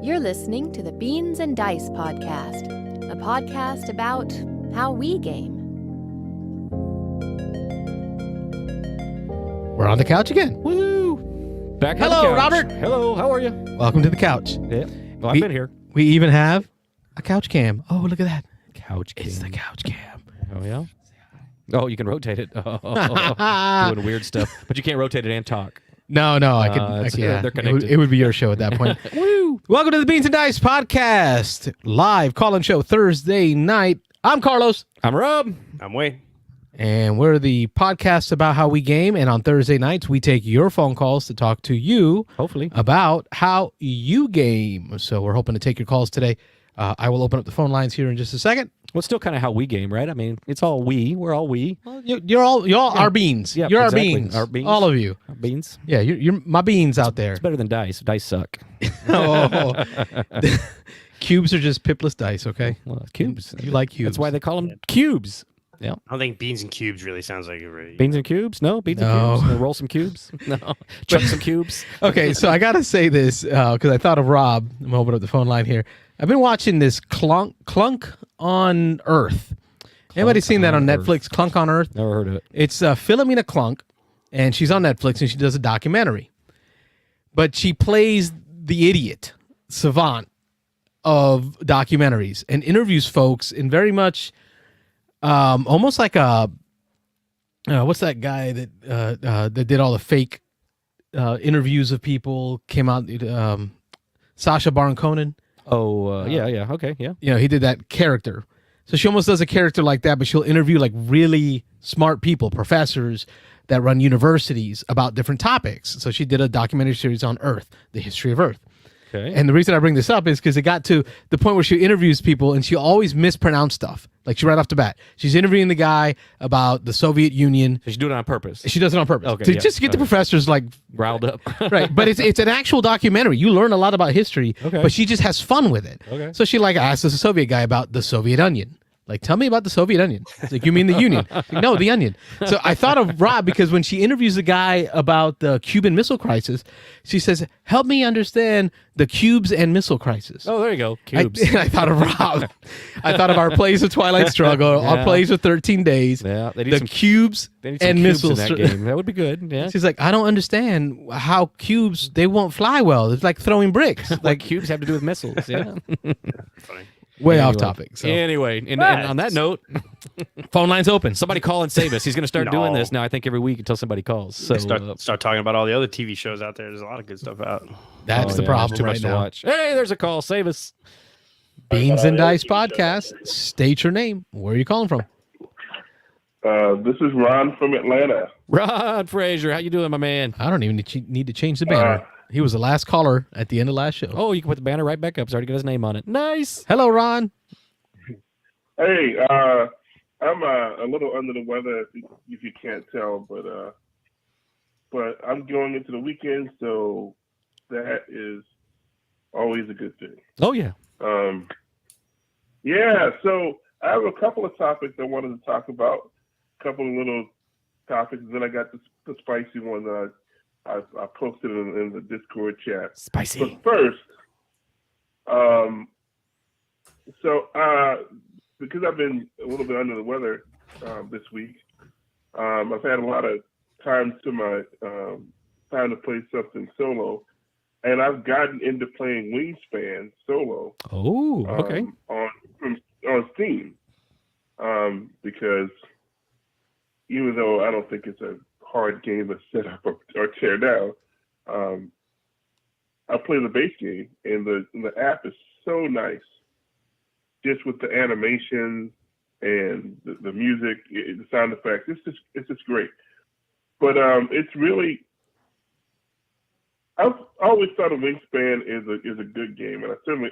You're listening to the Beans and Dice podcast, a podcast about how we game. We're on the couch again. Woo! Back on Hello, the couch. Robert. Hello, how are you? Welcome to the couch. Yeah. Well, I've been here. We even have a couch cam. Oh, look at that. Couch cam. It's the couch cam. Oh, yeah? Oh, you can rotate it. Doing weird stuff. But you can't rotate it and talk. No, I can. Yeah, they're connected. It would be your show at that point. Woo! Welcome to the Beans and Dice podcast, live call-in show Thursday night. I'm Carlos. I'm Rob. I'm Wayne. And we're the podcast about how we game. And on Thursday nights, we take your phone calls to talk to you, hopefully, about how you game. So we're hoping to take your calls today. I will open up the phone lines here in just a second. Well, it's still kind of how we game, right? I mean, it's all we. We're all we. Well, you're all our beans. Yep, you're exactly. our beans. Our beans. All of you. Our beans. Yeah, you're my beans out there. It's better than dice. Dice suck. Oh. Cubes are just pipless dice, okay? Well, cubes. You like cubes. That's why they call them cubes. Yeah. I don't think beans and cubes really sounds like it. Really. Beans and cubes? No. Beans and cubes? Roll some cubes? No. Chuck some cubes? Okay, so I got to say this because I thought of Rob. I'm going to open up the phone line here. I've been watching this Clunk on Earth. Anybody seen that on Netflix? Clunk on Earth? Never heard of it. It's Philomena Clunk, and she's on Netflix, and she does a documentary. But she plays the idiot, savant of documentaries and interviews folks in very much almost like a what's that guy that did all the fake interviews of people, came out, Sacha Baron Cohen. Yeah. Okay, yeah. You know, he did that character. So she almost does a character like that, but she'll interview like really smart people, professors that run universities about different topics. So she did a documentary series on Earth, the history of Earth. Okay. And the reason I bring this up is because it got to the point where she interviews people and she always mispronounced stuff. Like she right off the bat, she's interviewing the guy about the Soviet Union. She's doing it on purpose. She does it on purpose. Okay, Just to get the professors like riled up. right. But it's an actual documentary. You learn a lot about history, Okay. but she just has fun with it. Okay. So she like asks the Soviet guy about the Soviet onion. Like, tell me about the Soviet onion. It's like, you mean the Union? Like, no, the onion. So I thought of Rob because when she interviews the guy about the Cuban Missile Crisis, she says, help me understand the cubes and missile crisis. Oh, there you go. Cubes. I thought of Rob. I thought of our plays of Twilight Struggle, our plays of 13 Days, Yeah, they need the some cubes They need some and cubes missiles. in that game. That would be good. Yeah. She's like, I don't understand how cubes, they won't fly well. It's like throwing bricks. Like cubes have to do with missiles. Yeah. Funny. Way off Anyway. topic. So. Anyway, and on that note, Phone lines open. somebody call and save us. He's going to start No. doing this now, I think, every week until somebody calls. So Start talking about all the other TV shows out there. There's a lot of good stuff out. That's the yeah, problem there's too right much now. to watch. Hey, there's a call. Save us. Beans and Dice podcast. State your name. Where are you calling from? This is Ron from Atlanta. Rod Frazier, how you doing, my man? I don't even need to change the banner. He was the last caller at the end of last show. Oh, you can put the banner right back up. It's already got his name on it. Nice. Hello, Ron. Hey, I'm a little under the weather if you can't tell, but I'm going into the weekend, so that is always a good thing. Oh, yeah. Yeah, so I have a couple of topics I wanted to talk about, a couple of little topics, and then I got the spicy one that I posted in the Discord chat. Spicy. But first, because I've been a little bit under the weather this week, I've had a lot of time to play something solo, and I've gotten into playing Wingspan solo. Oh, okay. On Steam, because even though I don't think it's a hard game to set up or tear down, I play the base game, and the app is so nice, just with the animations and the music, the sound effects. It's just great. But it's really, I've always thought of Wingspan is a good game, and I certainly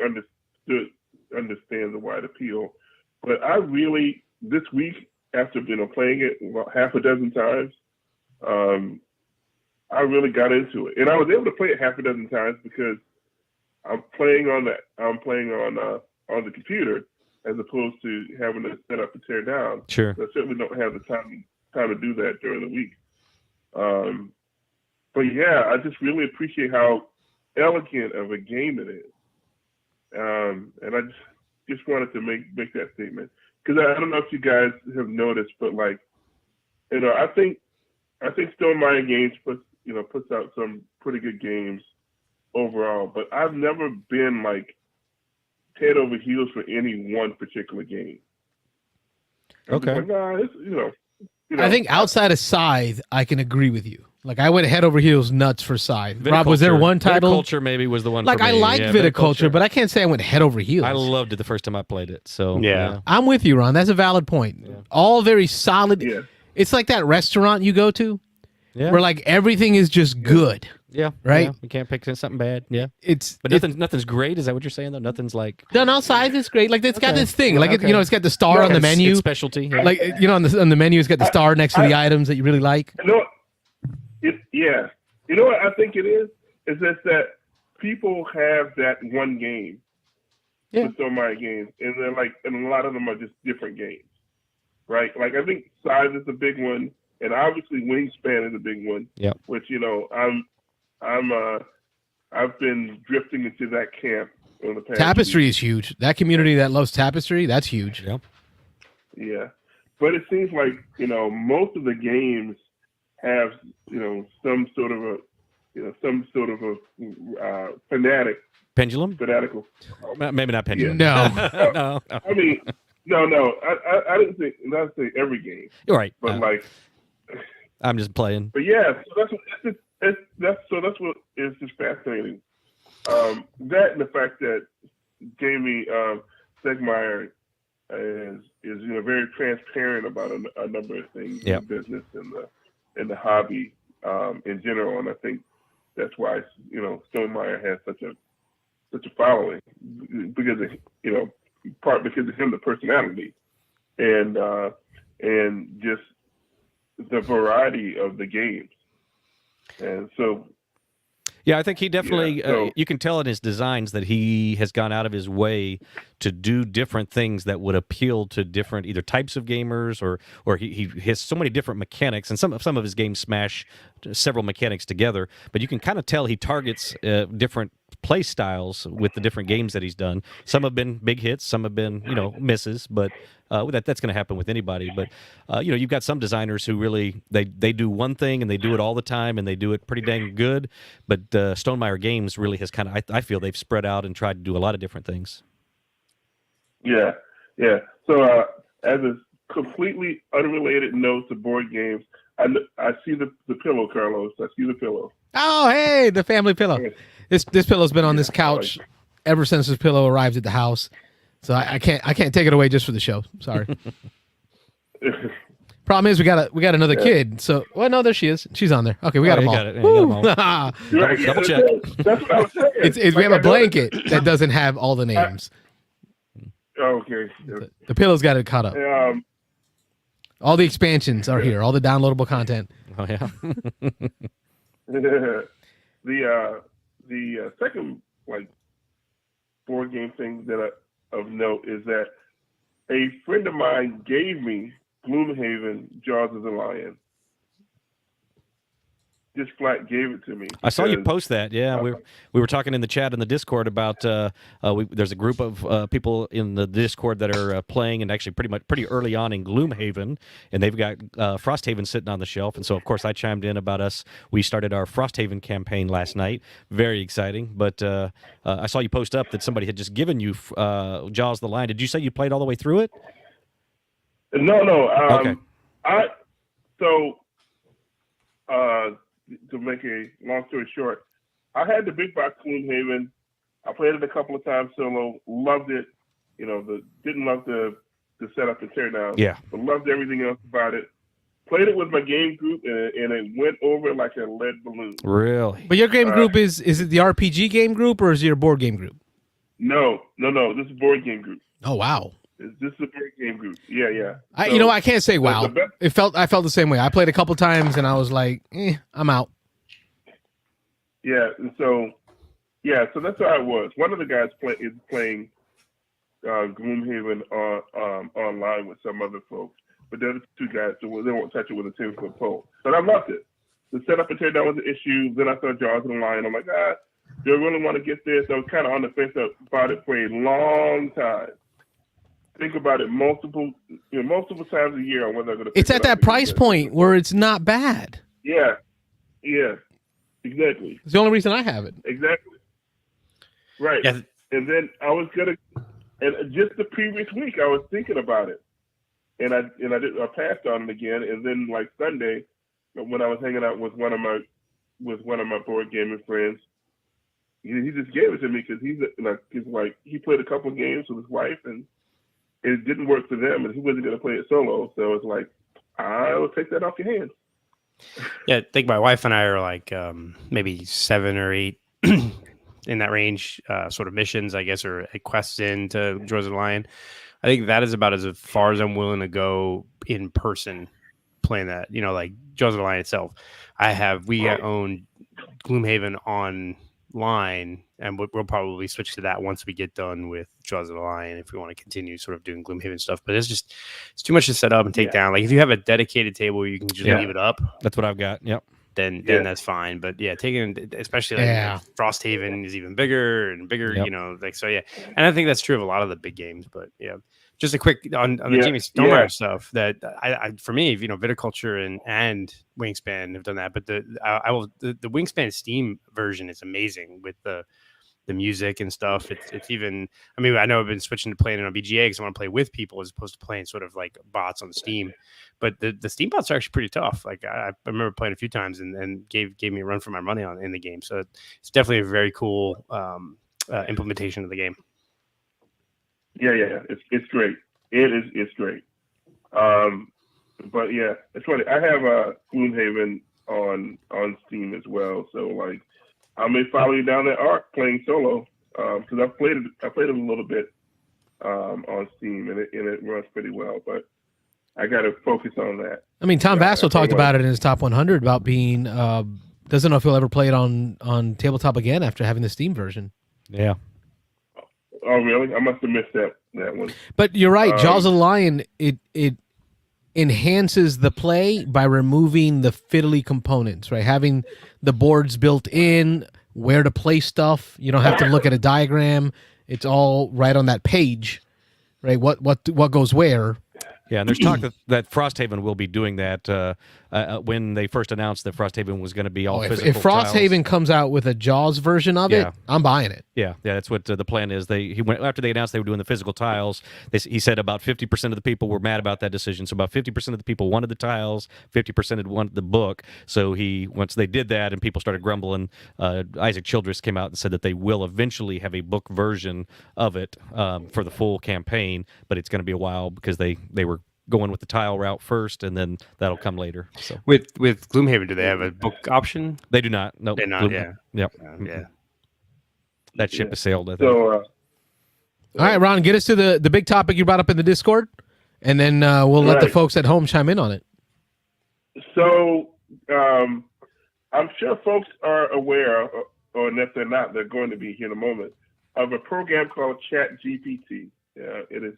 understand the wide appeal. But I really, this week, after playing it about half a dozen times, I really got into it, and I was able to play it half a dozen times because I'm playing on the computer as opposed to having to set up and tear down. Sure. So I certainly don't have the time to do that during the week. But yeah, I just really appreciate how elegant of a game it is. And I just wanted to make that statement because I don't know if you guys have noticed, but like, I think Stonemaier Games puts out some pretty good games overall, but I've never been like head over heels for any one particular game. Okay. Like, nah, I think outside of Scythe, I can agree with you. Like I went head over heels nuts for Scythe. Rob, was there one title? Viticulture maybe was the one. Like for me. I liked Viticulture, but I can't say I went head over heels. I loved it the first time I played it. So Yeah. I'm with you, Ron. That's a valid point. Yeah. All very solid. Yeah. It's like that restaurant you go to Yeah. where like everything is just good. Yeah. Right? Yeah. You can't pick something bad. Yeah. But Nothing's great. Is that what you're saying though? Nothing's like. done outside is great. Like it's got Okay. this thing. Like Okay. it's got the star on the menu. It's specialty. Yeah. Like on the menu, it's got the star next to the items that you really like. Yeah. You know what I think it is? Is just that people have that one game. Yeah. For Stonemaier Games, and they're like, and a lot of them are just different games, right? Like I think Size is a big one, and obviously Wingspan is a big one. Yeah. Which I've been drifting into that camp in the past. Tapestry is huge. That community that loves Tapestry, that's huge. Yeah. Yeah, but it seems like most of the games have some sort of a fanatical. Maybe not pendulum. No. No. I mean, no. I didn't say every game, You're right. but like, I'm just playing. but yeah. So that's what is just fascinating. That and the fact that Jamie Stegmaier is very transparent about a number of things in the business and the hobby in general, and I think that's why Stonemaier has such a following because of part because of him, the personality, and just the variety of the games, and so. Yeah, I think he definitely, so, you can tell in his designs that he has gone out of his way to do different things that would appeal to different either types of gamers or he has so many different mechanics, and some of his games smash several mechanics together, but you can kind of tell he targets different play styles with the different games that he's done. Some have been big hits, some have been, misses, but that's going to happen with anybody. But, you've got some designers who really, they do one thing and they do it all the time and they do it pretty dang good. But Stonemaier Games really has kind of, I feel they've spread out and tried to do a lot of different things. Yeah. So as a completely unrelated note to board games, I see the pillow, Carlos. I see the pillow. Oh, hey, the family pillow. This pillow's been on this couch ever since this pillow arrived at the house. So I can't take it away just for the show. Sorry. Problem is we got another kid. So no, there she is. She's on there. Okay, we got them all. Got it. You got them all. Double check. That's what I was saying. We have a blanket that doesn't have all the names. Okay. The pillow's got it caught up. All the expansions are here. All the downloadable content. Oh yeah. The second board game thing that of note is that a friend of mine gave me Gloomhaven Jaws of the Lion. Just flat gave it to me. I saw you post that. Yeah, we were talking in the chat in the Discord about there's a group of people in the Discord that are playing and actually pretty early on in Gloomhaven, and they've got Frosthaven sitting on the shelf. And so of course I chimed in about us. We started our Frosthaven campaign last night. Very exciting. But I saw you post up that somebody had just given you Jaws of the Lion. Did you say you played all the way through it? No. Okay. To make a long story short, I had the big box Gloomhaven. I played it a couple of times solo. Loved it. Didn't love the setup and teardown. Yeah. But loved everything else about it. Played it with my game group, and it went over like a lead balloon. Really? But your game group is it the RPG game group or is it your board game group? No. This is board game group. Oh wow. This is a board game group. Yeah. I can't say wow. I felt the same way. I played a couple times and I was like, I'm out. Yeah, and so that's how it was. One of the guys is playing Gloomhaven online with some other folks, but the other two guys, so they won't touch it with a 10-foot pole. But I loved it. The setup and teardown was an issue. Then I saw Jaws of the Lion. I'm like, do I really want to get this? I was kind of on the fence about it for a long time. Think about it multiple times a year on whether I'm going to. It's at that price point where it's not bad. Yeah, exactly. It's the only reason I have it. Exactly. Right. Yeah. And then I was and just the previous week I was thinking about it, and I passed on it again, and then like Sunday, when I was hanging out with one of my board gaming friends, he just gave it to me because he played a couple of games with his wife and it didn't work for them, and he wasn't going to play it solo. So it's like, I'll take that off your hands. Yeah, I think my wife and I are like maybe 7 or 8 in that range, sort of missions, I guess, or quests into Joyce Oben. I think that is about as far as I'm willing to go in person playing that. You know, like Joyce Oben itself. We own Gloomhaven online, and we'll probably switch to that once we get done with Jaws of the Lion if we want to continue sort of doing Gloomhaven stuff. But it's too much to set up and take down. Like if you have a dedicated table where you can just leave it up. That's what I've got. Yep. Then that's fine. But yeah, taking especially like Frosthaven is even bigger and bigger, you know, like so And I think that's true of a lot of the big games. But yeah. Just a quick on the Jamie Stonemeyer stuff that I for me, you know, Viticulture and Wingspan have done that, but the Wingspan Steam version is amazing with the music and stuff. It's even, I mean, I know I've been switching to playing it on BGA because I want to play with people as opposed to playing sort of like bots on Steam. But the Steam bots are actually pretty tough. Like I remember playing a few times and gave me a run for my money in the game. So it's definitely a very cool implementation of the game. Yeah, it's great. It's great. But yeah, it's funny. I have a Gloomhaven on Steam as well. So like, I may follow you down that arc playing solo because I played it a little bit on Steam and it runs pretty well. But I got to focus on that. I mean, Tom Vassell talked about it in his top 100 about being doesn't know if he'll ever play it on tabletop again after having the Steam version. Yeah. Oh, really? I must have missed that one. But you're right. Jaws of the Lion, it enhances the play by removing the fiddly components, right? Having the boards built in, where to place stuff. You don't have to look at a diagram. It's all right on that page, right? What goes where. Yeah, and there's talk that Frosthaven will be doing that when they first announced that Frosthaven was going to be all physical. If Frosthaven comes out with a Jaws version of it, I'm buying it. Yeah, that's what the plan is. He went after they announced they were doing the physical tiles. He said about 50% of the people were mad about that decision. So about 50% of the people wanted the tiles, 50% had wanted the book. So once they did that and people started grumbling, Isaac Childress came out and said that they will eventually have a book version of it for the full campaign, but it's going to be a while because they were going with the tile route first, and then that'll come later. So with Gloomhaven, do they have a book option? They do not. No, nope. They're not. Yeah. Yep. Yeah. That ship has sailed. I think. So, all right, Ron, get us to the big topic you brought up in the Discord, and then we'll let the folks at home chime in on it. So, I'm sure folks are aware, or if they're not, they're going to be here in a moment, of a program called ChatGPT. It is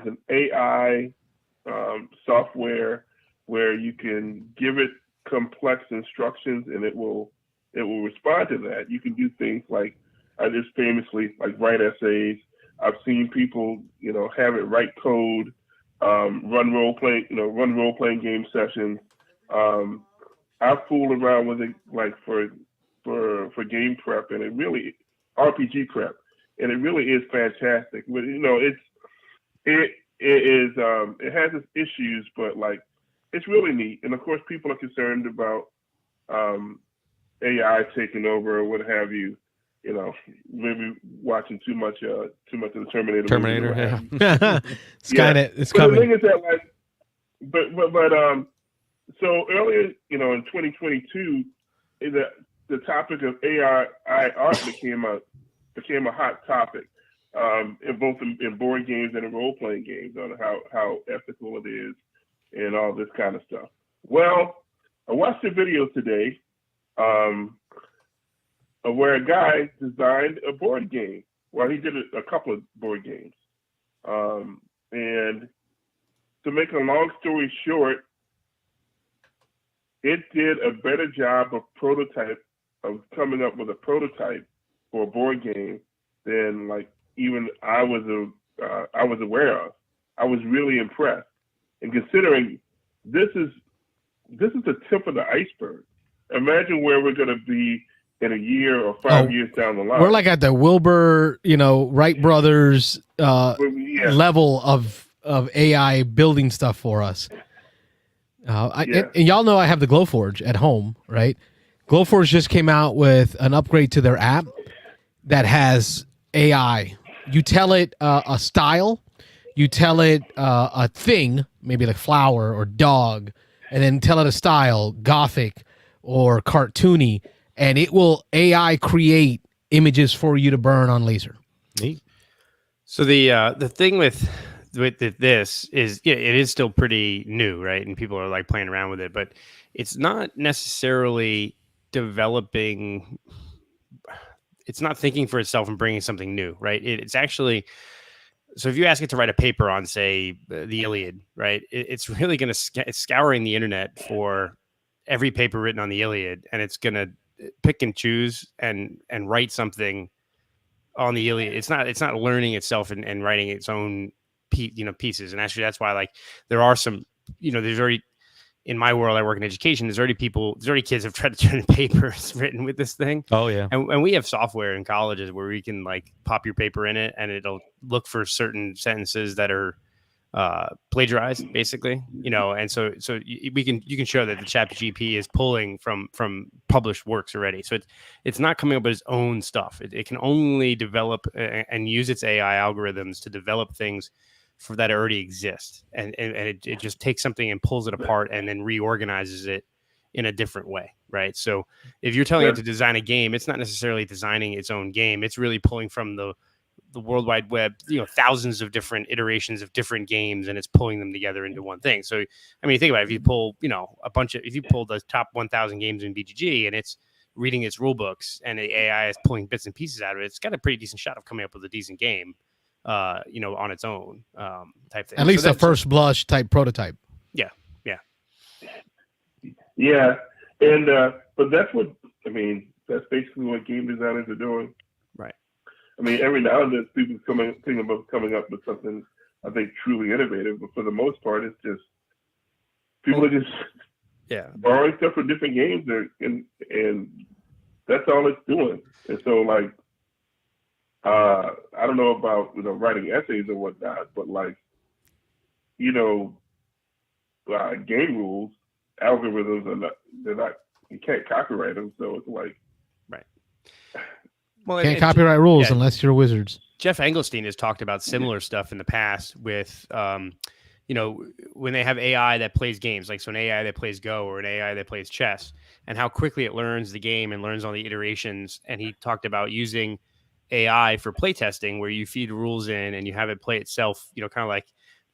an AI software where you can give it complex instructions and it will respond to that. You can do things like I just famously like write essays. I've seen people, have it write code, run role playing game sessions. I fool around with it like for game prep and it really RPG prep, and it really is fantastic. But it has its issues, but like it's really neat. And of course, people are concerned about AI taking over or what have you. Maybe watching too much of the Terminator. Terminator, yeah. It's coming. The thing is that so earlier, in 2022, the topic of AI art became a hot topic. In both in board games and in role playing games on how ethical it is and all this kind of stuff. Well, I watched a video today where a guy designed a board game. Well, he did a couple of board games, and to make a long story short, it did a better job of coming up with a prototype for a board game than like even I was aware of. I was really impressed, and considering this is the tip of the iceberg. Imagine where we're going to be in a year or 5 years down the line. We're like at the Wilbur, Wright brothers level of AI building stuff for us. And y'all know I have the Glowforge at home, right? Glowforge just came out with an upgrade to their app that has AI. You tell it a style, you tell it a thing, maybe like flower or dog, and then tell it a style, gothic or cartoony, and it will AI create images for you to burn on laser. Neat. So the thing with this is, it is still pretty new, right? And people are like playing around with it, but it's not necessarily developing. It's not thinking for itself and bringing something new, right? It's actually. So if you ask it to write a paper on, say, the Iliad, right, it's really going to it's scouring the internet for every paper written on the Iliad, and it's going to pick and choose and write something on the Iliad. It's not learning itself and writing its own pieces. And actually, that's why, like, there are some, there's already, in my world, I work in education. There's already kids have tried to turn in papers written with this thing. Oh yeah. And we have software in colleges where we can like pop your paper in it and it'll look for certain sentences that are plagiarized, basically, and so you can show that the ChatGPT is pulling from published works already. So it's not coming up with its own stuff. It can only develop and use its AI algorithms to develop things for that already exist, and it just takes something and pulls it apart and then reorganizes it in a different way, right? So if you're telling it to design a game, it's not necessarily designing its own game. It's really pulling from the World Wide Web, thousands of different iterations of different games, and it's pulling them together into one thing. So, I mean, think about it. If you pull, if you pull the top 1,000 games in BGG and it's reading its rule books and the AI is pulling bits and pieces out of it, it's got a pretty decent shot of coming up with a decent game, on its own, type thing. At least a first blush type prototype. Yeah. And, but that's that's basically what game designers are doing. Right. I mean, every now and then people thinking about coming up with something, I think, truly innovative, but for the most part, it's just people are just borrowing stuff from different games, and that's all it's doing. And so, like, I don't know about writing essays or whatnot, but like, game rules, algorithms they're not, you can't copyright them, so it's like, right. Well, can't copyright rules unless you're wizards. Jeff Engelstein has talked about similar stuff in the past with, when they have AI that plays games, like so an AI that plays Go or an AI that plays chess, and how quickly it learns the game and learns all the iterations. And he talked about using AI for playtesting, where you feed rules in and you have it play itself, kind of like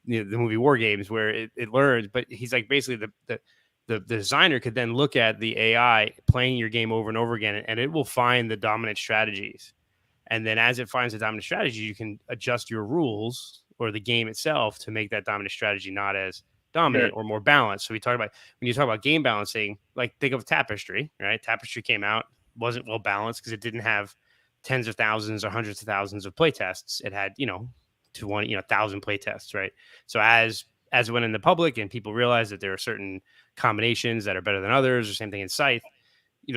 the movie War Games, where it learns. But he's like, basically the designer could then look at the AI playing your game over and over again, and it will find the dominant strategies. And then as it finds the dominant strategy, you can adjust your rules or the game itself to make that dominant strategy not as dominant or more balanced. So when you talk about game balancing, like think of Tapestry, right? Tapestry came out, wasn't well balanced because it didn't have tens of thousands or hundreds of thousands of play tests. It had, 1,000 play tests, right? So as it went in the public and people realized that there are certain combinations that are better than others, or same thing in Scythe,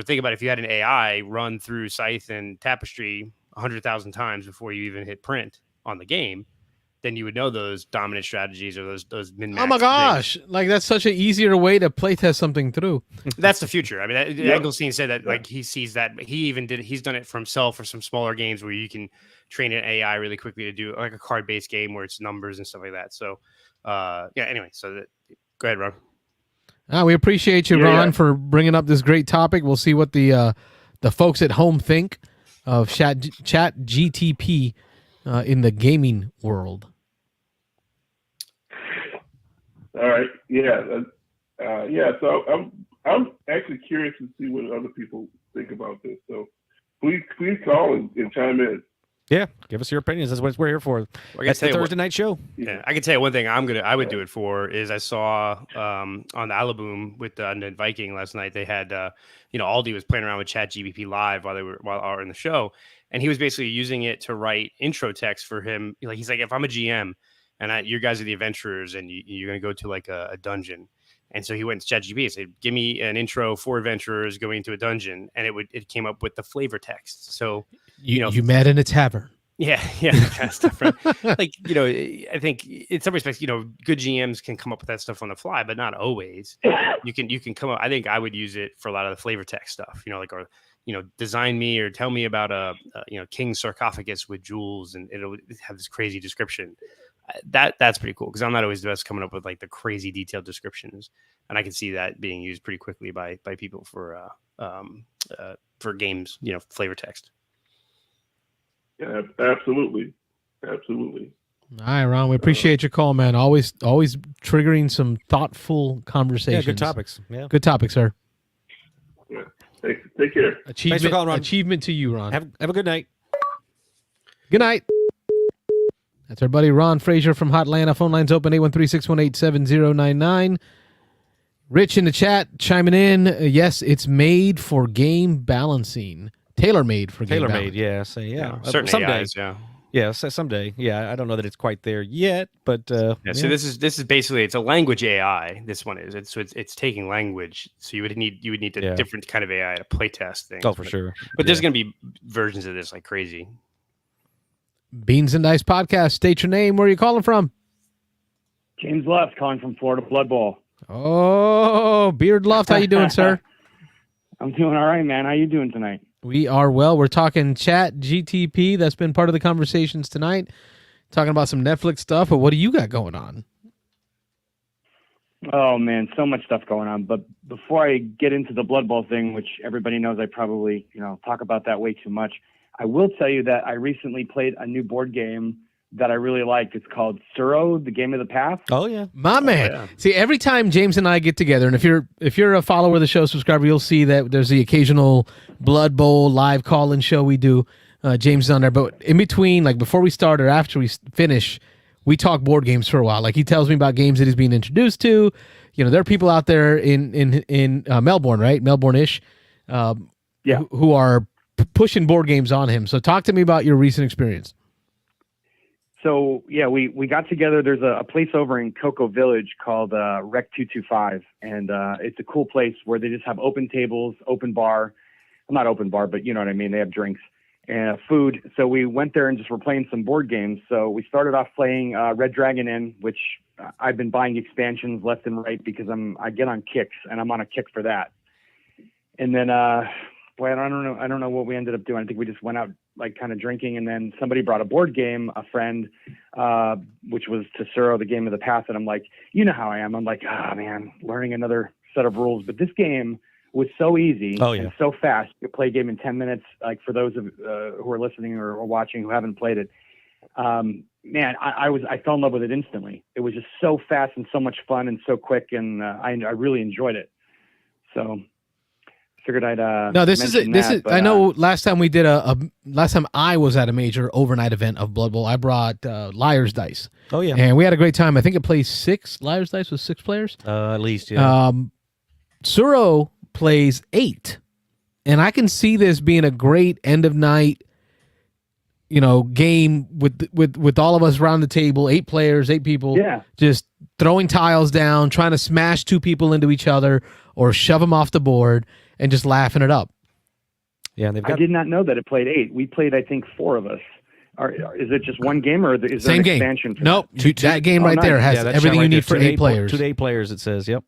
think about if you had an AI run through Scythe and Tapestry 100,000 times before you even hit print on the game, then you would know those dominant strategies or those min-max. Oh my gosh! Things. Like that's such an easier way to playtest something through. That's the future. I mean, Engelstein said that like he sees that he's done it for himself for some smaller games where you can train an AI really quickly to do like a card-based game where it's numbers and stuff like that. So, anyway, go ahead, Ron. We appreciate you, Ron, for bringing up this great topic. We'll see what the folks at home think of Chat GTP in the gaming world. All right. So I'm actually curious to see what other people think about this. So please call and chime in. Yeah, give us your opinions. That's what we're here for. That's the Thursday night show. Yeah, I can tell you one thing I would do it for is I saw on the Alaboom with the Viking last night. They had Aldi was playing around with ChatGPT live while they were in the show, and he was basically using it to write intro text for him. Like he's like, if I'm a GM and you guys are the adventurers and you're going to go to like a dungeon. And so he went to ChatGPT and said, give me an intro for adventurers going into a dungeon. And it came up with the flavor text. So, you met in a tavern. Yeah. Kind of stuff. Right? Like, I think in some respects, good GMs can come up with that stuff on the fly, but not always. You can come up. I think I would use it for a lot of the flavor text stuff, design me or tell me about a king's sarcophagus with jewels, and it'll have this crazy description. That's pretty cool because I'm not always the best coming up with like the crazy detailed descriptions, and I can see that being used pretty quickly by people for games, flavor text. Yeah, absolutely. All right, Ron, we appreciate your call, man. Always triggering some thoughtful conversations. Yeah, good topics. Yeah, good topics, sir. Yeah, take care. Thanks for calling, Ron. Achievement to you, Ron. Have a good night. Good night. That's our buddy Ron Frazier from Hotlanta. Phone lines open 813-618-7099. Rich in the chat chiming in. Yes, it's made for game balancing. Tailor-made for game balancing. Yeah. Say certain someday. AIs, yeah. Yeah, someday. Yeah, I don't know that it's quite there yet, but So this is basically it's a language AI. This one is it's taking language. So you would need a different kind of AI to play test things. Oh, for sure. But there's going to be versions of this like crazy. Beans and Dice Podcast. State your name. Where are you calling from? James Luft, calling from Florida Blood Bowl. Oh, Beard Luft. How you doing, sir? I'm doing all right, man. How you doing tonight? We are well. We're talking chat GTP. That's been part of the conversations tonight. Talking about some Netflix stuff, but what do you got going on? Oh, man, so much stuff going on. But before I get into the Blood Bowl thing, which everybody knows I probably, talk about that way too much, I will tell you that I recently played a new board game that I really liked. It's called Suro, the Game of the Path. Oh, yeah. My man. Yeah. See, every time James and I get together, and if you're a follower of the show, subscriber, you'll see that there's the occasional Blood Bowl live call-in show we do. James is on there. But in between, like before we start or after we finish, we talk board games for a while. Like he tells me about games that he's being introduced to. There are people out there in Melbourne, right? Melbourne-ish. Who are pushing board games on him. So talk to me about your recent experience. So, yeah, we got together. There's a place over in Cocoa Village called Rec 225, and it's a cool place where they just have open tables, open bar. Well, not open bar, but you know what I mean. They have drinks and food. So we went there and just were playing some board games. So we started off playing Red Dragon Inn, which I've been buying expansions left and right because I get on kicks, and I'm on a kick for that. And then boy, I don't know what we ended up doing. I think we just went out like kind of drinking, and then somebody brought a board game, a friend, which was Tesoro, the Game of the Path. And I'm like, you know how I am. I'm like, man, learning another set of rules. But this game was so easy and so fast. You could play a game in 10 minutes. Like for those of who are listening or watching who haven't played it, man, I fell in love with it instantly. It was just so fast and so much fun and so quick, and I really enjoyed it. So figured I'd no, this is I know last time we did last time I was at a major overnight event of Blood Bowl, I brought Liar's Dice. Oh yeah. And we had a great time. I think it plays 6. Liar's Dice was 6 players. At least, yeah. Suro plays 8. And I can see this being a great end of night, game with all of us around the table, 8 players, 8 people. Yeah. Just throwing tiles down, trying to smash 2 people into each other or shove them off the board. And just laughing it up. Yeah, I did not know that it played 8. We played, I think, 4 of us. Is it just one game, or is there an expansion? Nope. That game right there has everything you need for 8 players. 2 to 8 players, it says. Yep.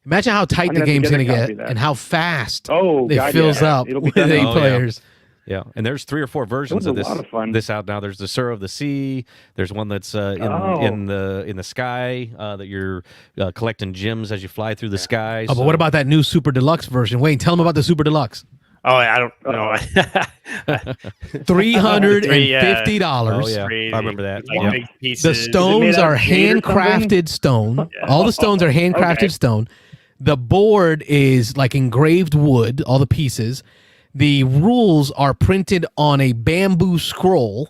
Imagine how tight the game's going to get and how fast it fills up with 8 players. Yeah, and there's 3 or 4 versions of this. A lot of fun. This out now. There's the Sur of the Sea. There's one that's in the sky that you're collecting gems as you fly through the sky. Oh, but what about that new Super Deluxe version? Wayne, tell them about the Super Deluxe. Oh, I don't know. $350. Oh yeah, I remember that. Like big pieces. The stones are handcrafted stone. Yeah. All the stones are handcrafted stone. The board is like engraved wood. All the pieces. The rules are printed on a bamboo scroll,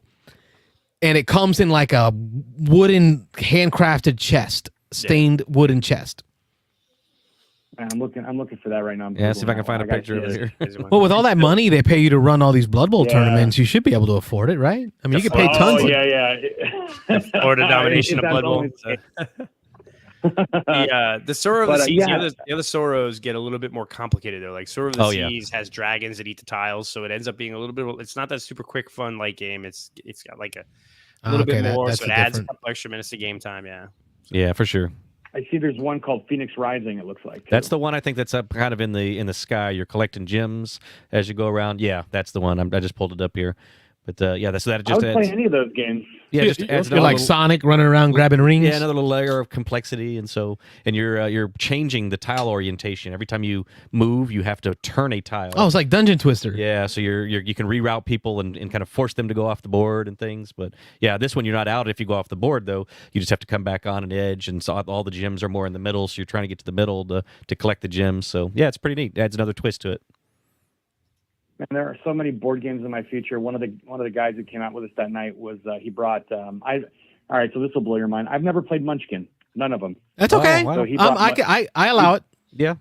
and it comes in like a wooden handcrafted chest, stained wooden chest. I'm looking for that right now. Yeah, see if I can find a picture of it here. Well, with all that money they pay you to run all these Blood Bowl tournaments, you should be able to afford it, right? I mean, you could pay tons. Florida domination of Blood Bowl. The Sorrow of the Seas, the other Sorrows get a little bit more complicated though. Like Sorrow of the Seas has dragons that eat the tiles, so it ends up being a little bit. It's not that super quick, fun light game. It's got like a little bit more, so it adds a couple extra minutes to game time. Yeah. Yeah, for sure. I see there's one called Phoenix Rising, it looks like. Too. That's the one I think that's up kind of in the sky. You're collecting gems as you go around. Yeah, that's the one. I just pulled it up here. But that's that. I would play any of those games. Yeah, just adds you're like Sonic running around grabbing rings. Yeah, another little layer of complexity, and you're changing the tile orientation every time you move. You have to turn a tile. Oh, it's like Dungeon Twister. Yeah, so you can reroute people and kind of force them to go off the board and things. But yeah, this one you're not out if you go off the board though. You just have to come back on an edge, and so all the gems are more in the middle. So you're trying to get to the middle to collect the gems. So yeah, it's pretty neat. It adds another twist to it. And there are so many board games in my future. One of the guys who came out with us that night was he brought. All right, so this will blow your mind. I've never played Munchkin. None of them. That's okay. So he brought I allow it. Yeah.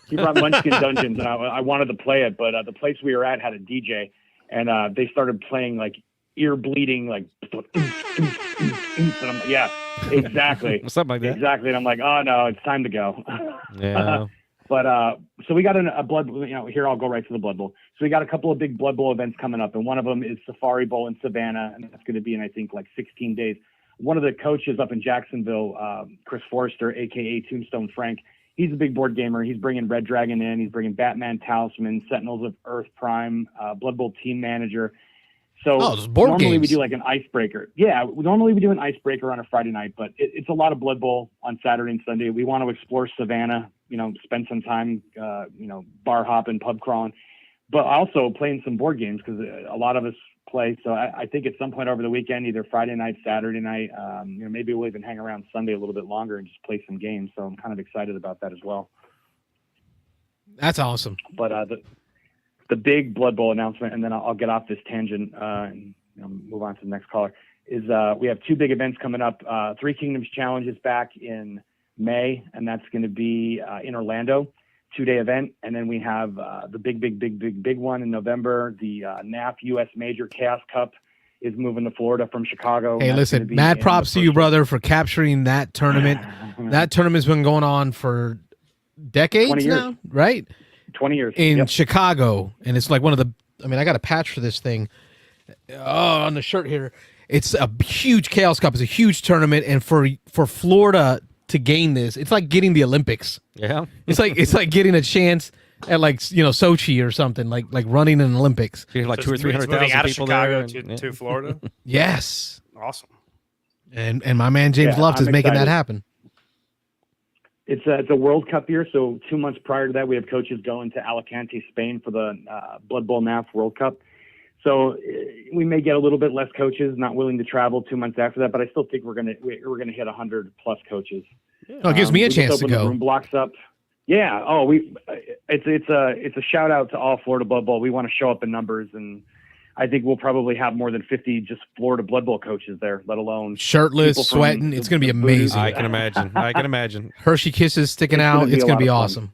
He brought Munchkin Dungeons, and I wanted to play it, but the place we were at had a DJ, and they started playing like ear bleeding, like. And I'm, yeah, exactly. Something like that. Exactly, and I'm like, oh no, it's time to go. Yeah. But so we got a Blood, here I'll go right to the Blood Bowl. So we got a couple of big Blood Bowl events coming up, and one of them is Safari Bowl in Savannah, and that's going to be in, I think, like 16 days. One of the coaches up in Jacksonville, Chris Forrester, a.k.a. Tombstone Frank, he's a big board gamer. He's bringing Red Dragon in. He's bringing Batman Talisman, Sentinels of Earth Prime, Blood Bowl Team Manager. So normally we do like an icebreaker. Yeah, normally we do an icebreaker on a Friday night, but it's a lot of Blood Bowl on Saturday and Sunday. We want to explore Savannah, spend some time, bar hopping, pub crawling, but also playing some board games because a lot of us play. So I think at some point over the weekend, either Friday night, Saturday night, maybe we'll even hang around Sunday a little bit longer and just play some games. So I'm kind of excited about that as well. That's awesome. But the big Blood Bowl announcement, and then I'll get off this tangent and move on to the next caller, is we have two big events coming up. Three Kingdoms Challenge is back in May, and that's going to be in Orlando, 2-day event. And then we have the big one in November. The NAF U.S. Major Chaos Cup is moving to Florida from Chicago. Hey, listen, mad props to you, brother, for capturing that tournament. That tournament's been going on for decades now, right? 20 years. In Chicago. And it's like one of the, I got a patch for this thing on the shirt here. It's a huge Chaos Cup. It's a huge tournament. And for Florida to gain this, it's like getting the Olympics. Yeah. It's like getting a chance at Sochi or something, like running an Olympics. You have like 200,000 or 300,000 people Chicago there. to Florida. Yes. Awesome. And my man James Luft is making that happen. It's a World Cup year, so 2 months prior to that, we have coaches going to Alicante, Spain for the Blood Bowl NAF World Cup. So we may get a little bit less coaches, not willing to travel 2 months after that, but I still think we're gonna hit 100+ coaches. Oh, it gives me a chance to go. The room blocks up. Yeah. Oh, it's a shout out to all Florida Blood Bowl. We want to show up in numbers, and I think we'll probably have more than 50 just Florida Blood Bowl coaches there, let alone shirtless, sweating. It's going to be amazing. I can imagine. Hershey kisses sticking out. It's going to be awesome.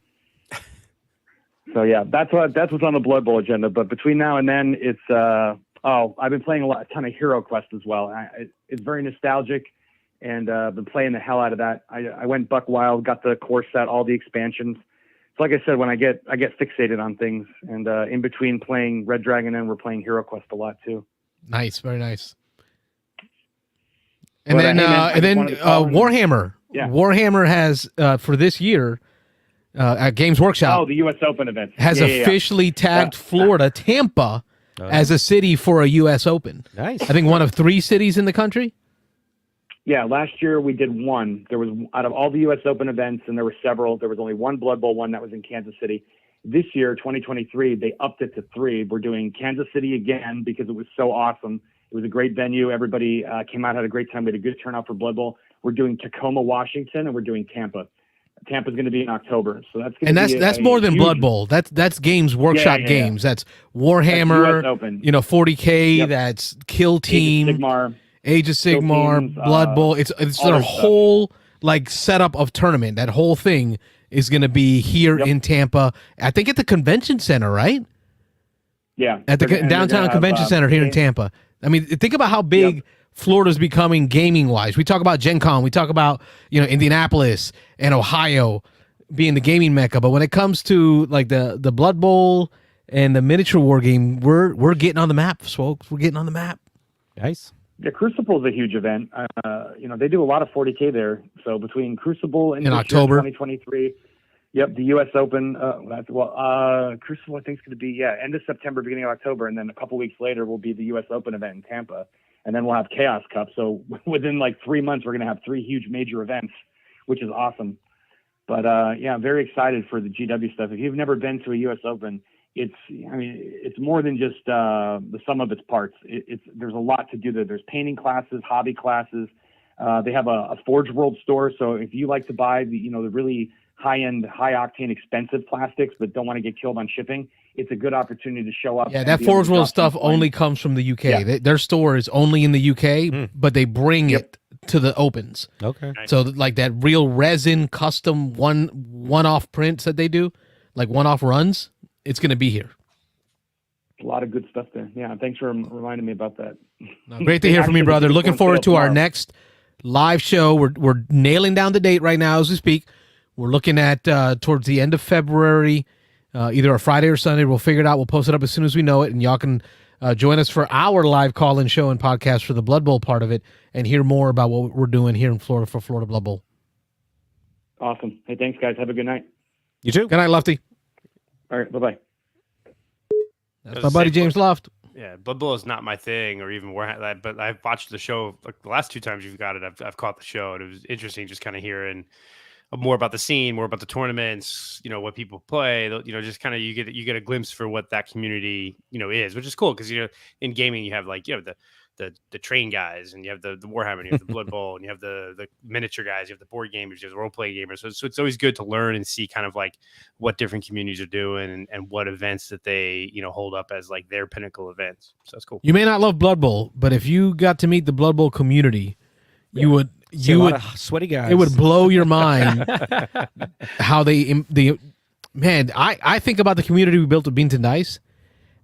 So yeah, that's what's on the Blood Bowl agenda. But between now and then, it's I've been playing a ton of Hero Quest as well. It's very nostalgic, and been playing the hell out of that. I went buck wild, got the core set, all the expansions. So like I said, when I get fixated on things, and in between playing Red Dragon and we're playing Hero Quest a lot too. Nice, very nice. And then Warhammer. Yeah. Warhammer has for this year at Games Workshop. Oh, the U.S. Open event has officially tagged Florida, Tampa, as a city for a U.S. Open. Nice. I think one of 3 cities in the country. Yeah, last year we did one. There was, out of all the U.S. Open events, and there were several, there was only one Blood Bowl one that was in Kansas City. This year, 2023, they upped it to 3. We're doing Kansas City again because it was so awesome. It was a great venue. Everybody came out, had a great time. We had a good turnout for Blood Bowl. We're doing Tacoma, Washington, and we're doing Tampa. Tampa's going to be in October, so that's going and to be that's more than huge, Blood Bowl. That's Games Workshop games. That's Warhammer. That's US Open. 40K. Yep. That's Kill Team. Age of Sigmar, Teams, Blood Bowl. It's their whole setup of tournament. That whole thing is going to be here in Tampa. I think at the convention center, right? Yeah, at the downtown convention center here in Tampa. I mean, think about how big Florida's becoming gaming wise. We talk about Gen Con. We talk about Indianapolis and Ohio being the gaming mecca. But when it comes to like the Blood Bowl and the miniature war game, we're getting on the map, folks. We're getting on the map. Nice. Yeah, Crucible is a huge event. They do a lot of 40K there. So between Crucible and in October 2023, the U.S. Open. Crucible I think is going to be end of September, beginning of October, and then a couple weeks later will be the U.S. Open event in Tampa, and then we'll have Chaos Cup. So within like 3 months, we're going to have 3 huge major events, which is awesome. But I'm very excited for the GW stuff. If you've never been to a U.S. Open, it's more than just the sum of its parts. There's a lot to do there. There's painting classes, hobby classes. They have a Forge World store. So if you like to buy the really high-end, high-octane, expensive plastics but don't want to get killed on shipping, it's a good opportunity to show up. Yeah, that Forge World stuff only comes from the UK. Yeah. Their store is only in the UK, but they bring it to the opens. Okay. So like that real resin custom one-off prints that they do, like one-off runs, it's going to be here. A lot of good stuff there. Yeah, thanks for reminding me about that. No, great to hear from you, brother. Looking forward to our next live show. We're nailing down the date right now as we speak. We're looking at towards the end of February, either a Friday or Sunday. We'll figure it out. We'll post it up as soon as we know it, and y'all can join us for our live call-in show and podcast for the Blood Bowl part of it and hear more about what we're doing here in Florida for Florida Blood Bowl. Awesome. Hey, thanks, guys. Have a good night. You too. Good night, Lufty. All right, bye-bye. That's my buddy James Luft. Yeah, Blood Bowl is not my thing, or even Warhammer. But I've watched the show like the last 2 times you've got it. I've caught the show, and it was interesting just kind of hearing more about the scene, more about the tournaments. What people play. Just kind of you get a glimpse for what that community is, which is cool because in gaming you have the train guys, and you have the Warhammer, and you have the Blood Bowl, and you have the miniature guys, you have the board gamers, you have the role play gamers. So it's always good to learn and see kind of like what different communities are doing and what events that they hold up as like their pinnacle events. So that's cool. You may not love Blood Bowl, but if you got to meet the Blood Bowl community, you would sweaty guys. It would blow your mind how I think about the community we built at Beans and Dice.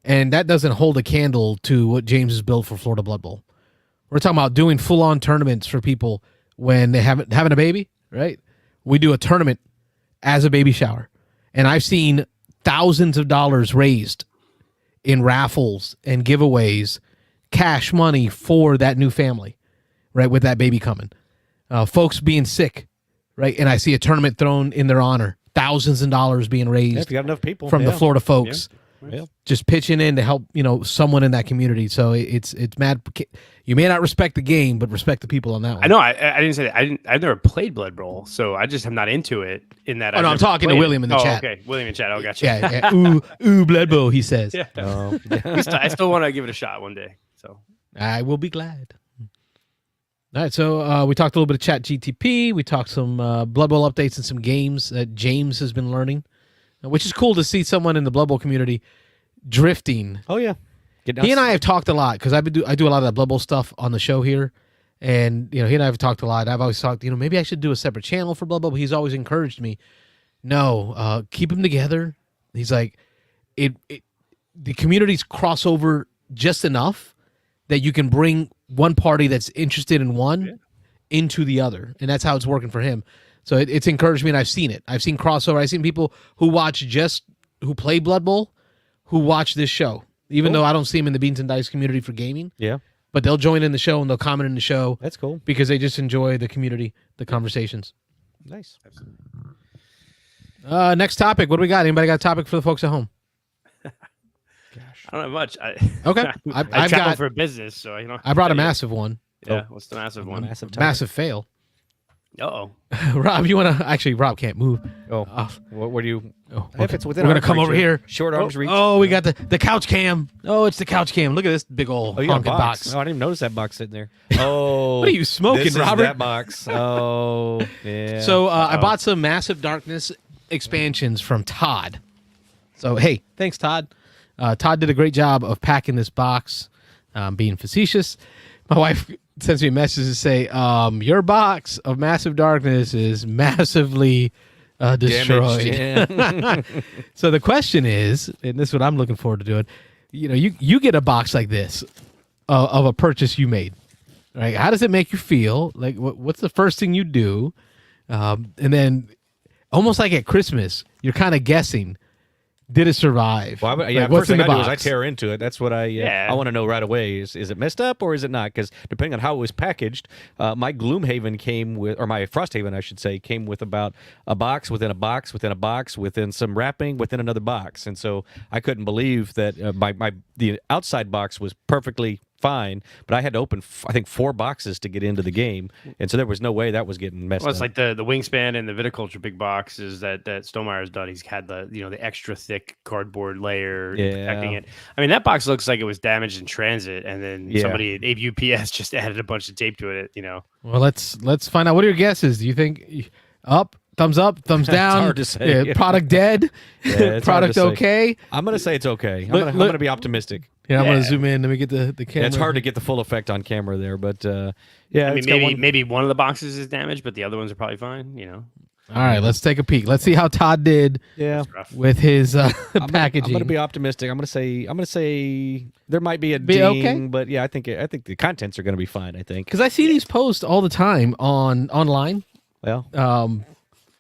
And that doesn't hold a candle to what James has built for Florida Blood Bowl. We're talking about doing full-on tournaments for people when they having a baby, right? We do a tournament as a baby shower. And I've seen thousands of dollars raised in raffles and giveaways, cash money for that new family, right, with that baby coming. Folks being sick, right? And I see a tournament thrown in their honor. Thousands of dollars being raised if you got enough people from the Florida folks. Yeah. Just pitching in to help, someone in that community. So it's mad. You may not respect the game, but respect the people on that one. I know. I didn't say that. I've never played Blood Bowl, so I just am not into it. In that, I'm talking to William in the chat. Okay, William in chat. Oh, gotcha. Yeah. Ooh, Blood Bowl. He says. Yeah. I still want to give it a shot one day. So I will be glad. All right, so we talked a little bit of Chat GTP. We talked some Blood Bowl updates and some games that James has been learning, which is cool to see someone in the Blood Bowl community drifting. Oh yeah, he and I have talked a lot because I do a lot of that Blood Bowl stuff on the show here, and he and I have talked a lot. I've always talked, maybe I should do a separate channel for Blood Bowl. But he's always encouraged me, no, keep them together. He's like, the communities cross over just enough that you can bring one party that's interested in one into the other, and that's how it's working for him. So it's encouraged me, and I've seen it. I've seen crossover. I've seen people who who play Blood Bowl, who watch this show, even though I don't see them in the Beans and Dice community for gaming. Yeah. But they'll join in the show, and they'll comment in the show. That's cool. Because they just enjoy the community, the conversations. Nice. Next topic. What do we got? Anybody got a topic for the folks at home? I don't have much. Okay. I travel for business, so I brought a massive one. Yeah. What's the massive one? Massive fail. Uh-oh. Rob, you want to? Actually, Rob can't move. Oh, what do you? Oh, If it's within we're gonna arm's come reach, over here. Short arms reach. Oh, we got the couch cam. Oh, it's the couch cam. Look at this big old Oh, you got a honking box. Oh, I didn't even notice that box sitting there. Oh, What are you smoking, this is Robert? that box. Oh, yeah. So I bought some Massive Darkness expansions from Todd. So hey, thanks, Todd. Todd did a great job of packing this box. Being facetious, my wife sends me a message to say, "Your box of Massive Darkness is massively destroyed." Yeah. So the question is, and this is what I'm looking forward to doing. You know, you get a box like this of a purchase you made. Right? How does it make you feel? Like, what's the first thing you do? And then, almost like at Christmas, you're kind of guessing, did it survive? Well, Like, first what's in thing the I do is I box? tear into it. That's what I want to know right away. Is it messed up or is it not? Because depending on how it was packaged, my Gloomhaven came with, or my Frosthaven, I should say, came with about a box within a box within a box within some wrapping within another box, and so I couldn't believe that the outside box was perfectly fine, but I had to open I think 4 boxes to get into the game, and so there was no way that was getting messed Well, it's up. like the wingspan and the viticulture big boxes that Stonemeyer's done. He's had the extra thick cardboard layer protecting it. I mean, that box looks like it was damaged in transit, and then somebody at UPS just added a bunch of tape to it. Well, let's find out. What are your guesses? Do you think up, thumbs up, thumbs down? hard to say. Product dead? Yeah, it's hard to Product say. okay? I'm gonna say it's okay. I'm Look- gonna be optimistic. Yeah, I'm Yeah. gonna zoom in. Let me get the camera. Yeah, it's hard to get the full effect on camera there, but yeah, I mean, it's got maybe one of the boxes is damaged, but the other ones are probably fine. All right, let's take a peek. Let's see how Todd did yeah. Rough. with his I'm packaging. gonna be optimistic. I'm gonna say there might be a Be ding, okay? but yeah, I think the contents are gonna be fine. I think. Because I see these posts all the time online Well,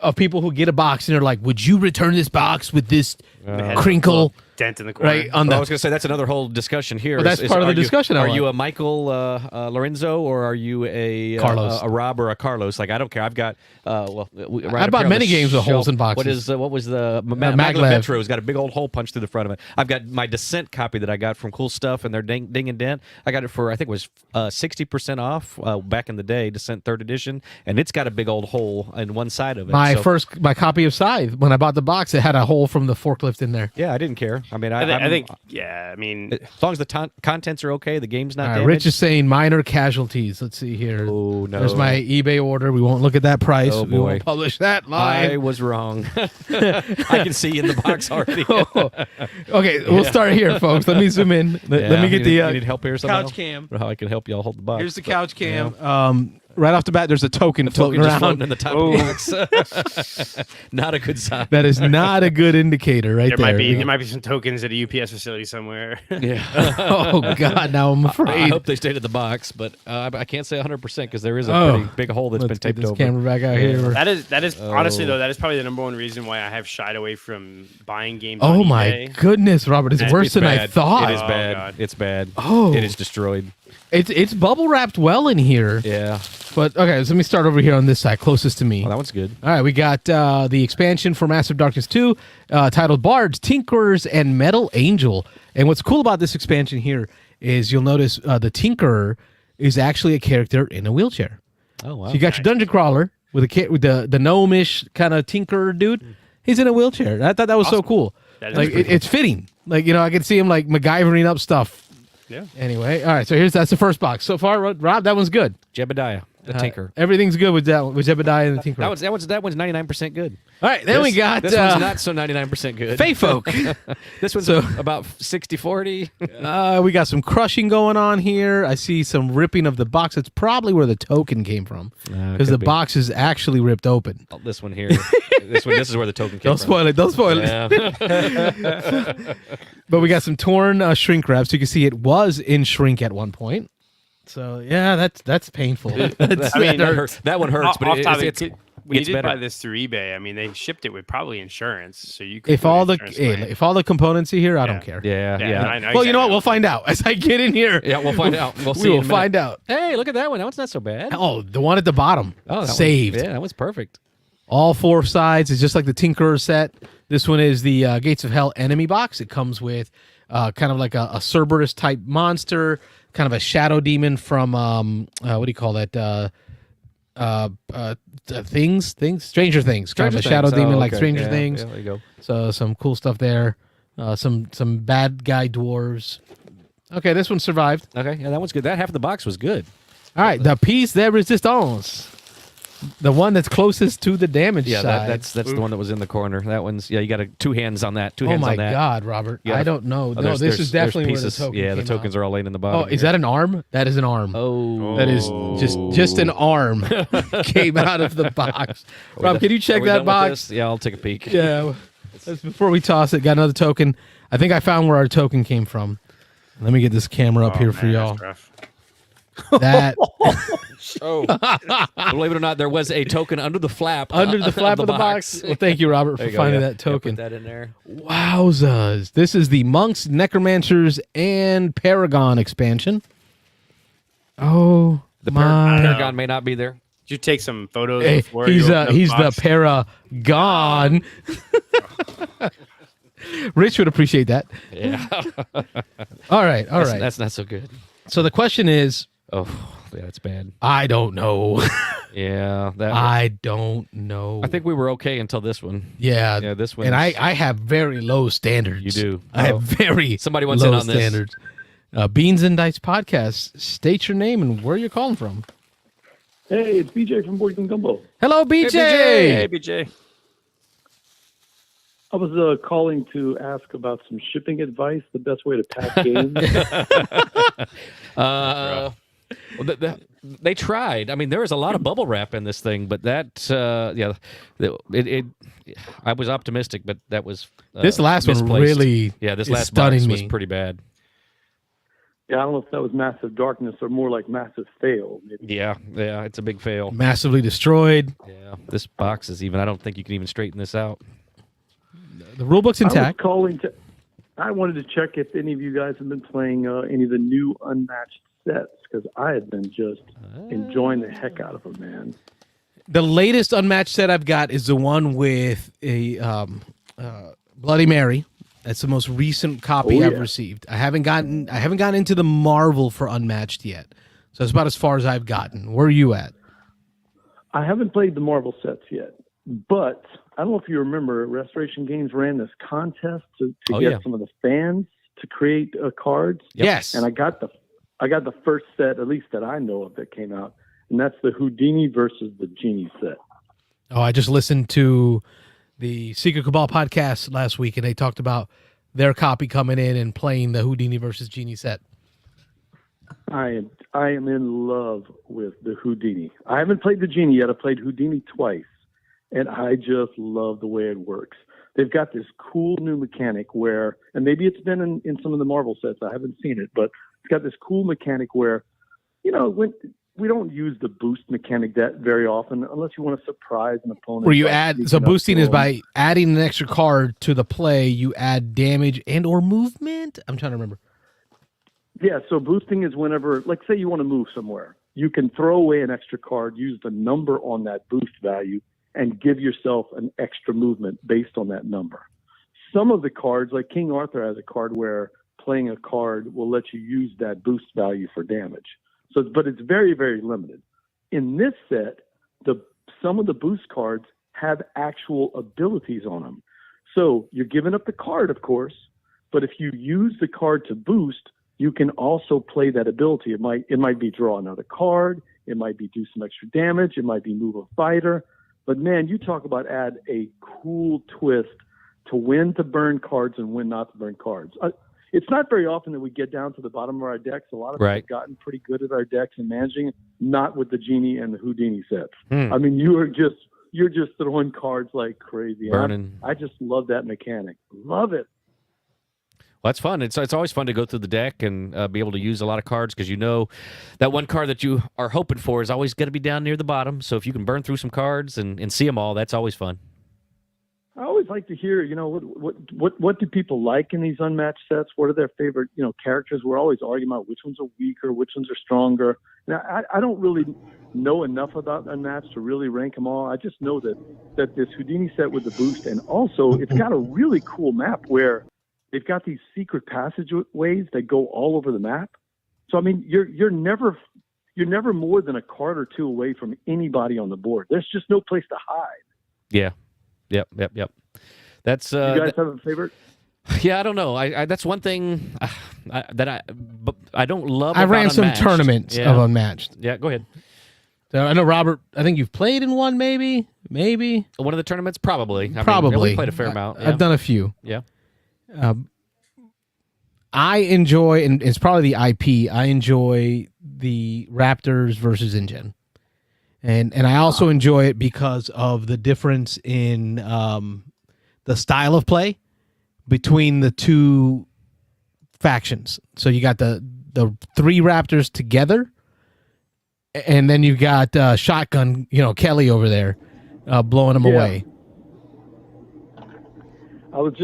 of people who get a box and they're like, "Would you return this box with this They had a crinkle little dent in the corner. right on I the?" was gonna say that's another whole discussion here. Well, that's part of the discussion I Are want. you a Michael Lorenzo or are you a Carlos. a Rob or a Carlos? Like I don't care. I've got I bought many games with holes in boxes. What was the Maglev. Maglevetro's got a big old hole punched through the front of it. I've got my Descent copy that I got from Cool Stuff and their Ding and Dent. I got it for I think it was 60% off back in the day, Descent 3rd edition, and it's got a big old hole in one side of it. My copy of Scythe, when I bought the box, it had a hole from the forklift in there. Yeah, I didn't care. I mean, I think, yeah. I mean, as long as the contents are okay, the game's not All right, damaged. Rich is saying minor casualties. Let's see here. Oh, no. There's my eBay order. We won't look at that price. Oh, We boy. won't publish that I live. was wrong. I can see in the box already. Okay, we'll start here, folks. Let me zoom in. Let me get the you need help here somehow? couch cam. Or how I can help y'all hold the box. Here's the but- couch cam. Right off the bat, there's a token floating Token just around. floating in the top of the box. Not a good sign. That is not a good indicator, right there there. might be some tokens at a UPS facility somewhere. Yeah. Oh God, now I'm I afraid. hope they stayed at the box, but I can't say 100% because there is a Oh. pretty big hole that's Let's been get taped this over. camera back out here. That is honestly though, that is probably the number one reason why I have shied away from buying games. Oh on my eBay. goodness, Robert! It's worse It's than I bad. thought. It is Oh, bad. God. It's bad. Oh. It is destroyed. It's bubble wrapped well in here. Yeah. But okay, so let me start over here on this side, closest to me. Well, that one's good. All right, we got the expansion for Massive Darkness 2 titled Bards, Tinkerers, and Metal Angel. And what's cool about this expansion here is you'll notice the Tinkerer is actually a character in a wheelchair. Oh, wow. So you got your dungeon crawler with the gnome-ish kind of tinkerer dude. He's in a wheelchair. I thought that was so cool. That is Like pretty cool. it's fitting. Like, I could see him like MacGyvering up stuff. Yeah. Anyway, all right. So that's the first box so far. Rob, that one's good. Jebediah, the Tinker. Everything's good with that with Jebediah and the Tinker. That one's 99% good. All right, then we got this one's not so 99% good. Fey Folk. This one's So- about 60-40. We got some crushing going on here. I see some ripping of the box. It's probably where the token came from because could the be. box is actually ripped open. Oh, this one here. This is where the token came Don't from. spoil it. Don't spoil it. Yeah. But we got some torn shrink wrap, so you can see it was in shrink at one point. So yeah, that's painful. I mean, that one hurts, but off it's topic, when you gets did better. buy this through eBay, I mean, they shipped it with probably insurance, so you could if put all an the insurance claim. if all the components are here, I Yeah. don't care. Yeah. I know Well, you know what? exactly. We'll find out as I get in here. Yeah, we'll find out. We'll see We in will a minute. find out. Hey, look at that one. That one's not so bad. Oh, the one at the bottom. Oh, that saved. One, yeah, that one's perfect. All 4 sides. It's just like the Tinkerer set. This one is the Gates of Hell enemy box. It comes with kind of like a Cerberus type monster, kind of a shadow demon from what do you call that? Stranger Things, kind of a shadow demon like Stranger Things. Yeah, there you go. So some cool stuff there. Some bad guy dwarves. Okay, this one survived. Okay, yeah, that one's good. That half of the box was good. All right, the piece de resistance, the one that's closest to the damage Yeah, side. that's the one that was in the corner. That one's you got two hands on that. Two Oh hands my on that. God, Robert! Yeah. I don't know. Oh, No, this is definitely where the pieces. token. Yeah, the came tokens out. are all laying in the bottom. Oh, is that an arm? That is an arm. Oh, That is just an arm came out of the box. Rob, can you check that box? Yeah, I'll take a peek. Yeah. Before we toss it, got another token. I think I found where our token came from. Let me get this camera up here for y'all. That Believe it or not, there was a token under the flap. of the box. Well, thank you, Robert, for finding that token. Put that in there. Wowzas! This is the Monks, Necromancers, and Paragon expansion. Oh, The my! Paragon may not be there. Did you take some photos Hey, before he's you opened the box? Paragon. Rich would appreciate that. Yeah. All right. That's not so good. So the question is, Oh, yeah, that's bad. I don't know. Yeah, I don't know. I think we were okay until this one. Yeah. Yeah, this one. And I have very low standards. You do. I have very Somebody wants low in on this. standards. Beans and Dice Podcast. State your name and where you're calling from. Hey, it's BJ from Board Game Gumbo. Hello, BJ. Hey, BJ. I was calling to ask about some shipping advice, the best way to pack games. Well, they tried. I mean, there was a lot of bubble wrap in this thing, but that, I was optimistic, but that was This last one misplaced. really this is last stunning box was me. pretty bad. Yeah, I don't know if that was massive darkness or more like massive fail. Maybe. Yeah, it's a big fail. Massively destroyed. Yeah, this box is even. I don't think you can even straighten this out. The rule book's intact. I wanted to check if any of you guys have been playing any of the new unmatched sets, because I have been just enjoying the heck out of them, man. The latest unmatched set I've got is the one with a Bloody Mary. That's the most recent copy I've received. I haven't gotten into the Marvel for unmatched yet. So that's about as far as I've gotten. Where are you at? I haven't played the Marvel sets yet, but I don't know if you remember, Restoration Games ran this contest to get some of the fans to create cards. Yes. And I got the first set, at least that I know of, that came out, and that's the Houdini versus the Genie set. Oh, I just listened to the Secret Cabal podcast last week, and they talked about their copy coming in and playing the Houdini versus Genie set. I am in love with the Houdini. I haven't played the Genie yet. I played Houdini twice, and I just love the way it works. They've got this cool new mechanic where, and maybe it's been in some of the Marvel sets, I haven't seen it, but it's got this cool mechanic where, when we don't use the boost mechanic that very often, unless you want to surprise an opponent. Where you add, so boosting is by adding an extra card to the play, you add damage and or movement. I'm trying to remember. Yeah, so boosting is whenever, like say you want to move somewhere, you can throw away an extra card, use the number on that boost value, and give yourself an extra movement based on that number. Some of the cards, like King Arthur has a card where playing a card will let you use that boost value for damage. So, but it's very, very limited. In this set, some of the boost cards have actual abilities on them. So you're giving up the card, of course, but if you use the card to boost, you can also play that ability. It might be draw another card. It might be do some extra damage. It might be move a fighter. But man, you talk about add a cool twist to when to burn cards and when not to burn cards. It's not very often that we get down to the bottom of our decks. A lot of us have gotten pretty good at our decks and managing it, not with the Genie and the Houdini sets. I mean, you're just throwing cards like crazy. Burning. I just love that mechanic. Love it. Well, that's fun. It's always fun to go through the deck and be able to use a lot of cards because that one card that you are hoping for is always going to be down near the bottom. So if you can burn through some cards and see them all, that's always fun. I always like to hear, what do people like in these unmatched sets? What are their favorite, characters? We're always arguing about which ones are weaker, which ones are stronger. Now, I don't really know enough about unmatched to really rank them all. I just know that this Houdini set with the boost, and also it's got a really cool map where they've got these secret passageways that go all over the map. So I mean, you're never you're never more than a card or two away from anybody on the board. There's just no place to hide. Yeah. Yep. That's You guys have a favorite? Yeah, I don't know. I that's one thing that I don't love. I about ran some Unmatched. tournaments of Unmatched. Yeah, go ahead. So I know, Robert, I think you've played in one, maybe. One of the tournaments, probably. Probably. We played a fair amount. Yeah. I've done a few. Yeah. I enjoy, and it's probably the IP, I enjoy the Raptors versus InGen. And I also enjoy it because of the difference in the style of play between the two factions. So you got the three Raptors together, and then you got Shotgun, Kelly over there blowing them away.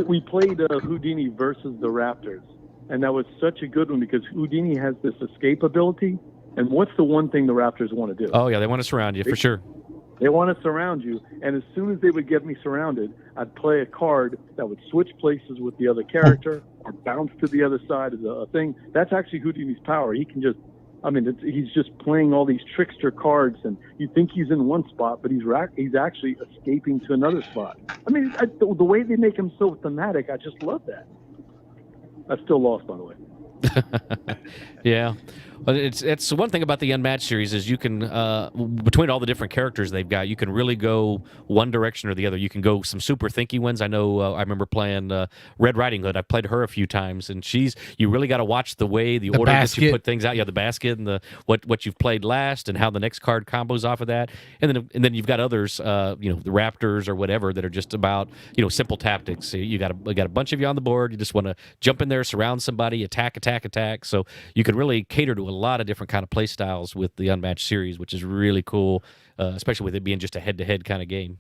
We played Houdini versus the Raptors, and that was such a good one because Houdini has this escape ability. And what's the one thing the Raptors want to do? Oh, yeah, they want to surround you, for sure. They want to surround you, and as soon as they would get me surrounded, I'd play a card that would switch places with the other character or bounce to the other side of the thing. That's actually Houdini's power. He can just, he's just playing all these trickster cards, and you think he's in one spot, but he's actually escaping to another spot. The way they make him so thematic, I just love that. I'm still lost, by the way. Yeah. But it's one thing about the Unmatched series is you can between all the different characters they've got, you can really go one direction or the other. You can go some super thinky ones. I know I remember playing Red Riding Hood. I played her a few times, and you really got to watch the order basket. that you put things out. Yeah, the basket and what you've played last and how the next card combos off of that. And then you've got others, the Raptors or whatever that are just about simple tactics. So you got a bunch of you on the board. You just want to jump in there, surround somebody, attack. So you can really cater to a lot of different kind of play styles with the Unmatched series, which is really cool, especially with it being just a head-to-head kind of game.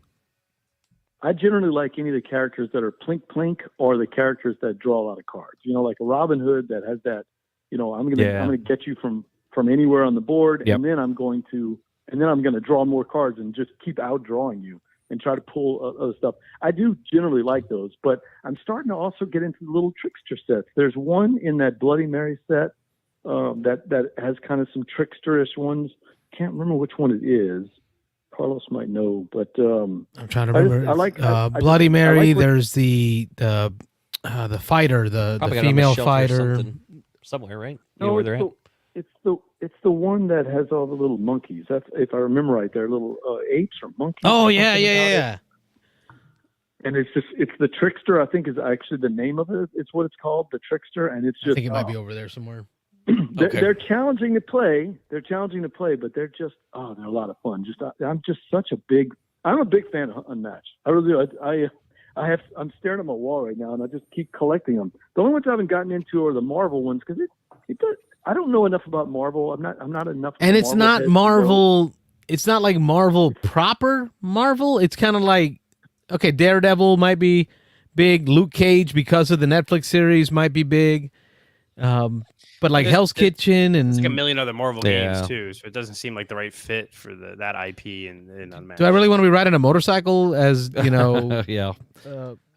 I generally like any of the characters that are plink or the characters that draw a lot of cards. Like a Robin Hood that has that. I'm gonna get you from anywhere on the board, yep. and then I'm going to draw more cards and just keep outdrawing you and try to pull other stuff. I do generally like those, but I'm starting to also get into the little trickster sets. There's one in that Bloody Mary set. That has kind of some tricksterish ones. Can't remember which one it is. Carlos might know, but I'm trying to remember. I like Bloody Mary. There's the fighter, the female fighter, somewhere, right? No, where they're at. It's the one that has all the little monkeys. That's, if I remember right, they're little apes or monkeys. Oh yeah. And it's the trickster. I think is actually the name of it. It's what it's called, the trickster, and it's just. I think it might be over there somewhere. They're challenging to play. But they're just they're a lot of fun. I'm a big fan of Unmatched. I really do. I'm staring at my wall right now, and I just keep collecting them. The only ones I haven't gotten into are the Marvel ones because I don't know enough about Marvel. I'm not enough. And it's not Marvel. It's not like Marvel proper Marvel. It's kind of like Daredevil might be big. Luke Cage because of the Netflix series might be big. But like Hell's Kitchen and it's like a million other Marvel games too, so it doesn't seem like the right fit for that IP and Unmatched. Do I really want to be riding a motorcycle as yeah.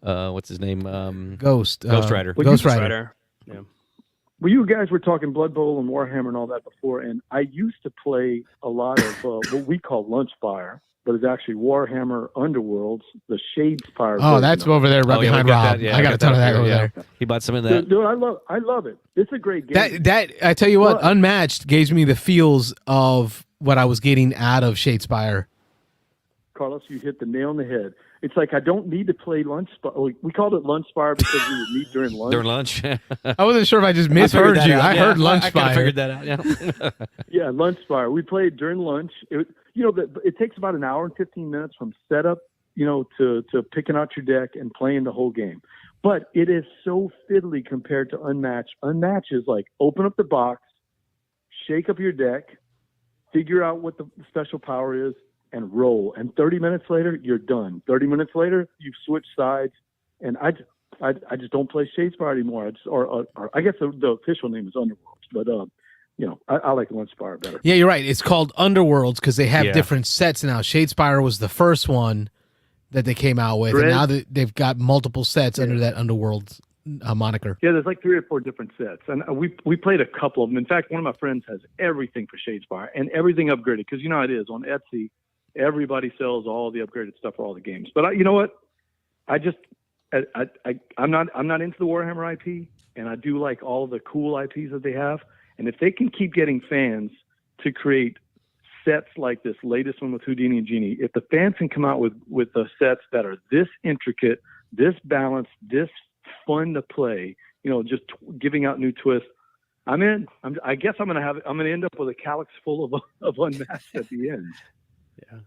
What's his name? Ghost Rider. Ghost Rider. Yeah. Well, you guys were talking Blood Bowl and Warhammer and all that before, and I used to play a lot of what we call Lunchfire, but it's actually Warhammer Underworlds, the Shadespire. Oh, that's over there right behind Rob. I got a ton of that over there. He bought some of that. Dude, I love it. It's a great game. That I tell you what, Unmatched gave me the feels of what I was getting out of Shadespire. Carlos, you hit the nail on the head. It's like I don't need to play Lunchfire. We called it Lunchfire because we would meet during lunch. During lunch. I wasn't sure if I just misheard you. I heard Lunchfire. I figured that out. Yeah. Yeah, Lunchfire. We played during lunch. It takes about an hour and 15 minutes from setup, to picking out your deck and playing the whole game. But it is so fiddly compared to Unmatched. Unmatched is like open up the box, shake up your deck, figure out what the special power is, and roll. And 30 minutes later, you're done. 30 minutes later, you've switched sides. And I just don't play Shadespire anymore. I guess the official name is Underworlds, but I like Lunchfire better. Yeah, you're right. It's called Underworlds because they have different sets now. Shadespire was the first one that they came out with, and now they've got multiple sets under that Underworlds moniker. Yeah, there's like 3 or 4 different sets, and we played a couple of them. In fact, one of my friends has everything for Shadespire and everything upgraded, because you know how it is on Etsy. Everybody sells all the upgraded stuff for all the games. But you know what? I'm not into the Warhammer IP, and I do like all the cool IPs that they have. And if they can keep getting fans to create sets like this latest one with Houdini and Genie, if the fans can come out with the sets that are this intricate, this balanced, this fun to play, just giving out new twists, I'm in. I guess I'm gonna end up with a calyx full of Unmatched at the end. Yeah.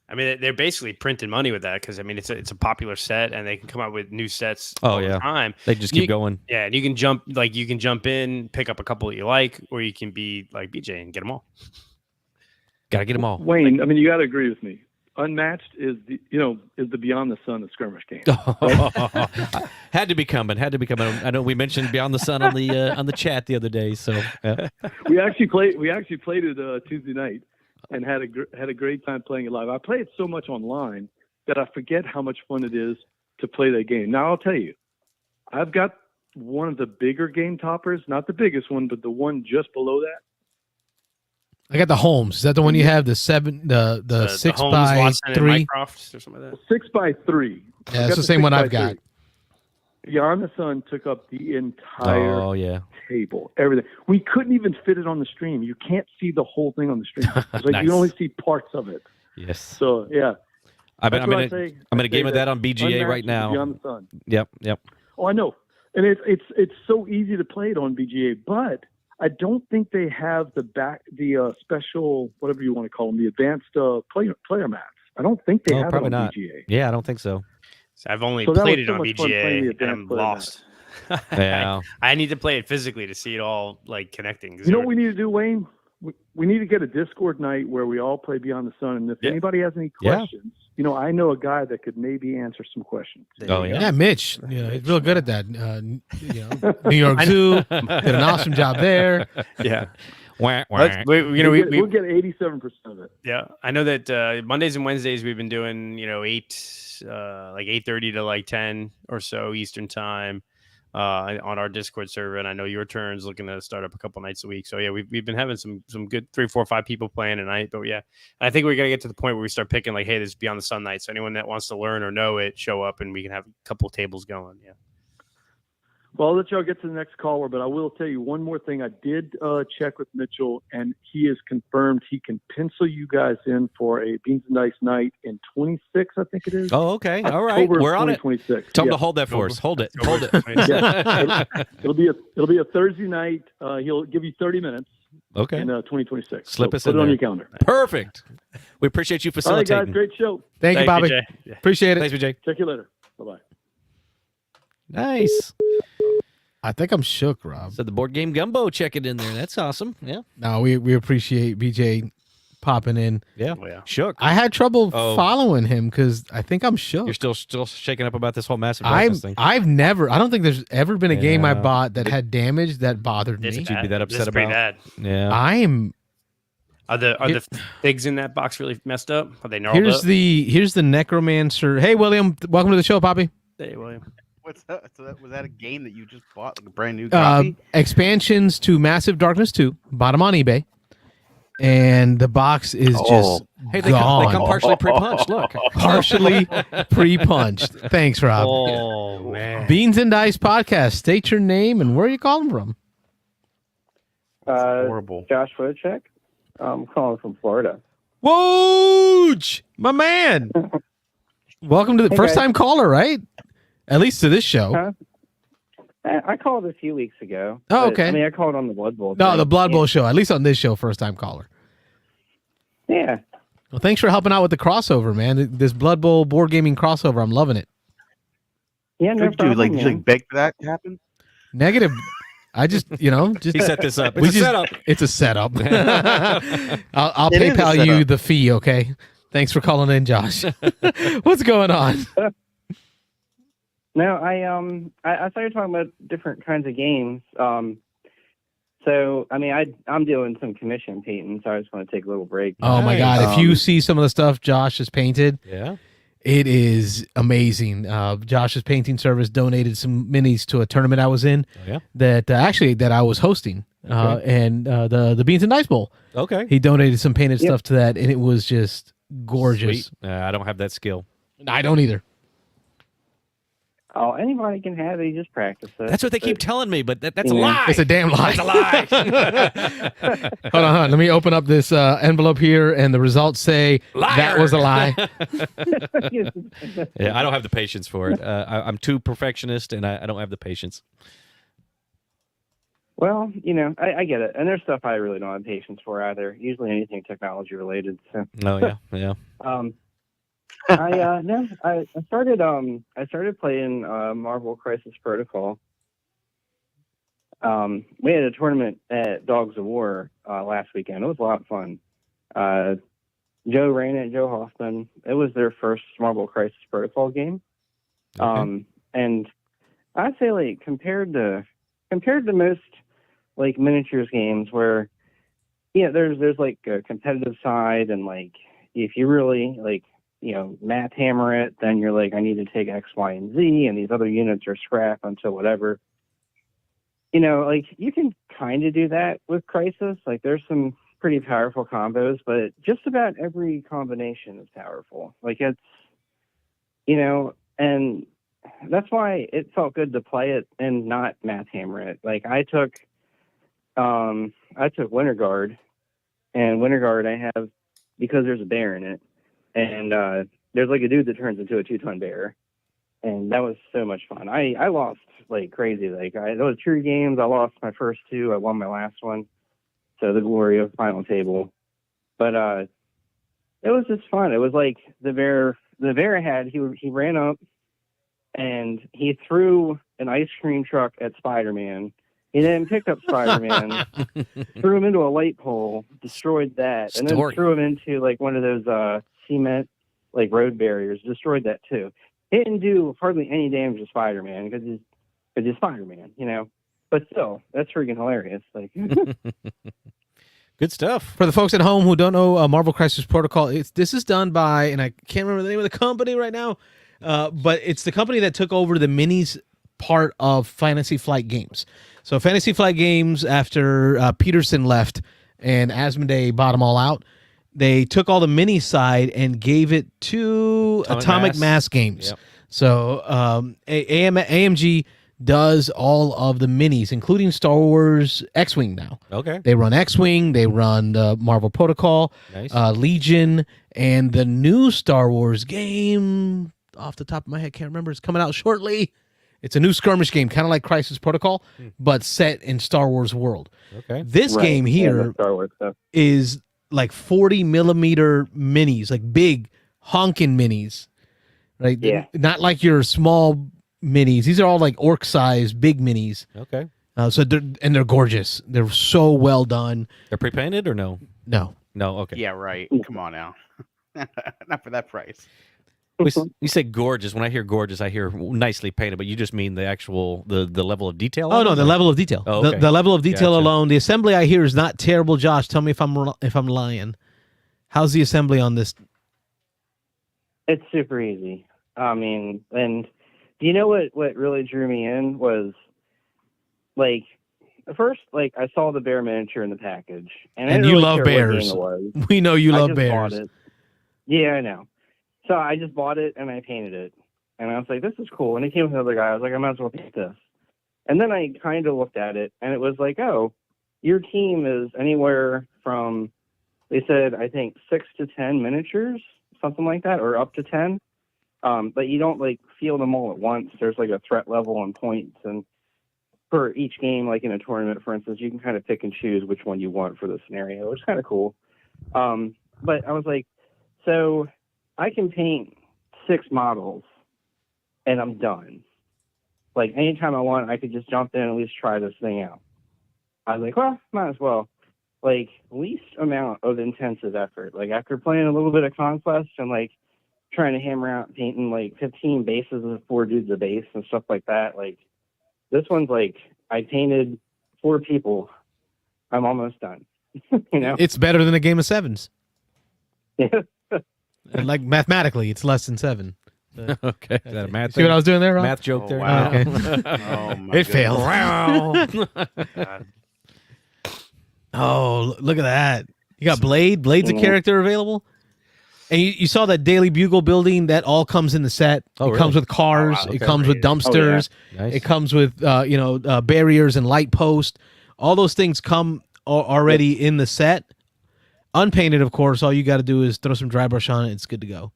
I mean, they're basically printing money with that, because I mean, it's a popular set, and they can come out with new sets all the time. They just keep going. Yeah, and you can jump in, pick up a couple that you like, or you can be like BJ and get them all. Gotta get them all. Wayne, I mean, you got to agree with me. Unmatched is the Beyond the Sun of skirmish games. Had to be coming. I know we mentioned Beyond the Sun on the chat the other day. So yeah. we actually played it Tuesday night, and had a great time playing it live. I play it so much online that I forget how much fun it is to play that game. Now I'll tell you, I've got one of the bigger game toppers, not the biggest one, but the one just below that. I got the Holmes. Is that the one you have? The 6x3? Mycroft or something like that. 6x3. Yeah, it's the same one I've got. Beyond the Sun took up the entire table, everything. We couldn't even fit it on the stream. You can't see the whole thing on the stream. It's like Nice. You only see parts of it. Yes. So yeah, I'm in a game of that on BGA right now. Beyond the Sun. Yep. Oh, I know, and it's so easy to play it on BGA, but I don't think they have the special, whatever you want to call them, the advanced player mats. I don't think they have it on BGA. Yeah, I don't think so. So I've only played it on BGA, and I'm lost. Yeah. I need to play it physically to see it all like connecting. You know what we need to do, Wayne? We need to get a Discord night where we all play Beyond the Sun, and if anybody has any questions, I know a guy that could maybe answer some questions. Yeah, Mitch. He's real good at that. New York Zoo did an awesome job there. Yeah. We'll get 87% of it. Yeah, I know that Mondays and Wednesdays we've been doing 8:30 to like 10 or so Eastern time on our Discord server, and I know your turn's looking to start up a couple nights a week. So yeah, we've been having some good 3, 4, 5 people playing tonight. But yeah, I think we're gonna get to the point where we start picking like, hey, this is Beyond the Sun night. So anyone that wants to learn or know it, show up, and we can have a couple of tables going. Yeah. Well, I'll let y'all get to the next caller, but I will tell you one more thing. I did check with Mitchell, and he has confirmed he can pencil you guys in for a Beans and Dice night in 26, I think it is. Oh, okay. All right. We're on it. Tell him to hold that for us. Hold it. Yeah. It'll be a Thursday night. He'll give you 30 minutes. Okay. In 2026. Slip us in in there. Put it on your calendar. Perfect. We appreciate you facilitating. All right, guys. Great show. Thank you, Bobby. BJ. Appreciate it. Thanks, BJ. Check you later. Bye-bye. Nice. I think I'm shook, Rob. So the board game gumbo checking in there. That's awesome. Yeah. No, we appreciate BJ popping in. Yeah. Oh, yeah. Shook. I had trouble following him because I think I'm shook. You're still shaking up about this whole massive darkness thing. I don't think there's ever been a game I bought that had damage that bothered me. You'd be that upset about. Bad. Yeah. Are the figs in that box really messed up? Are they gnarled up? Here's the necromancer. Hey, William, welcome to the show, Poppy. Hey, William. What's that? So was that a game that you just bought, like a brand new copy? Expansions to Massive Darkness 2. Bought them on eBay. And the box is just they gone. come partially pre-punched. Look. Partially pre-punched. Thanks, Rob. Oh, man. Beans and Dice Podcast. State your name and where are you calling from? Horrible. Josh Wojcik. I'm calling from Florida. Woj! My man! Welcome to the first-time caller, right? At least to this show. Huh? I called a few weeks ago. Oh, okay. I mean, I called on the Blood Bowl. No, the Blood Bowl show. At least on this show, first-time caller. Yeah. Well, thanks for helping out with the crossover, man. This Blood Bowl board gaming crossover, I'm loving it. Yeah, no problem, you beg for that to happen? Negative. I just He set this up. It's a setup. It's a setup. I'll PayPal you the fee, okay? Thanks for calling in, Josh. What's going on? No, I started talking about different kinds of games. So I mean, I'm doing some commission painting, so I just want to take a little break. Oh my God! If you see some of the stuff Josh has painted, It is amazing. Josh's painting service donated some minis to a tournament I was in. Oh, yeah? that I was hosting. And the Beans and Dice Bowl. Okay. He donated some painted stuff to that, and it was just gorgeous. Sweet. I don't have that skill. I don't either. Oh, anybody can have it. You just practice it. That's what they keep telling me, but that's a lie. It's a damn lie. That's a lie. Hold on. Let me open up this envelope here, and the results say Liar. that was a lie. Yeah, I don't have the patience for it. I'm too perfectionist, and I don't have the patience. Well, I get it. And there's stuff I really don't have patience for either. Usually anything technology related. So. Oh, yeah, yeah. I started playing Marvel Crisis Protocol. We had a tournament at Dogs of War last weekend. It was a lot of fun. Joe ran it, Joe Hoffman. It was their first Marvel Crisis Protocol game. Okay. And I'd say like compared to most like miniatures games where there's like a competitive side, and like if you really like math hammer it, then you're like, I need to take X, Y, and Z, and these other units are scrap until whatever. Like you can kind of do that with Crisis. Like there's some pretty powerful combos, but just about every combination is powerful. Like it's, and that's why it felt good to play it and not math hammer it. Like I took Winter Guard, and Winter Guard I have because there's a bear in it. And there's like a dude that turns into a 2-ton bear. And that was so much fun. I lost like crazy. Like those 2 games, I lost my first 2. I won my last one. So the glory of final table. But it was just fun. It was like the bear had, he ran up and he threw an ice cream truck at Spider-Man. He then picked up Spider-Man, threw him into a light pole, destroyed that, and then threw him into like one of those cement like road barriers, destroyed that too. It didn't do hardly any damage to Spider-Man because he's Spider-Man, But still, that's freaking hilarious. Like, good stuff. For the folks at home who don't know Marvel Crisis Protocol, this is done by, and I can't remember the name of the company right now, but it's the company that took over the minis part of Fantasy Flight Games. So Fantasy Flight Games, after Peterson left and Asmodee bought them all out, they took all the mini side and gave it to Atomic Mass Games. Yep. So AMG does all of the minis, including Star Wars X-Wing now. Okay. They run X-Wing, they run the Marvel Protocol, Nice. Legion, and the new Star Wars game, off the top of my head, can't remember, it's coming out shortly. It's a new skirmish game, kind of like Crisis Protocol, but set in Star Wars world. Okay. This game here Star Wars stuff. is like 40 millimeter minis, like big honking minis, right? Yeah. Not like your small minis. These are all like orc size, big minis. Okay. So they're gorgeous. They're so well done. They're pre-painted or no? No. No. Okay. Yeah, right. Come on now. Not for that price. You say gorgeous. When I hear gorgeous, I hear nicely painted, but you just mean the actual the level of detail. Oh no, the level of detail. Oh, okay. The level of detail Gotcha. alone. The assembly I hear is not terrible. Josh, tell me if I'm lying. How's the assembly on this? It's super easy. I mean, and do you know what really drew me in was like first, like I saw the bear miniature in the package, and I didn't you really love care what bears. game it was. We know you I love just bears. bought it. Yeah, I know. So I just bought it and I painted it. And I was like, this is cool. And it came with another guy. I was like, I might as well paint this. And then I kind of looked at it and it was like, oh, your team is anywhere from, they said, I think 6 to 10 miniatures, something like that, or up to 10. But you don't like field them all at once. There's like a threat level and points. And for each game, like in a tournament, for instance, you can kind of pick and choose which one you want for the scenario, which is kind of cool. But I was like, so I can paint 6 models and I'm done. Like anytime I want, I could just jump in and at least try this thing out. I was like, well, might as well. Like least amount of intensive effort. Like after playing a little bit of Conquest and like trying to hammer out painting like 15 bases of 4 dudes a base and stuff like that. Like this one's like, I painted 4 people. I'm almost done. It's better than a game of sevens. Yeah. And like mathematically, it's less than 7. Okay. Is that a math See what I thing? was doing there, Rob? Math joke there. wow. Okay. Oh my It failed. God. Oh, look at that. You got Blade. Blade's a character available. And you saw that Daily Bugle building. That all comes in the set. Oh, it comes with cars. Oh, wow. It Okay. comes with dumpsters. Nice. It comes with barriers and light posts. All those things come already in the set. Unpainted, of course. All you got to do is throw some dry brush on it. It's good to go.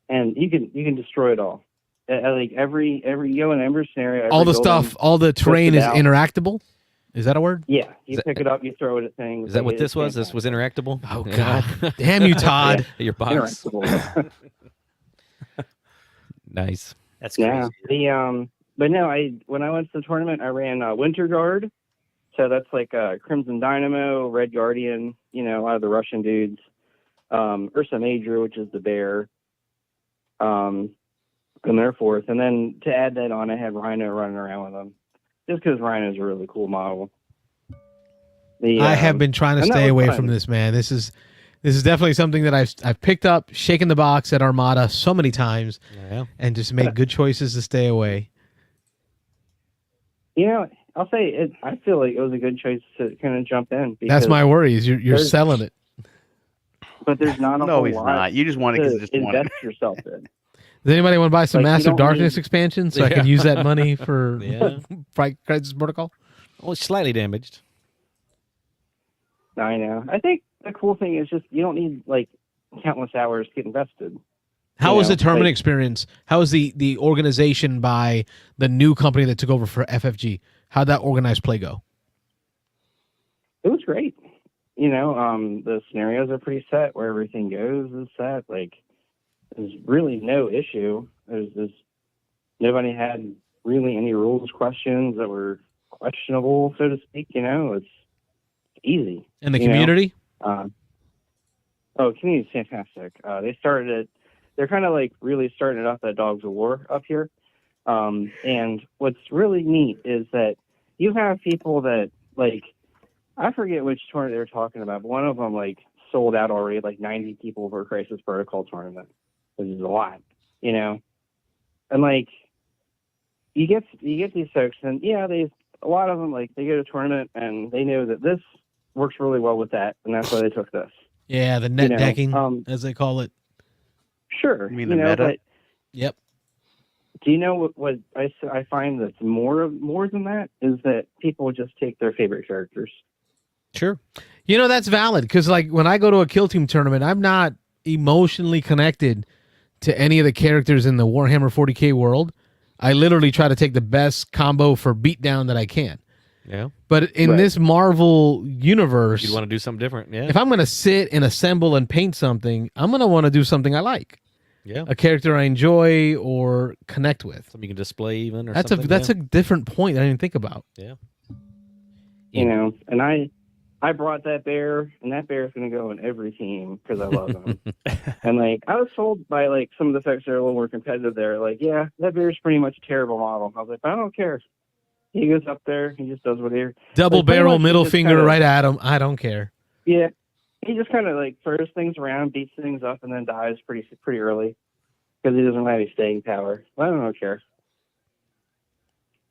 And you can destroy it all. Like every Yo and Ember scenario. All the every building, stuff, all the terrain is out. interactable. Is that a word? Yeah, you pick it up, you throw it at things. Is that what this was? This was interactable? Oh, God. Damn you, Todd. Your box. Interactable. Nice. That's crazy. Yeah. But no, when I went to the tournament, I ran Winter Guard. So that's like Crimson Dynamo, Red Guardian, a lot of the Russian dudes. Ursa Major, which is the bear. And their fourth. And then to add that on, I had Rhino running around with them. Just because Rhino's a really cool model. I have been trying to stay away fun. from this, man. This is definitely something that I've picked up, shaken the box at Armada so many times, and just made good choices to stay away. I'll say it. I feel like it was a good choice to kind of jump in. That's my worry. Is you're selling it. But there's not a No, whole he's lot not. You just want it because to just want invest it. yourself in. Does anybody want to buy some Like, you Massive don't Darkness need- expansion so I can use that money for Yeah. Crisis Protocol? Well, it's slightly damaged. I know. I think the cool thing is just you don't need like countless hours to get invested. How was the tournament like- experience? How was the organization by the new company that took over for FFG? How'd that organized play go? It was great. The scenarios are pretty set. Where everything goes is set. Like, there's really no issue. Nobody had really any rules questions that were questionable, so to speak. It's easy. And the community? Community's fantastic. They started it. They're kind of like really starting it off at Dogs of War up here. And what's really neat is that you have people that like, I forget which tournament they were talking about, but one of them like sold out already, like 90 people for a Crisis Protocol tournament, which is a lot, And like, you get these folks, and a lot of them like they go to a tournament and they know that this works really well with that, and that's why they took this. Yeah, the net decking, as they call it. Sure, You mean the meta? But Yep. do you know what I find that's more than that is that people just take their favorite characters. Sure. That's valid because like when I go to a Kill Team tournament, I'm not emotionally connected to any of the characters in the Warhammer 40K world. I literally try to take the best combo for beatdown that I can. Yeah. But in this Marvel universe, You'd want to do something different. Yeah. if I'm going to sit and assemble and paint something, I'm going to want to do something I like. Yeah. A character I enjoy or connect with. Something you can display even or That's something. a different point I didn't think about. Yeah. And I brought that bear, and that bear is going to go in every team because I love him. And like I was told by like some of the folks that are a little more competitive there, like, yeah, that bear is pretty much a terrible model. I was like, I don't care. He goes up there, he just does whatever. Double Like, pretty barrel, much he middle just finger kinda- right at him. I don't care. Yeah, he just kind of like throws things around, beats things up, and then dies pretty early because he doesn't have any staying power. I don't care.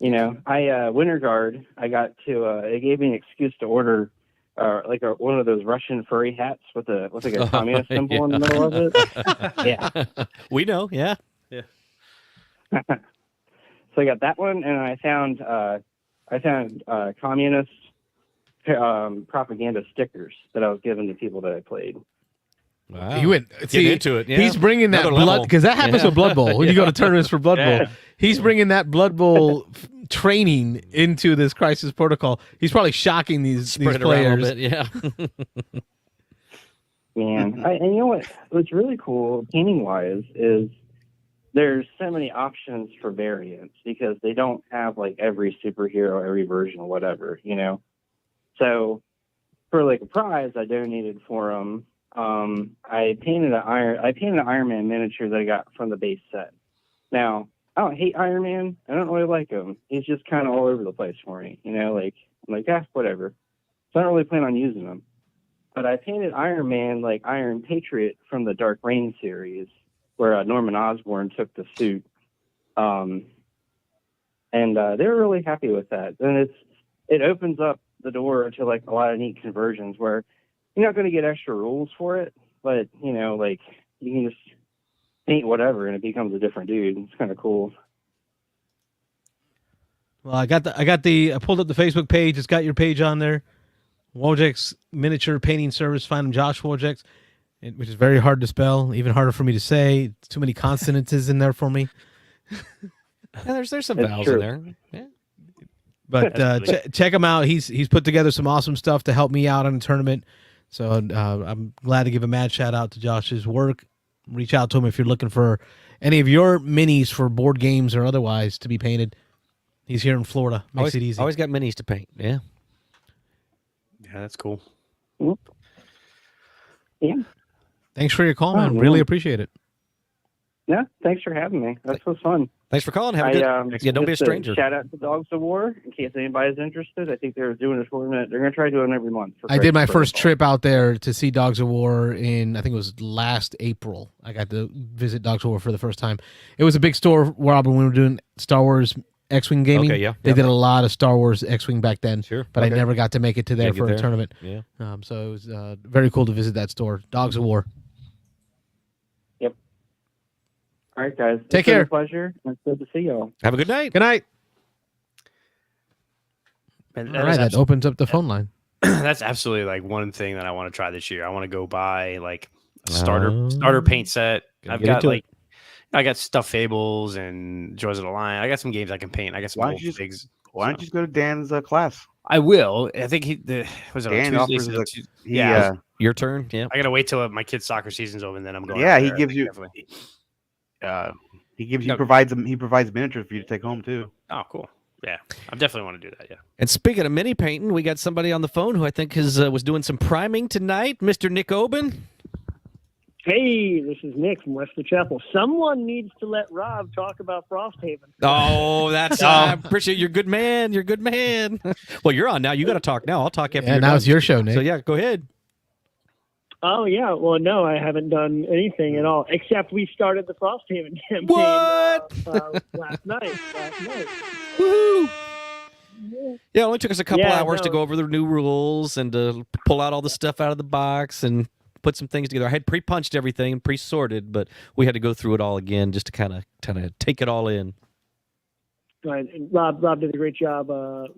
Winter Guard. I got to. It gave me an excuse to order one of those Russian furry hats with a communist symbol in the middle of it. Yeah. We know. Yeah. So I got that one, and I found communist propaganda stickers that I was giving to people that I played. Wow. He went into it. Yeah. He's bringing that Another blood level. because that happens with Blood Bowl when you go to tournaments for Blood Bowl. He's bringing that Blood Bowl training into this Crisis Protocol. He's probably shocking these Spread it around a players. little bit. Yeah. Man, and you know what's really cool painting wise is there's so many options for variants because they don't have like every superhero, every version or whatever, So for like a prize I donated for them, I painted an Iron Man miniature that I got from the base set. Now, I don't hate Iron Man. I don't really like him. He's just kind of all over the place for me, like I'm like, whatever. So I don't really plan on using him. but I painted Iron Man like Iron Patriot from the Dark Reign series, where Norman Osborn took the suit. And they were really happy with that. And it opens up the door to like a lot of neat conversions where you're not going to get extra rules for it, but you know, like you can just paint whatever and it becomes a different dude. It's kind of cool. Well, I pulled up the Facebook page. It's got your page on there. Wojcik's miniature painting service. Find him, Josh Wojcik, which is very hard to spell, even harder for me to say. Too many consonants in there for me. Yeah, there's some vowels in there. Yeah. But check him out. He's put together some awesome stuff to help me out on the tournament. So I'm glad to give a mad shout out to Josh's work. Reach out to him if you're looking for any of your minis for board games or otherwise to be painted. He's here in Florida. Makes it easy. Always got minis to paint. Yeah. Yeah, that's cool. Yeah. Thanks for your call, man. Really appreciate it. Yeah, thanks for having me. That was fun. Thanks for calling. Have a good. Don't be a stranger. Shout out to Dogs of War in case anybody's interested. I think they're doing a tournament. They're going to try doing it every month. I did my first trip out there to see Dogs of War in, I think it was last April. I got to visit Dogs of War for the first time. It was a big store, Rob, when we were doing Star Wars X-Wing gaming. Okay, yeah. They did a lot of Star Wars X-Wing back then. Sure. But I never got to make it to there for a there. tournament. Yeah. So it was very cool to visit that store. Dogs of War. Yep. All right, guys. Take care. It's been a pleasure. It's good to see y'all. Have a good night. Good night. And All right, that opens up the phone line. That's absolutely like one thing that I want to try this year. I want to go buy like a starter paint set. I've got like I got Stuffed Fables and Joys of the Lion. I got some games I can paint. I got some old figs. Why don't you just go to Dan's class? I will. I think was it Dan on offers Tuesday? Your turn. Yeah. I gotta wait till my kid's soccer season's over, and then I'm going. Yeah, out he there. gives you. Definitely. He provides miniatures for you to take home too. Oh, cool. Yeah, I definitely want to do that. Yeah. And speaking of mini painting, we got somebody on the phone who I think was doing some priming tonight, Mr. Nick Oben. Hey, this is Nick from Western Chapel. Someone needs to let Rob talk about Frosthaven. Oh, that's I appreciate you're a good man. You're a good man. Well, you're on now. You got to talk now. I'll talk after. Yeah, now it's your show, Nick. So yeah, go ahead. Oh yeah, well no, I haven't done anything at all except we started the Frosthaven campaign last night. Woohoo! Yeah, it only took us a couple hours to go over the new rules and to pull out all the stuff out of the box and put some things together. I had pre-punched everything and pre-sorted, but we had to go through it all again just to kind of take it all in. Right. And Rob did a great job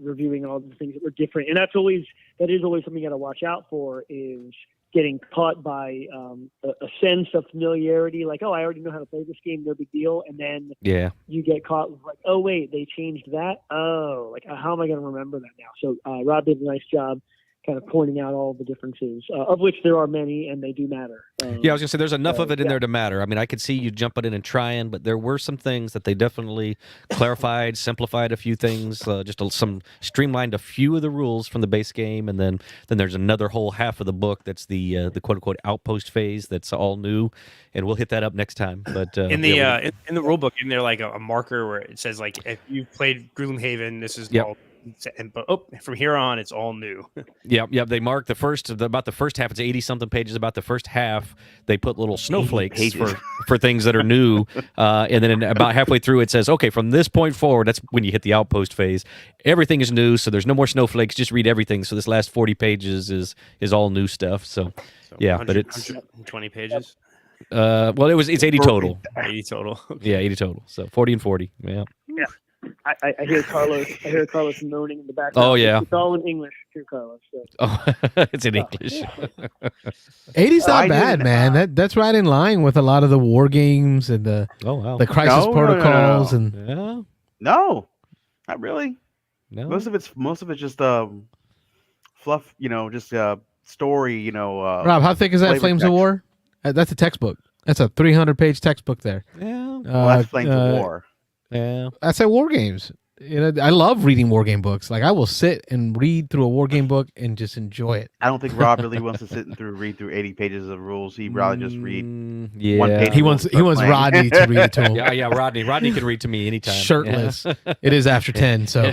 reviewing all the things that were different, and that is always something you got to watch out for is getting caught by a sense of familiarity, like, oh, I already know how to play this game, no big deal, and then you get caught with like, oh wait, they changed that. Oh, like how am I going to remember that now? So Rob did a nice job kind of pointing out all the differences, of which there are many, and they do matter. I was going to say, there's enough of it in there to matter. I mean, I could see you jumping in and trying, but there were some things that they definitely clarified, simplified a few things, some streamlined a few of the rules from the base game, and then there's another whole half of the book that's the quote-unquote outpost phase that's all new, and we'll hit that up next time. But in the rule book, isn't there like a marker where it says, like, if you've played Gloomhaven, this is all... But from here on, it's all new. Yep. They mark about the first half. It's 80-something pages. About the first half, they put little snowflakes for things that are new. And then about halfway through, it says, okay, from this point forward, that's when you hit the outpost phase. Everything is new, so there's no more snowflakes. Just read everything. So this last 40 pages is all new stuff. So yeah, but it's 120 pages. Well, it's 80 total. 80 total. Yeah, 80 total. So 40 and 40. Yeah. Yeah. I hear Carlos moaning in the background. Oh yeah, it's all in English too, Carlos. So. Oh, it's in English. 80's not bad, man. That's right in line with a lot of the war games and the crisis protocols and no, not really. No, most of it's just fluff. Just story. Rob, how thick is that Flames of War? That's a textbook. That's a 300-page textbook there. Yeah, that's Flames of War. Yeah, I say war games. I love reading war game books. Like I will sit and read through a war game book and just enjoy it. I don't think Rob really wants to read through 80 pages of rules. He'd rather just read one page. He wants Rodney to read it to him. Yeah, Rodney can read to me anytime. Shirtless. Yeah. It is after 10, so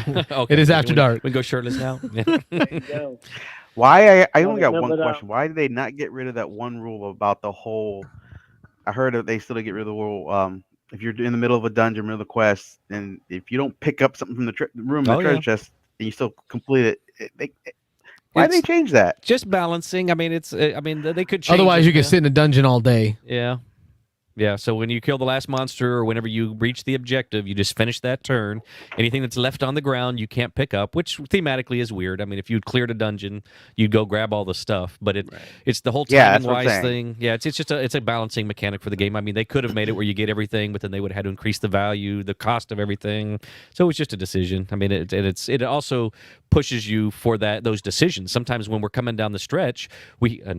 it is after dark. We can go shirtless now. There you go. Why? I only got No, one but, question. Why did they not get rid of that one rule about the whole? I heard that they still didn't get rid of the rule. If you're in the middle of a dungeon, middle of the quest, and if you don't pick up something from the room in the treasure chest, and you still complete it, why did they change that? Just balancing. I mean, they could change. Otherwise, you could sit in a dungeon all day. Yeah. Yeah, so when you kill the last monster or whenever you reach the objective, you just finish that turn. Anything that's left on the ground, you can't pick up, which thematically is weird. I mean, if you'd cleared a dungeon, you'd go grab all the stuff, but it's the whole timing-wise thing. Yeah, it's just a balancing mechanic for the game. I mean, they could have made it where you get everything, but then they would have had to increase the value, the cost of everything. So it's just a decision. I mean, it also pushes you for those decisions. Sometimes when we're coming down the stretch,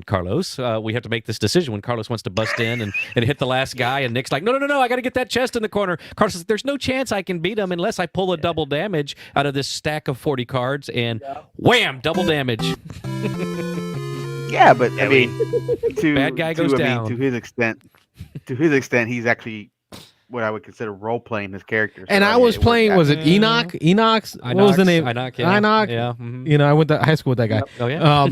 Carlos, we have to make this decision when Carlos wants to bust in and hit the last guy, and Nick's like, no, I got to get that chest in the corner. Carlos says, there's no chance I can beat him unless I pull a double damage out of this stack of 40 cards, and wham, double damage. Yeah, but I mean, bad guy goes down. To his extent, he's actually what I would consider role playing his character. And I was playing, was it Enoch? Enoch? What was the name? Enoch. Yeah. Mm-hmm. You know, I went to high school with that guy. Yep. Oh yeah.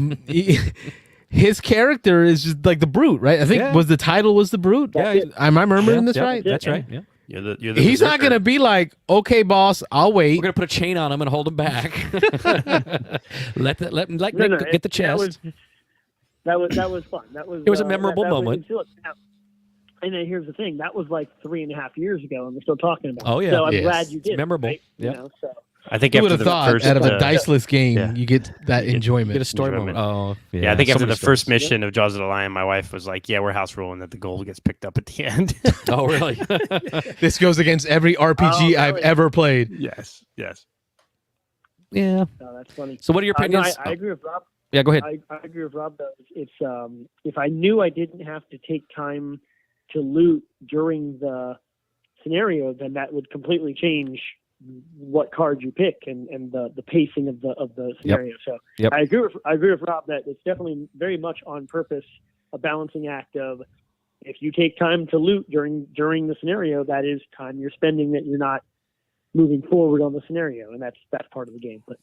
His character is just like the Brute, right? I think was the title was the Brute. Yeah. Am I remembering this right? That's right. Yeah. You're the He's not going to be like, okay, boss, I'll wait. We're going to put a chain on him and hold him back. let Nick get the chest. That was fun. It was a memorable moment. And then here's the thing: that was like 3.5 years ago, and we're still talking about it. Oh yeah, so I'm glad you did. It's memorable. Right? Yeah. You know, so. I think you after would have the thought first, out of a diceless game, you get that enjoyment. Get a story moment. Oh, yeah. I think after the first mission of Jaws of the Lion, my wife was like, "Yeah, we're house ruling that the gold gets picked up at the end." Oh, really? This goes against every RPG I've ever played. Yes. Yeah. No, that's funny. So, what are your opinions? I agree with Rob. Yeah, go ahead. I agree with Rob. Though it's if I knew I didn't have to take time to loot during the scenario, then that would completely change what card you pick and the pacing of the scenario. So I agree with Rob that it's definitely very much on purpose a balancing act of if you take time to loot during the scenario, that is time you're spending that you're not moving forward on the scenario, and that's part of the game. But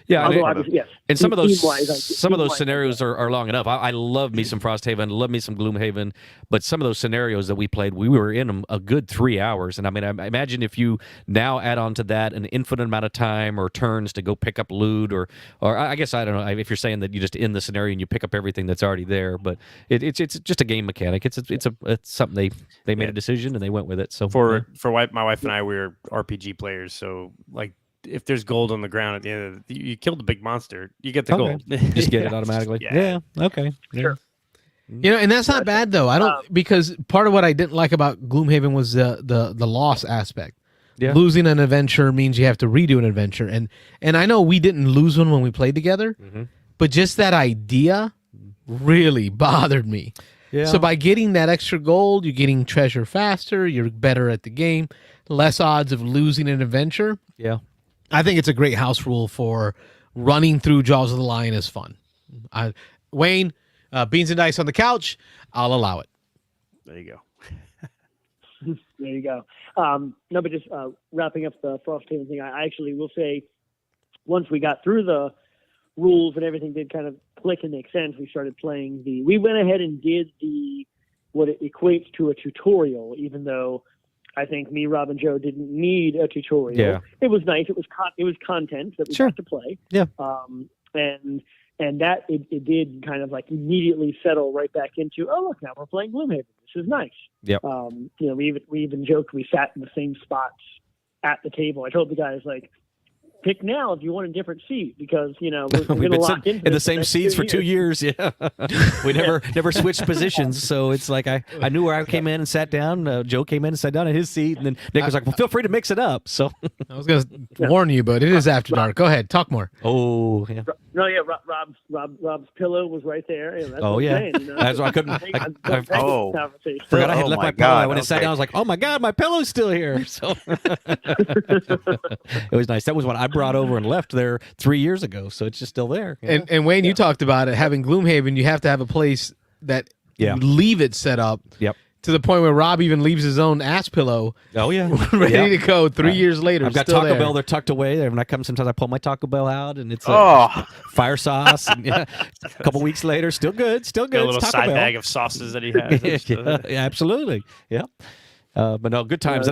yeah, yes. And some of those scenarios are long enough. I love me some Frosthaven, love me some Gloomhaven, but some of those scenarios that we played, we were in them a good 3 hours. And I mean, I imagine if you now add on to that an infinite amount of time or turns to go pick up loot, or I guess I don't know if you're saying that you just in the scenario and you pick up everything that's already there, but it's just a game mechanic. It's something they made a decision and they went with it. So for my wife and I, we were RPG players, so like. If there's gold on the ground at the end of you killed the big monster, you get the gold. Just get it automatically. Yeah. Okay. Sure. You know, and that's not bad though. I don't because part of what I didn't like about Gloomhaven was the loss aspect. Yeah. Losing an adventure means you have to redo an adventure, and I know we didn't lose one when we played together, but just that idea really bothered me. Yeah. So by getting that extra gold, you're getting treasure faster. You're better at the game. Less odds of losing an adventure. Yeah. I think it's a great house rule for running through Jaws of the Lion is fun. Wayne, beans and dice on the couch, I'll allow it. There you go. There you go. No, but just wrapping up the Frosthaven thing, I actually will say once we got through the rules and everything did kind of click and make sense, we started playing we went ahead and did what it equates to a tutorial, even though I think me, Rob, and Joe didn't need a tutorial. Yeah. It was nice. It was content that we got to play. Yeah. And that it did kind of like immediately settle right back into, oh look, now we're playing Gloomhaven. This is nice. Yep. You know, we even joked we sat in the same spots at the table. I told the guys like, pick now if you want a different seat because you know we're going to lock into in the same seats for 2 years. Yeah, we never switched positions, so it's like I knew where I came in and sat down. Joe came in and sat down at his seat, and then Nick was like, "Well, feel free to mix it up." So I was going to warn you, but it is after dark. Go ahead, talk more. Oh yeah. No, yeah. Rob's pillow was right there. You know, that's what I'm saying, you know? That's why I couldn't. Forgot I had left my pillow. I went and sat down. I was like, "Oh my god, my pillow's still here." So it was nice. That was what I brought over and left there 3 years ago, so it's just still there. And Wayne, you talked about it having Gloomhaven. You have to have a place that you leave it set up. Yep. to the point where Rob even leaves his own ass pillow. Oh yeah, ready to go. 3 years later, I've got still Taco there. Bell. They're tucked away. When I come, sometimes I pull my Taco Bell out, and it's fire sauce. And, a couple weeks later, still good. Still good. Got a little Taco side Bell. bag of sauces that he has. Yeah, absolutely. Yeah, but no, good times.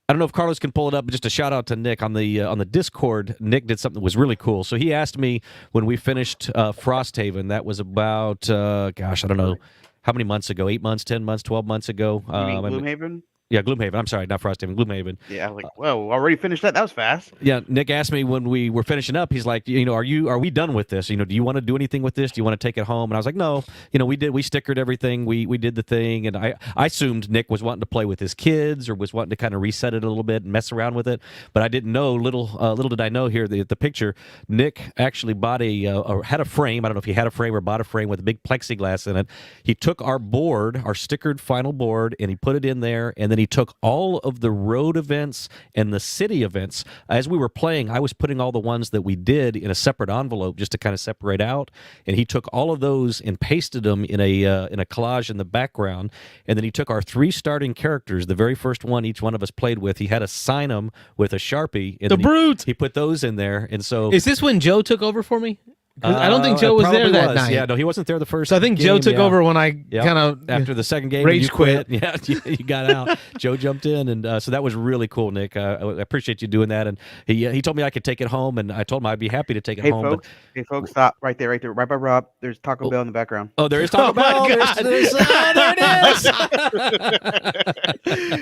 I don't know if Carlos can pull it up, but just a shout out to Nick on the Discord. Nick did something that was really cool. So he asked me when we finished Frosthaven. That was about I don't know how many months ago. 8 months, 10 months, 12 months ago. You mean Gloomhaven? Yeah, Gloomhaven. I'm sorry, not Frosthaven, Gloomhaven. Yeah, I was like, whoa, already finished that? That was fast. Yeah, Nick asked me when we were finishing up, he's like, are we done with this? Do you want to do anything with this? Do you want to take it home? And I was like, no, we stickered everything. We did the thing. And I assumed Nick was wanting to play with his kids or was wanting to kind of reset it a little bit and mess around with it. But I didn't know, little did I know here, the picture, Nick actually bought had a frame. I don't know if he had a frame or bought a frame with a big plexiglass in it. He took our board, our stickered final board, and he put it in there. And then he took all of the road events and the city events. As we were playing, I was putting all the ones that we did in a separate envelope just to kind of separate out, and he took all of those and pasted them in a collage in the background. And then he took our 3 starting characters, the very first one each one of us played with. He had to sign them with a Sharpie. And the brute. He put those in there, and so is this when Joe took over for me? I don't think Joe was there that night. Yeah, no, he wasn't there the first. So I think game, Joe took over when I kind of after the second game rage you quit. Yeah, you got out. Joe jumped in, and so that was really cool, Nick. I appreciate you doing that. And he told me I could take it home, and I told him I'd be happy to take it home. Hey folks, stop right there, right by Rob. There's Taco Bell in the background. Oh, there is Taco Bell. There it is.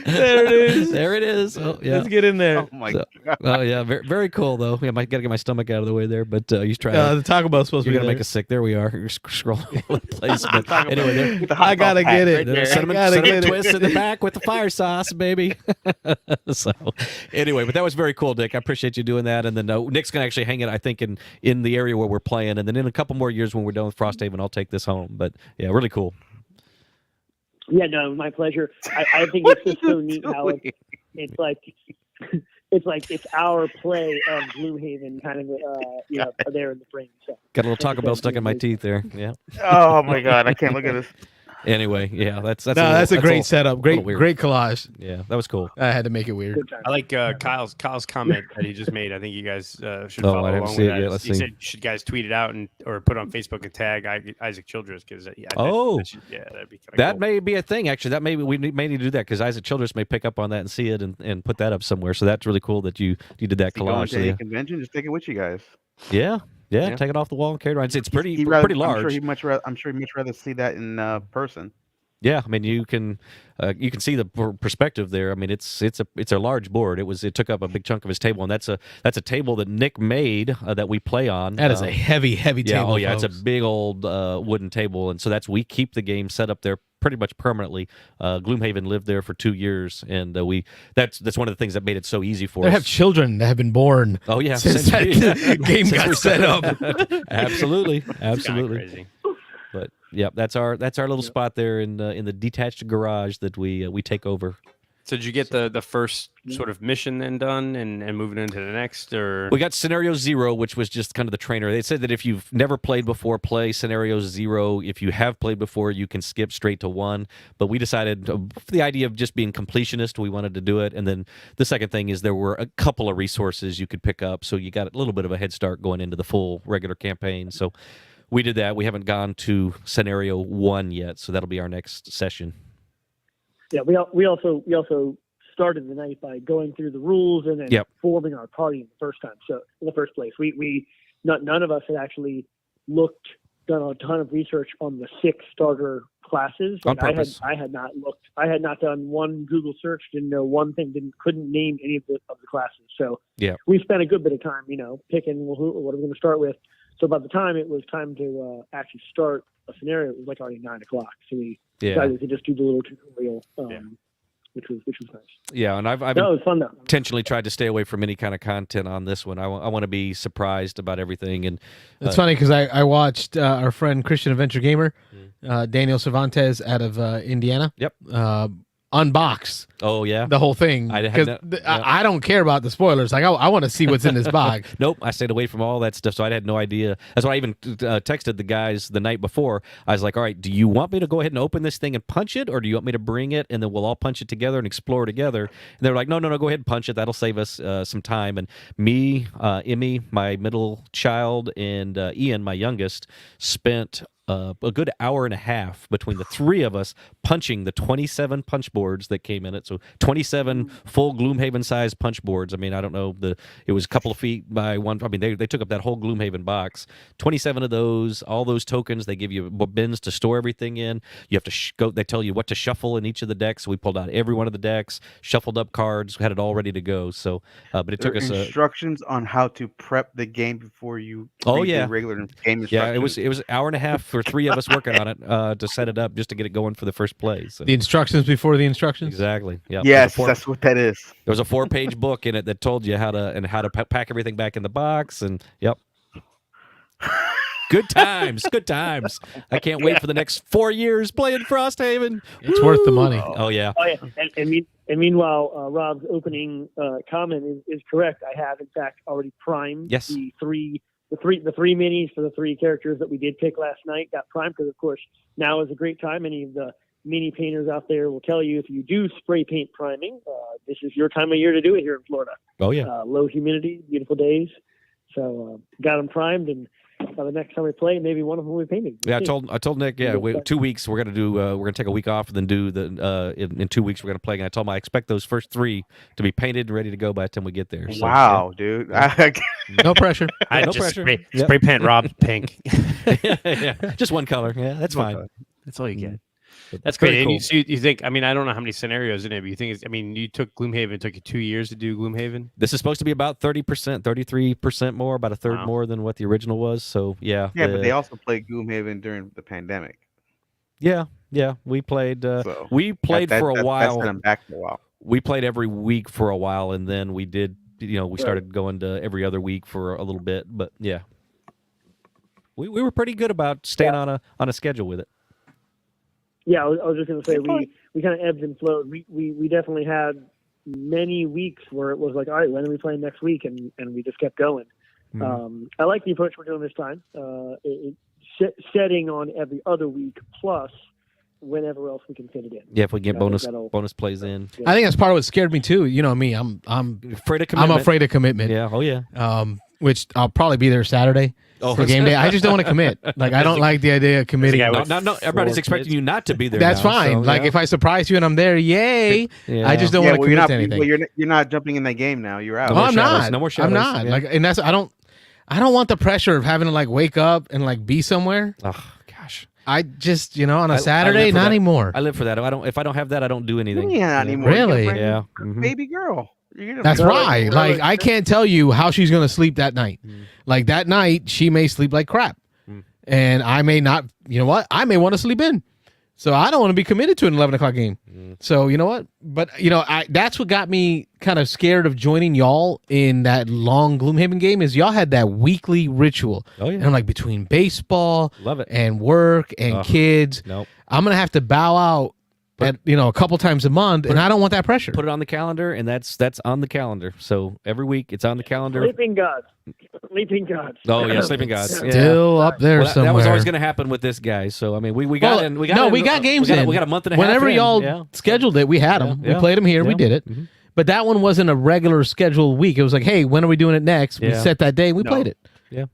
There it is. There it is. Oh, yeah. Let's get in there. Oh my God. Oh yeah, very, very cool though. Yeah, I gotta get my stomach out of the way there, but you try. The Taco Bell's supposed to be gonna there. make us sick. There we are. You're scrolling all over the place. But anyway, I gotta get it. Right cinnamon twist in the back with the fire sauce, baby. So anyway, but that was very cool, Nick. I appreciate you doing that. And then Nick's gonna actually hang it, I think, in the area where we're playing. And then in a couple more years when we're done with Frosthaven, I'll take this home. But yeah, really cool. Yeah, no, my pleasure. I think it's just so neat how it's like it's our play of Gloomhaven kind of there in the frame. So got a little Taco Bell stuck in my teeth there. Yeah. Oh my God, I can't look at this. Anyway, yeah, that's a great setup. Great collage. Yeah, that was cool. I had to make it weird. I like Kyle's comment that he just made. I think you guys should Oh, follow I haven't along seen with it yet. that. Let's He see. said should guys tweet it out or put it on Facebook and tag Isaac Childress because that'd be kind of that cool. may be a thing. Actually, we may need to do that because Isaac Childress may pick up on that and see it and put that up somewhere. So that's really cool that you did that collage. Going to a convention, just take it with you guys. Yeah, take it off the wall and carry it around. It's pretty large. I'm sure he'd much rather see that in person. Yeah, I mean you can see the perspective there. I mean it's a large board. It took up a big chunk of his table, and that's a table that Nick made that we play on. That is a heavy table. Oh yeah, folks. it's a big old wooden table, and so we keep the game set up there pretty much permanently. Gloomhaven lived there for 2 years, and that's one of the things that made it so easy for us. They have children that have been born. Oh yeah, since that game got set up. Absolutely. Crazy. But yeah, that's our little spot there in the detached garage that we take over. So did you get the first sort of mission then done and moving into the next, or we got Scenario 0, which was just kind of the trainer. They said that if you've never played before, play Scenario 0. If you have played before, you can skip straight to 1. But we decided for the idea of just being completionist, we wanted to do it. And then the second thing is there were a couple of resources you could pick up, so you got a little bit of a head start going into the full regular campaign. So we did that. We haven't gone to Scenario 1 yet, so that'll be our next session. Yeah, we also started the night by going through the rules and then forming our party the first time. So in the first place, none of us had actually done a ton of research on the 6 starter classes. On purpose. I had not looked. I had not done one Google search. Didn't know one thing. Couldn't name any of the classes. So we spent a good bit of time, picking what are we going to start with. So by the time it was time to actually start a scenario, it was like already 9 o'clock. So we decided to just do the little tutorial, which was nice. Yeah, and I've it was fun though. Intentionally tried to stay away from any kind of content on this one. I want to be surprised about everything. And it's funny because I watched our friend Christian Adventure Gamer, Daniel Cervantes out of Indiana. Yep. unbox Oh yeah. the whole thing I had because no- I don't care about the spoilers. Like I want to see what's in this box. Nope, I stayed away from all that stuff, so I had no idea. That's why I even texted the guys the night before. I was like, all right, do you want me to go ahead and open this thing and punch it, or do you want me to bring it and then we'll all punch it together and explore together? And they were like, no, go ahead and punch it. That'll save us some time. And me, Emmy, my middle child, and Ian, my youngest, spent a good hour and a half between the three of us punching the 27 punch boards that came in it. So 27 full Gloomhaven size punch boards. I mean, I don't know, it was a couple of feet by one. I mean, they took up that whole Gloomhaven box. 27 of those, all those tokens. They give you bins to store everything in. You have to go. They tell you what to shuffle in each of the decks. So we pulled out every one of the decks, shuffled up cards, had it all ready to go. So, but it took us instructions on how to prep the game before you. Oh read yeah, the regular game instructions. yeah. It was an hour and a half for three of us working on it to set it up just to get it going for the first play. So. The instructions before the instructions. Exactly. Yeah. Yes, that's what that is. There was a 4-page book in it that told you how to pack everything back in the box, and yep. Good times. I can't wait for the next 4 years playing Frosthaven. It's worth the money. Oh yeah. Oh yeah, and meanwhile, Rob's opening comment is correct. I have in fact already primed Yes. the three minis for the three characters that we did pick last night. Got primed because, of course, now is a great time. Any of the mini painters out there will tell you if you do spray paint priming, this is your time of year to do it here in Florida. Oh yeah. Low humidity, beautiful days. So got them primed, and by the next time we play, maybe one of them will be painted. Yeah, I told Nick. Yeah, 2 weeks we're gonna do. We're gonna take a week off and then do the. In 2 weeks we're gonna play. And I told him I expect those first 3 to be painted and ready to go by the time we get there. So, Wow, dude. No pressure. I No just pressure. spray paint Rob pink. yeah, just one color. Yeah, that's fine. That's all you get. But That's very great. cool. And you think? I mean, I don't know how many scenarios in it, but you think? You took Gloomhaven. It took you 2 years to do Gloomhaven. This is supposed to be about 30%, 33% more, about a third Wow. more than what the original was. So yeah. Yeah, but they also played Gloomhaven during the pandemic. Yeah, we played. So we played for a while. That set them back for a while. We played every week for a while, and then we did. We started going to every other week for a little bit. But yeah, we were pretty good about staying on a schedule with it. Yeah, I was just going to say we kind of ebbed and flowed. We definitely had many weeks where it was like, all right, when are we playing next week? And we just kept going. Mm-hmm. I like the approach we're doing this time. Setting on every other week plus whenever else we can fit it in. Yeah, if we get bonus plays in. I think that's part of what scared me too. You know me, I'm afraid of commitment. I'm afraid of commitment. Yeah. Oh yeah. Which I'll probably be there Saturday for game day. I just don't want to commit. Like I don't like the idea of committing. No, everybody's expecting you not to be there. That's now, fine. So, like if I surprise you and I'm there, yay! Yeah. I just don't want to commit to anything. Well, you're not jumping in that game now. You're out. No, I'm not. No more shadows. I'm not. Yeah. Like, and that's I don't want the pressure of having to like wake up and like be somewhere. Oh gosh. I just on a I Saturday, live for not that. anymore. I live for that. If I don't have that, I don't do anything. Yeah, not anymore. Really? Yeah. Baby girl. That's right. Like I can't tell you how she's gonna sleep that night. Like that night, she may sleep like crap, and I may not. You know what? I may want to sleep in, so I don't want to be committed to an 11 o'clock game. So you know what? But that's what got me kind of scared of joining y'all in that long Gloomhaven game. Is y'all had that weekly ritual? Oh yeah. And like between baseball, Love it, and work and kids. Nope. I'm gonna have to bow out. At a couple times a month, and I don't want that pressure. Put it on the calendar, and that's on the calendar. So every week it's on the calendar. Sleeping gods. Oh yeah, sleeping gods. Still up there somewhere. That was always going to happen with this guy. So I mean, we got in. We got games in. in. We got a month and a half. Whenever in. y'all scheduled it, we had them. Yeah. We played them here. We did it. Mm-hmm. But that one wasn't a regular scheduled week. It was like, hey, when are we doing it next? We set that day. We played it. Yeah.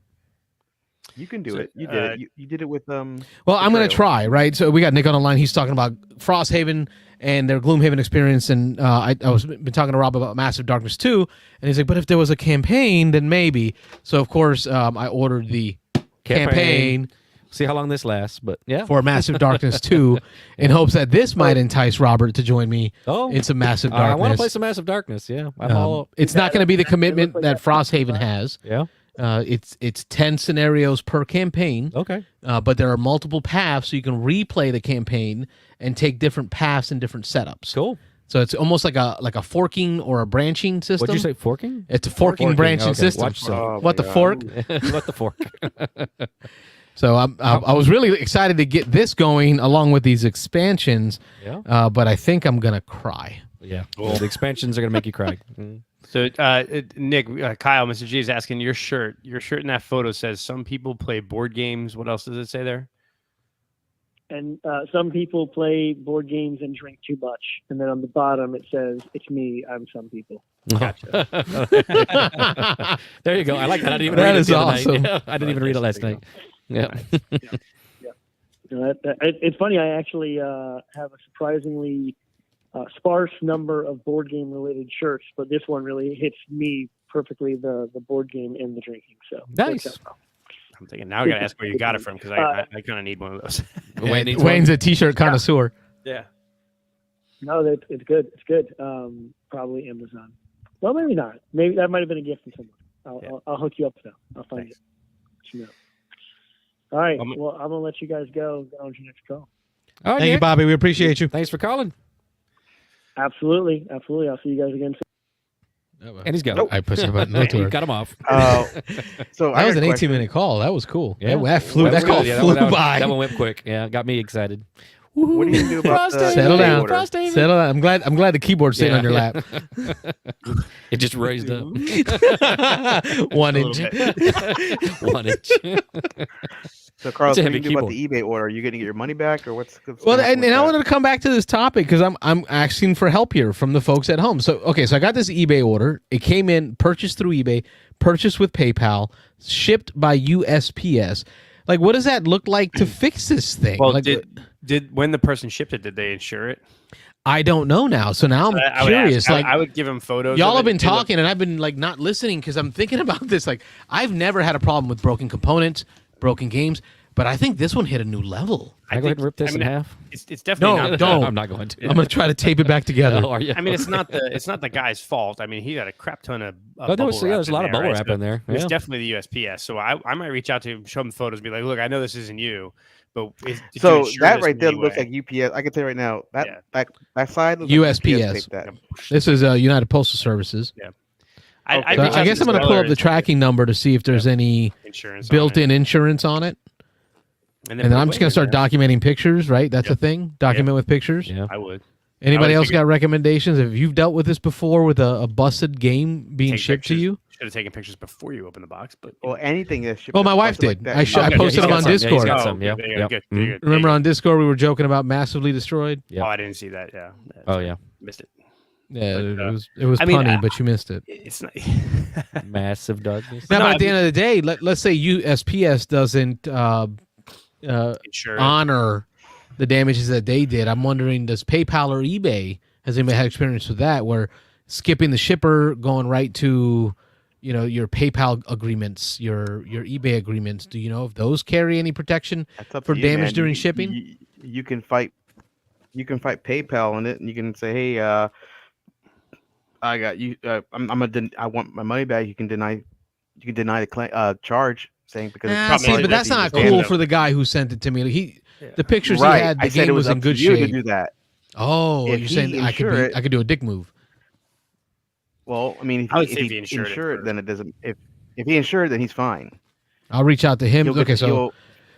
You can do it. You did it. You did it with Well, I'm going to try, right? So we got Nick on the line. He's talking about Frosthaven and their Gloomhaven experience, and I was been talking to Rob about Massive Darkness 2, and he's like, but if there was a campaign, then maybe. So of course, I ordered the campaign. See how long this lasts, but yeah, for Massive Darkness 2, in hopes that this might entice Robert to join me in some Massive Darkness. I want to play some Massive Darkness. Yeah, it's not going to be the commitment that Frosthaven has. Yeah. It's 10 scenarios per campaign. Okay. But there are multiple paths, so you can replay the campaign and take different paths and different setups. Cool. So it's almost like a forking or a branching system. What'd you say, forking? It's a forking branching okay. system. Watch yourself. What the fork? What the fork? So I was really excited to get this going along with these expansions. Yeah. But I think I'm gonna cry. Yeah. Well, the expansions are gonna make you cry. So, Nick, Kyle, Mr. G is asking your shirt. Your shirt in that photo says some people play board games. What else does it say there? And some people play board games and drink too much. And then on the bottom it says, "It's me. I'm some people." Gotcha. There you go. I like that. I didn't even That read it is the other awesome. night. I didn't even read it last night. Yeah. It's funny. I actually have a surprisingly sparse number of board game related shirts, but this one really hits me perfectly, the board game and the drinking. So Nice. I'm thinking now I got to ask where you got it from because I kind of need one of those. Wayne's a t-shirt connoisseur. Yeah. No, it's good. It's good. Probably Amazon. Well, maybe not. Maybe that might have been a gift from someone. I'll hook you up though. I'll find it. You know. All right. Well, I'm gonna let you guys go. Go on to your next call. All right, Thank you, Bobby. We appreciate you. Thanks for calling. Absolutely. I'll see you guys again soon. And he's gone. I pushed the button. You got him off. So that was an 18-minute call. That was cool. Yeah. That flew. That was call good. Yeah, flew that by. That one went quick. Yeah, got me excited. What do you do about the Settle down. order? Settle down. I'm glad the keyboard's sitting on your lap. It just raised up. 1 inch. 1 inch. So, Carlos, It's a what do heavy you do about the eBay order? Are you going to get your money back, or what's Well, going on and with I that? wanted to come back to this topic because I'm asking for help here from the folks at home. So I got this eBay order. It came in, purchased through eBay, purchased with PayPal, shipped by USPS. Like, what does that look like to fix this thing? Well, like, did when the person shipped it, did they insure it? I don't know now. So now I'm I would curious. ask. I would give him photos. Y'all of have been it. They look- talking, and I've been like not listening because I'm thinking about this. Like, I've never had a problem with broken components, broken games, but I think this one hit a new level. I go ahead and rip this in half. It's definitely No, not. don't. I'm not going to. I'm gonna try to tape it back together. Oh, are you? I mean, it's not the guy's fault. I mean, he got a crap ton of. There's a lot of bubble wrap in there. It's Yeah. definitely the USPS. So I might reach out to him, show him photos, and be like, "Look, I know this isn't you, but did you So insure that this right in there any looks way?" like UPS. I can tell you right now that Yeah. that side looks USPS. Like UPS taped that. This is United Postal Services. Yeah. Okay. I'd So reach out I to guess I'm going to pull seller up the and tracking number to see if there's any insurance on built-in it. insurance on it. And then I'm just going to start documenting pictures, right? That's a thing? Document with pictures? Yeah. I would. Anybody I would else got recommendations? If you've dealt with this before with a busted game being Take shipped to pictures. you? Should have taken pictures before you open the box, but Well, anything that's shipped Well, my wife busted like did. that. I Okay, posted he's them got on some. Yeah, he's Discord. got Oh, some. Yep. good, Yep. good, Mhm. good. Remember on Discord we were joking about massively destroyed? Yep. Oh, I didn't see that. Yeah. Oh, yeah. Missed it. Yeah, But, it was I mean, punny, but you missed it. It's not. Massive darkness. Now, No, but I at the end of the day, let's say USPS doesn't Insure it. honor the damages that they did. I'm wondering, does PayPal or eBay, has anybody had experience with that, where skipping the shipper, going right to, your PayPal agreements, your eBay agreements? Do you know if those carry any protection That's up for to you, damage man. during shipping? You can fight. You can fight PayPal on it, and you can say, "Hey, I got you. I want my money back." You can deny the charge, saying because it's Nah, probably see, but that's not cool for the guy who sent it to me. The pictures right. he had, the I said game it was was in up good to you shape. to do that. Oh, If you're he saying I insure it- could do a dick move. Well, I mean, if I would he, say if if he he insured it insured, first. then it doesn't. If he insured, then he's fine. I'll reach out to him. He'll get- Okay, so he'll-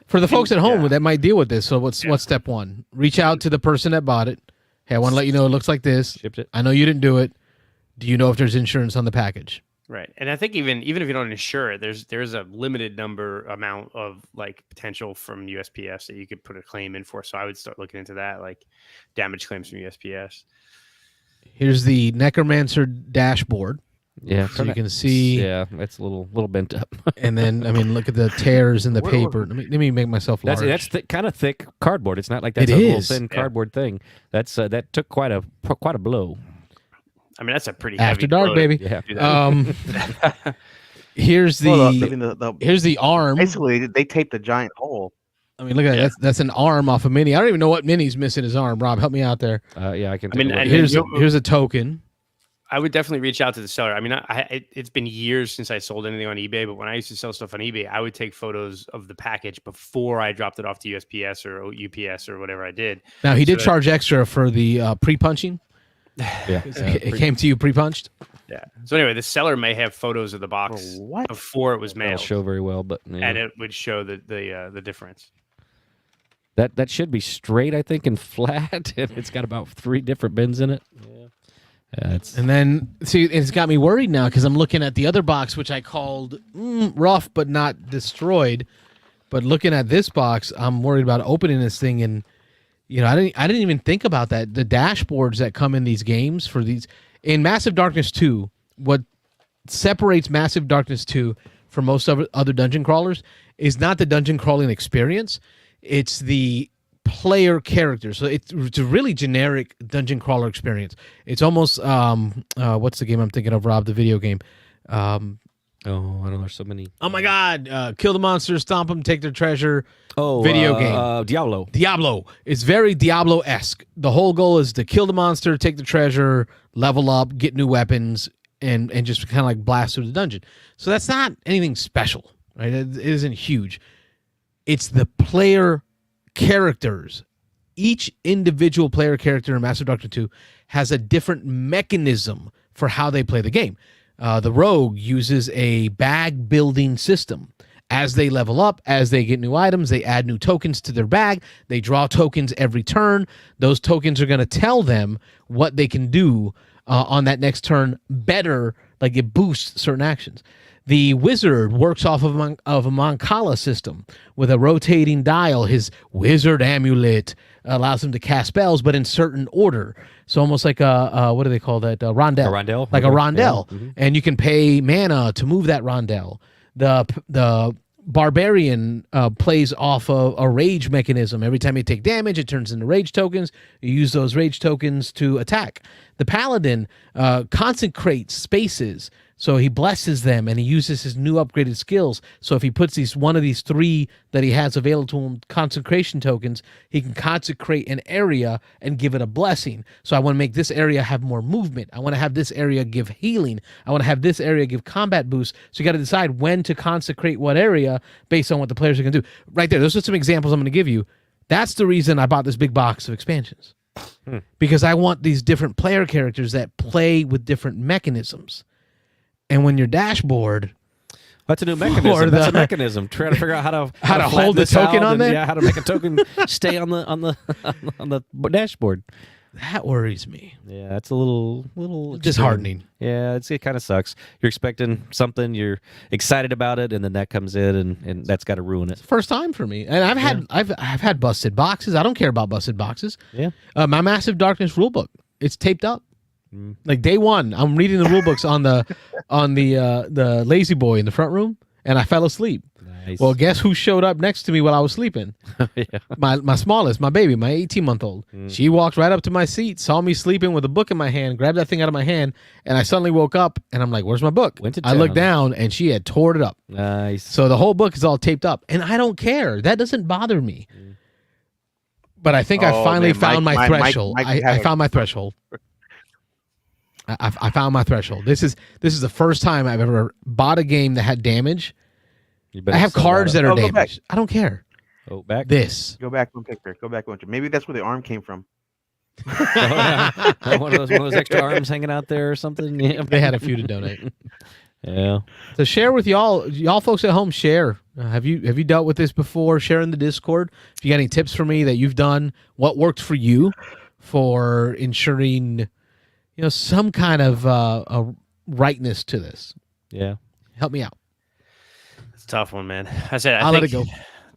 for the folks at home yeah. that might deal with this, so what's step one? Reach out to the person that bought it. Hey, I want to let you know it looks like this. Shipped it. I know you didn't do it. Do you know if there's insurance on the package? Right, and I think even if you don't insure it, there's a limited amount of like potential from USPS that you could put a claim in for. So I would start looking into that, like damage claims from USPS. Here's the Necromancer dashboard. Yeah. So you can see, Yeah, it's a little bent up. and then look at the tears in the paper. Let me make myself large. That's kind of thick cardboard. It's not like that's It a little is. thin cardboard thing. That's that took quite a blow. I mean, that's a pretty After heavy dark, blow baby. to do that. Here's here's the arm. Basically, they taped a giant hole. I mean, look at that. That's an arm off a Mini. I don't even know what Mini's missing his arm. Rob, help me out there. Yeah, I can. I mean, and Here's a token. I would definitely reach out to the seller. I mean, it's been years since I sold anything on eBay, but when I used to sell stuff on eBay, I would take photos of the package before I dropped it off to USPS or UPS or whatever I did. Now, he did So that- charge extra for the pre-punching. Yeah. It came to you pre-punched? Yeah. So anyway, the seller may have photos of the box before it was That'll mailed, show very well, but yeah. and it would show the difference. That should be straight, I think, and flat, and it's got about 3 different bins in it. Yeah. And then, see, it's got me worried now because I'm looking at the other box, which I called rough but not destroyed. But looking at this box, I'm worried about opening this thing, and I didn't even think about that. The dashboards that come in these games for these in Massive Darkness 2, what separates Massive Darkness 2 from most other dungeon crawlers is not the dungeon crawling experience. It's the player character. So it's a really generic dungeon crawler experience. It's almost what's the game I'm thinking of, Rob? The video game. I don't know. There's so many. Oh my God! Kill the monsters, stomp them, take their treasure. Video game. Diablo. It's very Diablo-esque. The whole goal is to kill the monster, take the treasure, level up, get new weapons, and just kind of like blast through the dungeon. So that's not anything special, right? It isn't huge. It's the player characters. Each individual player character in Massive Darkness 2 has a different mechanism for how they play the game. The rogue uses a bag building system. As they level up, as they get new items, they add new tokens to their bag. They draw tokens every turn. Those tokens are going to tell them what they can do on that next turn better, like it boosts certain actions. The wizard works off of a Mancala system with a rotating dial. His wizard amulet allows him to cast spells, but in certain order. So almost like a what do they call that? Rondelle. A rondelle? Like a rondelle. Yeah. Mm-hmm. And you can pay mana to move that rondelle. The barbarian plays off of a rage mechanism. Every time you take damage, it turns into rage tokens. You use those rage tokens to attack. The paladin consecrates spaces. So he blesses them, and he uses his new upgraded skills. So if he puts one of these 3 that he has available to him, consecration tokens, he can consecrate an area and give it a blessing. So I want to make this area have more movement. I want to have this area give healing. I want to have this area give combat boost. So you got to decide when to consecrate what area based on what the players are going to do. Right there, those are some examples I'm going to give you. That's the reason I bought this big box of expansions. Because I want these different player characters that play with different mechanisms. And when your dashboard, that's a new mechanism. That's a mechanism. Trying to figure out how to hold the token on there. Yeah, how to make a token stay on the dashboard. That worries me. Yeah, it's a little disheartening. Yeah, it kind of sucks. You're expecting something, you're excited about it, and then that comes in, and that's got to ruin it. First time for me, and I've had busted boxes. I don't care about busted boxes. Yeah, my Massive Darkness rulebook, it's taped up. Like day one, I'm reading the rule books on the lazy boy in the front room, and I fell asleep. Nice. Well, guess who showed up next to me while I was sleeping? Yeah. My smallest, my baby, my 18-month-old. She walked right up to my seat, saw me sleeping with a book in my hand, grabbed that thing out of my hand, and I suddenly woke up, and I'm like, "Where's my book?" I looked down, and she had tore it up. Nice. So the whole book is all taped up, and I don't care. That doesn't bother me. But I think I finally found my threshold. I found my threshold. I found my threshold. This is the first time I've ever bought a game that had damage. I have cards that are damaged. I don't care. Oh, back. This. Go back one picture. Go back one. Maybe that's where the arm came from. one of those extra arms hanging out there or something. Yeah. They had a few to donate. Yeah. So share with y'all folks at home. Share. Have you dealt with this before? Share in the Discord. If you got any tips for me that you've done, what worked for you for ensuring, some kind of a rightness to this. Yeah. Help me out. It's a tough one, man. I think let it go.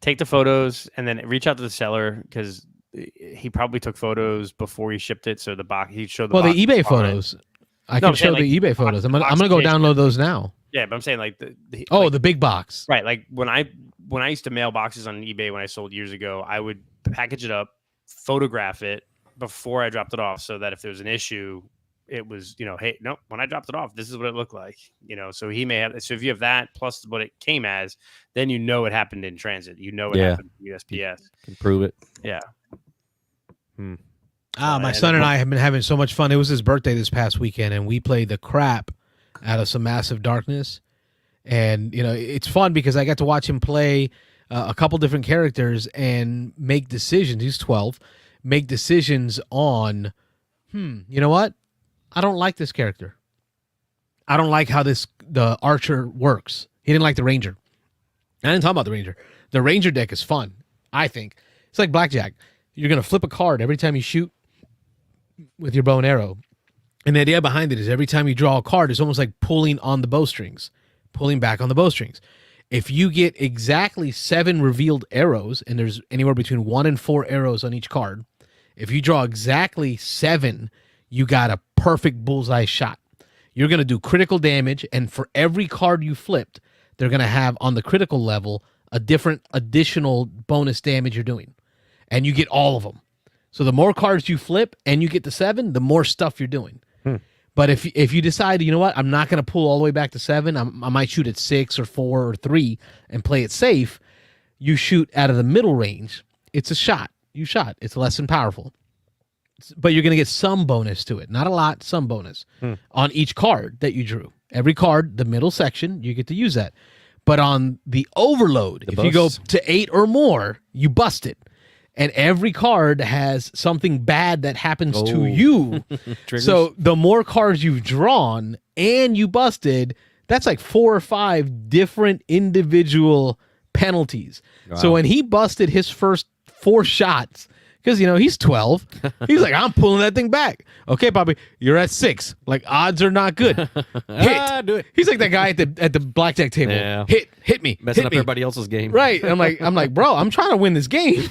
Take the photos and then reach out to the seller because he probably took photos before he shipped it. So he showed the the eBay photos. I can show the eBay photos. I'm gonna go download those now. Yeah, but I'm saying like the big box. Right. Like when I used to mail boxes on eBay when I sold years ago, I would package it up, photograph it before I dropped it off so that if there was an issue, it was, hey, no, when I dropped it off, this is what it looked like, so he may have, so if you have that plus what it came as, then it happened in transit. It happened in USPS. You can prove it. Yeah. My son and I have been having so much fun. It was his birthday this past weekend, and we played the crap out of some Massive Darkness. And, it's fun because I got to watch him play a couple different characters and make decisions. He's 12. Make decisions on, you know what? I don't like this character. I don't like how the Archer works. He didn't like the Ranger. I didn't talk about the Ranger. The Ranger deck is fun, I think. It's like blackjack. You're going to flip a card every time you shoot with your bow and arrow. And the idea behind it is every time you draw a card, it's almost like pulling on the bowstrings, pulling back on the bowstrings. If you get exactly 7 revealed arrows, and there's anywhere between 1 and 4 arrows on each card, if you draw exactly 7, you got a perfect bullseye shot. You're going to do critical damage, and for every card you flipped, they're going to have on the critical level a different additional bonus damage you're doing. And you get all of them. So the more cards you flip and you get to 7, the more stuff you're doing. But if you decide, you know what, I'm not going to pull all the way back to 7, I might shoot at 6 or 4 or 3 and play it safe, you shoot out of the middle range, it's a shot. You shot. It's less than powerful. But you're going to get some bonus to it. Not a lot, some bonus on each card that you drew. Every card, the middle section, you get to use that. But on the overload, if you go to 8 or more, you bust it. And every card has something bad that happens to you. So the more cards you've drawn and you busted, that's like 4 or 5 different individual penalties. Wow. So when he busted his first 4 shots, because, he's 12, he's like, I'm pulling that thing back. Okay, Bobby, you're at 6. Like, odds are not good. Hit. Do it. He's like that guy at the blackjack table. Yeah. Hit me. Messing up everybody else's game. Right. I'm like, bro, I'm trying to win this game.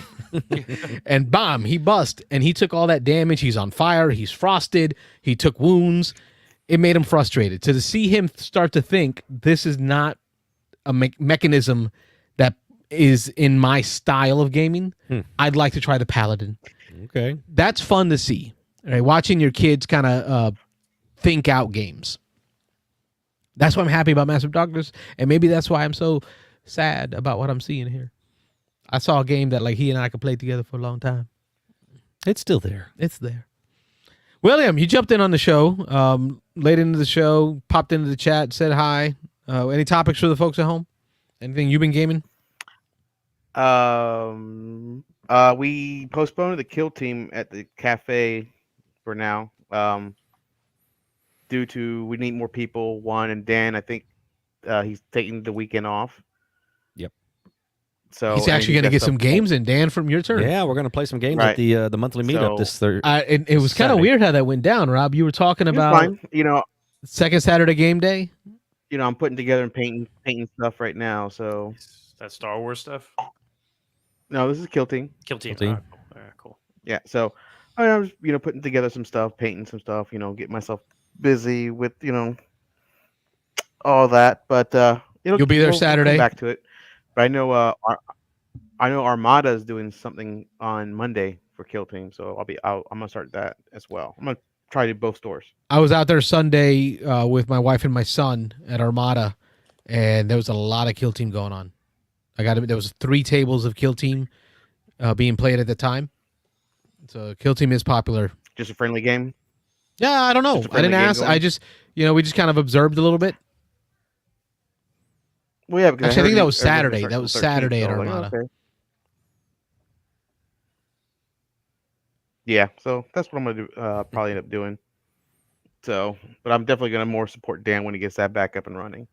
And bam, he bust, and he took all that damage. He's on fire. He's frosted. He took wounds. It made him frustrated. So to see him start to think this is not a mechanism that is in my style of gaming, I'd like to try the Paladin. Okay. That's fun to see. Right? Watching your kids kind of think out games. That's why I'm happy about Massive Darkness, and maybe that's why I'm so sad about what I'm seeing here. I saw a game that he and I could play together for a long time. It's still there. It's there. William, you jumped in on the show, late into the show, popped into the chat, said hi. Any topics for the folks at home? Anything you've been gaming? We postponed the kill team at the cafe for now. Due to we need more people. One, and Dan, I think he's taking the weekend off. Yep. So he's actually going to get some games in. Dan, from your turn. Yeah, we're going to play some games at the monthly meetup this Thursday. It was kind of weird how that went down, Rob. You were talking about second Saturday game day. I'm putting together and painting stuff right now. So that Star Wars stuff. No, this is Kill Team. Kill Team. Cool. Yeah. So I was putting together some stuff, painting some stuff. Getting myself busy with all that. But you'll be there Saturday. We'll come back to it. But I know Armada is doing something on Monday for Kill Team, so I'm gonna start that as well. I'm gonna try to do both stores. I was out there Sunday with my wife and my son at Armada, and there was a lot of Kill Team going on. There was 3 tables of Kill Team being played at the time. So Kill Team is popular. Just a friendly game? Yeah, I don't know. I didn't ask. I just, we just kind of observed a little bit. Well, yeah, actually, I think that was Saturday. That was Saturday at Armada. Okay. Yeah, so that's what I'm gonna do. Probably end up doing. So, but I'm definitely gonna more support Dan when he gets that back up and running.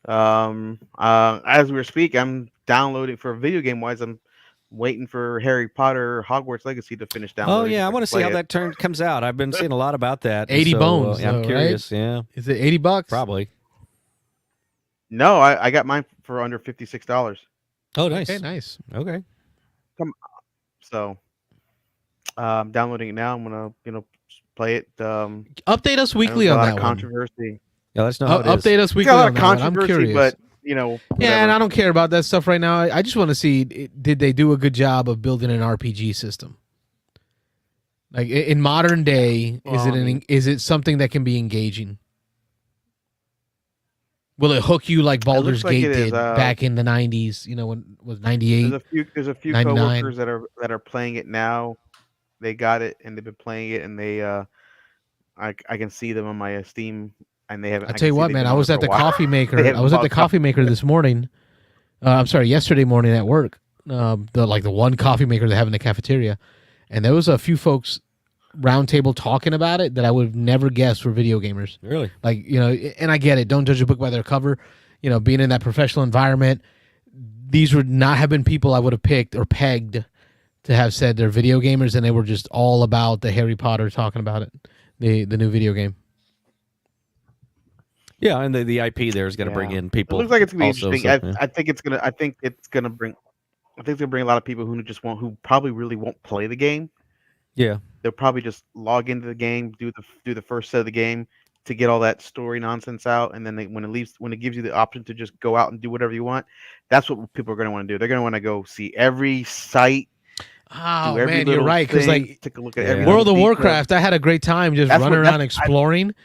As we were speaking, I'm downloading for video game wise. I'm waiting for Harry Potter Hogwarts Legacy to finish downloading. Oh yeah, I want to see how that comes out. I've been seeing a lot about that. 80 bones. Yeah, I'm curious. Right? Yeah, is it $80? Probably. No, I got mine for under $56. Oh, nice. Okay, nice. Okay. So, I'm downloading it now. I'm gonna play it. Update us weekly on that controversy. Yeah, let's know how it is. Update us weekly on that one. I'm curious. But yeah, and I don't care about that stuff right now. I just want to see, did they do a good job of building an RPG system? Like in modern day, is it something that can be engaging? Will it hook you like Baldur's Gate did back in the 90s? When it was 98. There's a few 99. coworkers that are playing it now. They got it and they've been playing it, and they I can see them on my Steam, and they haven't. I tell you what, man, I was at the coffee maker. I was at the coffee maker this morning. Yesterday morning at work. The one coffee maker they have in the cafeteria, and there was a few folks roundtable talking about it that I would have never guessed were video gamers. Really? Like, and I get it. Don't judge a book by their cover. Being in that professional environment, these would not have been people I would have picked or pegged to have said they're video gamers, and they were just all about the Harry Potter talking about it, the new video game. Yeah, and the IP there is going to bring in people. It looks like it's going to be also, interesting. I think it's going to bring a lot of people who probably really won't play the game. Yeah, they'll probably just log into the game, do the first set of the game to get all that story nonsense out, and then when it gives you the option to just go out and do whatever you want, that's what people are going to want to do. They're going to want to go see every site. Oh man, you're right. Because take a look at every World of Warcraft, I had a great time just running around exploring.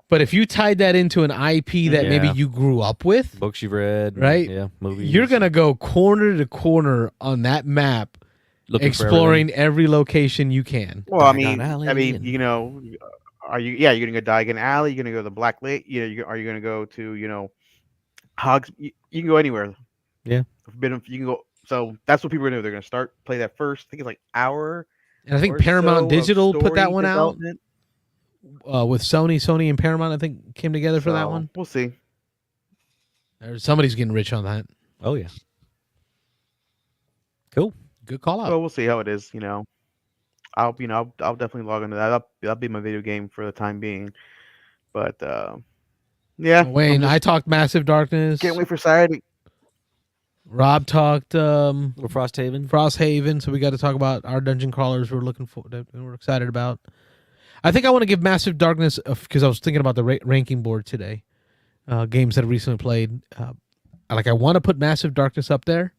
But if you tied that into an IP that maybe you grew up with, books you've read, right? Yeah, movies. You're gonna go corner to corner on that map, exploring every location you can. Well, I mean, you're gonna go Diagon Alley. You're gonna go to the Black Lake. Are you gonna go to Hogs? You can go anywhere. Yeah, Forbidden. You can go. So that's what people are gonna do. They're gonna play that first. I think it's like hour. And I think Paramount Digital put that one out. With Sony and Paramount, I think came together for that one. We'll see. Somebody's getting rich on that. Oh yeah. Cool. Good call out. Well, we'll see how it is. I'll definitely log into that. That'll be my video game for the time being. But yeah. Wayne, I talked Massive Darkness. Can't wait for Saturday. Rob talked Frosthaven. So we got to talk about our dungeon crawlers we're looking for, that we're excited about. I think I want to give Massive Darkness, because I was thinking about the ranking board today, games that I recently played. I want to put Massive Darkness up there.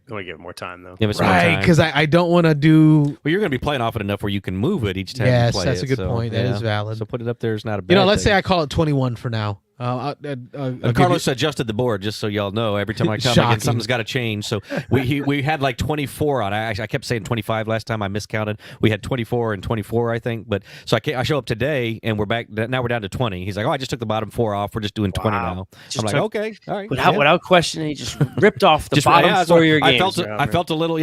You want to give it more time, though. Right, because I don't want to do... Well, you're going to be playing off it enough where you can move it each time you play that's it. a good point. That is valid. So put it up there is not a bad let's thing. say I call it 21 for now. Carlos adjusted the board, just so y'all know. Every time I come again, something's got to change. So we had like 24 on. I kept saying 25 last time. I miscounted. We had 24 and 24, I think. But so I show up today, and we're back. Now we're down to 20. He's like, I just took the bottom 4 off. We're just doing 20 now. I'm like, okay, all right. Without questioning, he just ripped off the bottom 4 of your games. I felt a little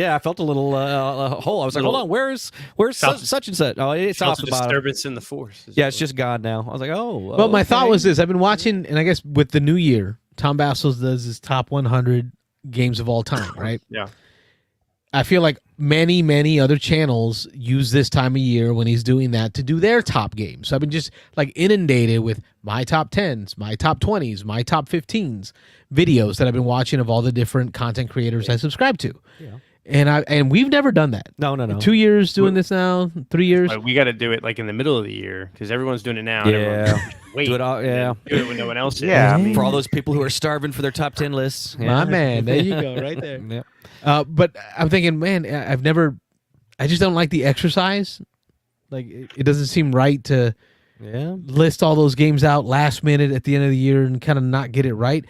hole. I was like, hold on, where's such and such? Oh, it's off the bottom. Disturbance in the force. Yeah, it's just gone now. I was like, oh. Well, my thought was this. I've been watching, and I guess with the new year, Tom Bassels does his top 100 games of all time, right? Yeah. I feel like many other channels use this time of year when he's doing that to do their top games. So I've been just inundated with my top 10s, my top 20s, my top 15s videos that I've been watching of all the different content creators I subscribe to. Yeah. And we've never done that. No. 2 years doing this now, 3 years. We got to do it in the middle of the year because everyone's doing it now. Yeah. Wait. Do it all. Yeah. Do it when no one else is. Yeah. For all those people who are starving for their top 10 lists. Yeah. My man, there you go, right there. Yep. But I'm thinking, man, I just don't like the exercise. It doesn't seem right to list all those games out last minute at the end of the year and kind of not get it right.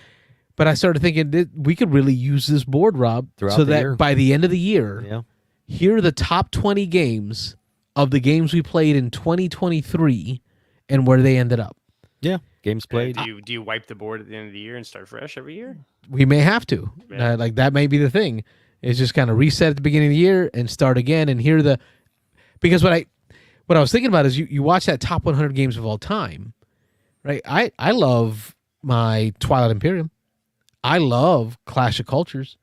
But I started thinking we could really use this board, Rob, so that by the end of the year, here are the top 20 games of the games we played in 2023 and where they ended up. Yeah, games played. Do you wipe the board at the end of the year and start fresh every year? We may have to. Yeah. That may be the thing. Is just kind of reset at the beginning of the year and start again. And here because what I was thinking about is you watch that top 100 games of all time, right? I love my Twilight Imperium. I love Clash of Cultures,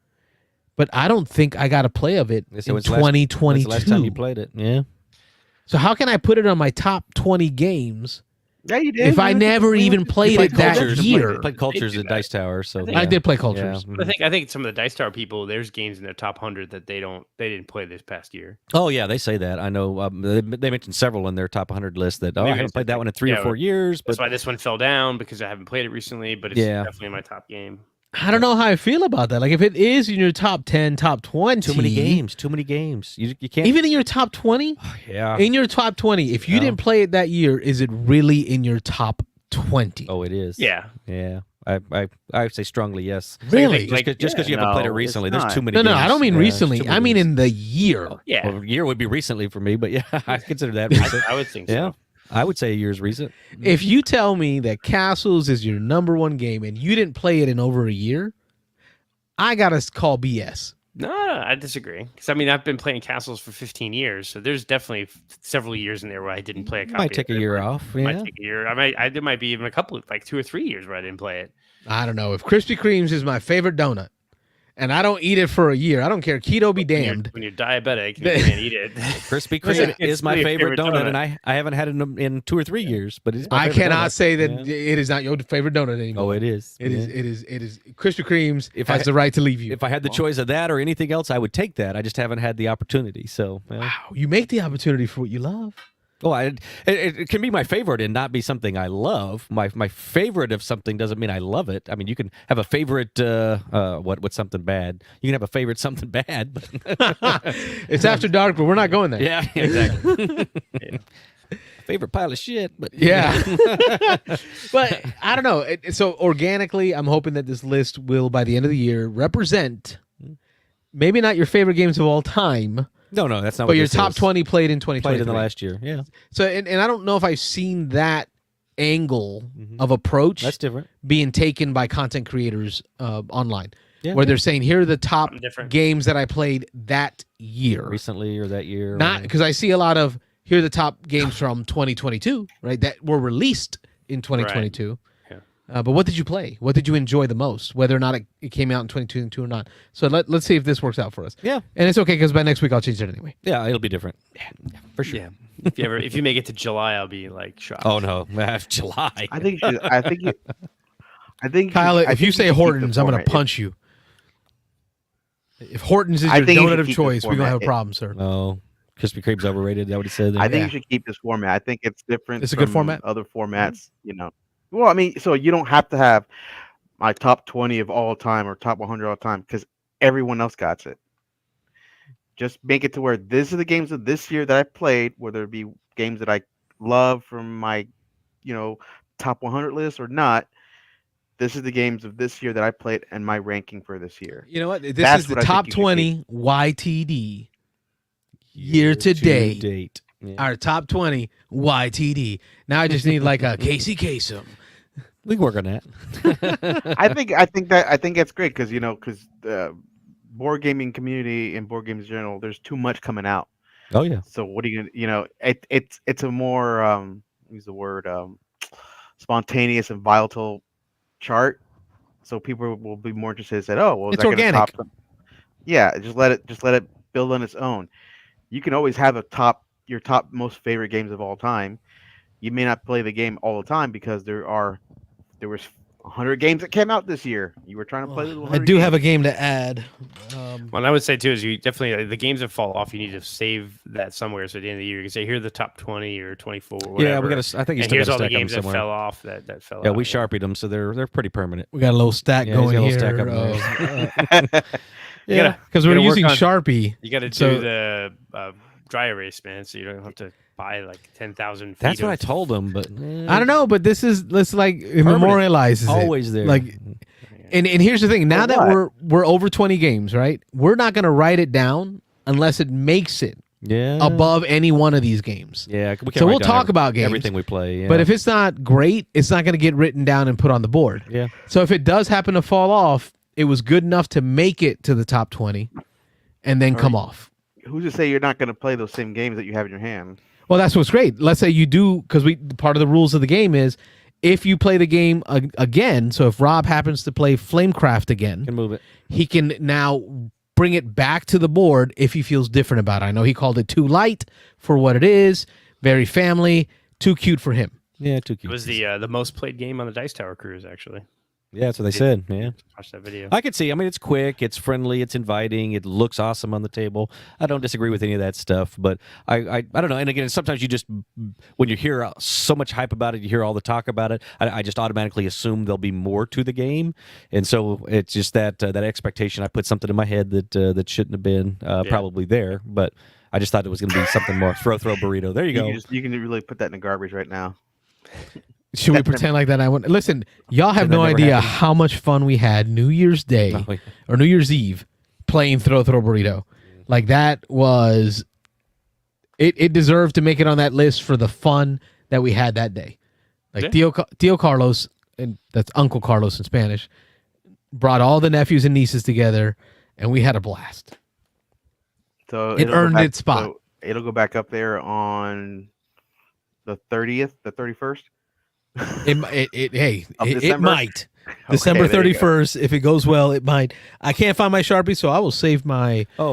but I don't think I got a play of it in 2022. When's the last time you played it? Yeah. So how can I put it on my top 20 games? Yeah, you did. If I never even played it that year. You played Cultures at Dice Tower, so I did play Cultures. Yeah. I think some of the Dice Tower people, there's games in their top 100 that they didn't play this past year. Oh yeah, they say that. I know they mentioned several in their top 100 list that I haven't played that one in 3 or 4 years. But that's why this one fell down because I haven't played it recently. But it's definitely my top game. I don't know how I feel about that. If it is in your top 10, top 20. Too many games. You can't. Even in your top 20? Yeah. In your top 20, if you didn't play it that year, is it really in your top 20? Oh, it is. Yeah. Yeah. I would say strongly yes. Really? Just because you haven't played it recently. There's too many games. No, I don't mean recently. I mean in the year. Yeah. Well, year would be recently for me, but yeah, I consider that recent. I would think so. Yeah. I would say a year's recent. If you tell me that Castles is your number one game and you didn't play it in over a year, I got to call BS. No, I disagree. Because I mean, I've been playing Castles for 15 years, so there's definitely several years in there where I didn't play a copy. Might take a year off. Yeah. Might take a year. There might be even a couple of 2 or 3 years where I didn't play it. I don't know. If Krispy Kreme's is my favorite donut, and I don't eat it for a year, I don't care. Keto be damned. When you're diabetic, you can't eat it. Krispy Kreme is my favorite donut, and I haven't had it in 2 or 3 years. But it's I cannot say that it is not your favorite donut anymore. Oh, it is. It is. It is. Krispy Kreme's has the right to leave you. If I had the choice of that or anything else, I would take that. I just haven't had the opportunity. So wow, you make the opportunity for what you love. Oh, it can be my favorite and not be something I love. My favorite of something doesn't mean I love it. I mean, you can have a favorite what's something bad. You can have a favorite something bad. But it's after dark, but we're not going there. Yeah, exactly. Yeah. Favorite pile of shit, but yeah. But I don't know. So organically, I'm hoping that this list will, by the end of the year, represent maybe not your favorite games of all time. No, that's not. But your top 20 played in 2020. Played in the last year, yeah. So, and I don't know if I've seen that angle of approach. That's different. Being taken by content creators online, where they're saying here are the top games that I played that year, recently or that year. Not because I see a lot of here are the top games from 2022, right? That were released in 2022. Right. But what did you play? What did you enjoy the most? Whether or not it came out in 2022 or not. So let's see if this works out for us. Yeah. And it's okay because by next week I'll change it anyway. Yeah, it'll be different. Yeah, for sure. Yeah. If you make it to July, I'll be shocked. Oh no, July. I think Kyle, if you say Hortons, I'm going to punch you. If Hortons is your donut of choice, we're going to have a problem, sir. No. Krispy Kreme's overrated. Is that what he said? I think you should keep this format. I think it's different. It's a good format. Other formats, Well, I mean, so you don't have to have my top 20 of all time or top 100 all time because everyone else got it. Just make it to where these are the games of this year that I played, whether it be games that I love from my, top 100 list or not. This is the games of this year that I played and my ranking for this year. You know what? This is the top 20 YTD year to date. Yeah. Our top 20 YTD. Now I just need like a Casey Kasem. We can work on that. I think that's great because because the board gaming community and board games in general, there's too much coming out. Oh yeah. So what are you gonna it's a more use the word spontaneous and volatile chart. So people will be more interested and say, oh well, it's organic. Yeah, just let it build on its own. You can always have your top most favorite games of all time. You may not play the game all the time because there was 100 games that came out this year. You were trying to play the 100 I do have a game to add. What I would say too is you definitely the games that fall off. You need to save that somewhere. So at the end of the year, you can say here are the top 20 or 24. Or whatever. Yeah, we got. I think here's all the games that fell off. That fell. Yeah, out, we sharpied them, so they're pretty permanent. We got a little stack going here. Stack up there. Yeah, because we're using Sharpie. You got to do the dry erase, man. So you don't have to buy like 10,000. That's what I told them, but I don't know. But this like it memorializes always it. there. Like, and here's the thing: now that we're over 20 games, right? We're not gonna write it down unless it makes it above any one of these games. Yeah, so we'll talk about games, everything we play. Yeah. But if it's not great, it's not gonna get written down and put on the board. Yeah. So if it does happen to fall off, it was good enough to make it to the top 20, and then come off. Who's to say you're not going to play those same games that you have in your hand? Well, that's what's great. Let's say you do, because part of the rules of the game is if you play the game again. So if Rob happens to play Flamecraft again, can move it. He can now bring it back to the board if he feels different about it. I know he called it too light for what it is, very family, too cute for him. Yeah, too cute. It was the most played game on the Dice Tower cruise, actually. Yeah, that's what they said. Yeah, watch that video. I could see. I mean, it's quick, it's friendly, it's inviting, it looks awesome on the table. I don't disagree with any of that stuff, but I don't know. And again, sometimes you just when you hear so much hype about it, you hear all the talk about it. I just automatically assume there'll be more to the game, and so it's just that expectation. I put something in my head that shouldn't have been probably there, but I just thought it was going to be something more throw burrito. There you go. You can really put that in the garbage right now. Should we pretend like that? Listen, y'all have no idea how much fun we had New Year's Day or New Year's Eve playing Throw Burrito. Like that was, it deserved to make it on that list for the fun that we had that day. Like Tío Carlos, and that's Uncle Carlos in Spanish, brought all the nephews and nieces together, and we had a blast. So it earned its spot. So it'll go back up there on the 30th, the 31st. It might. December 31st. If it goes well, it might. I can't find my Sharpie, so I will save my my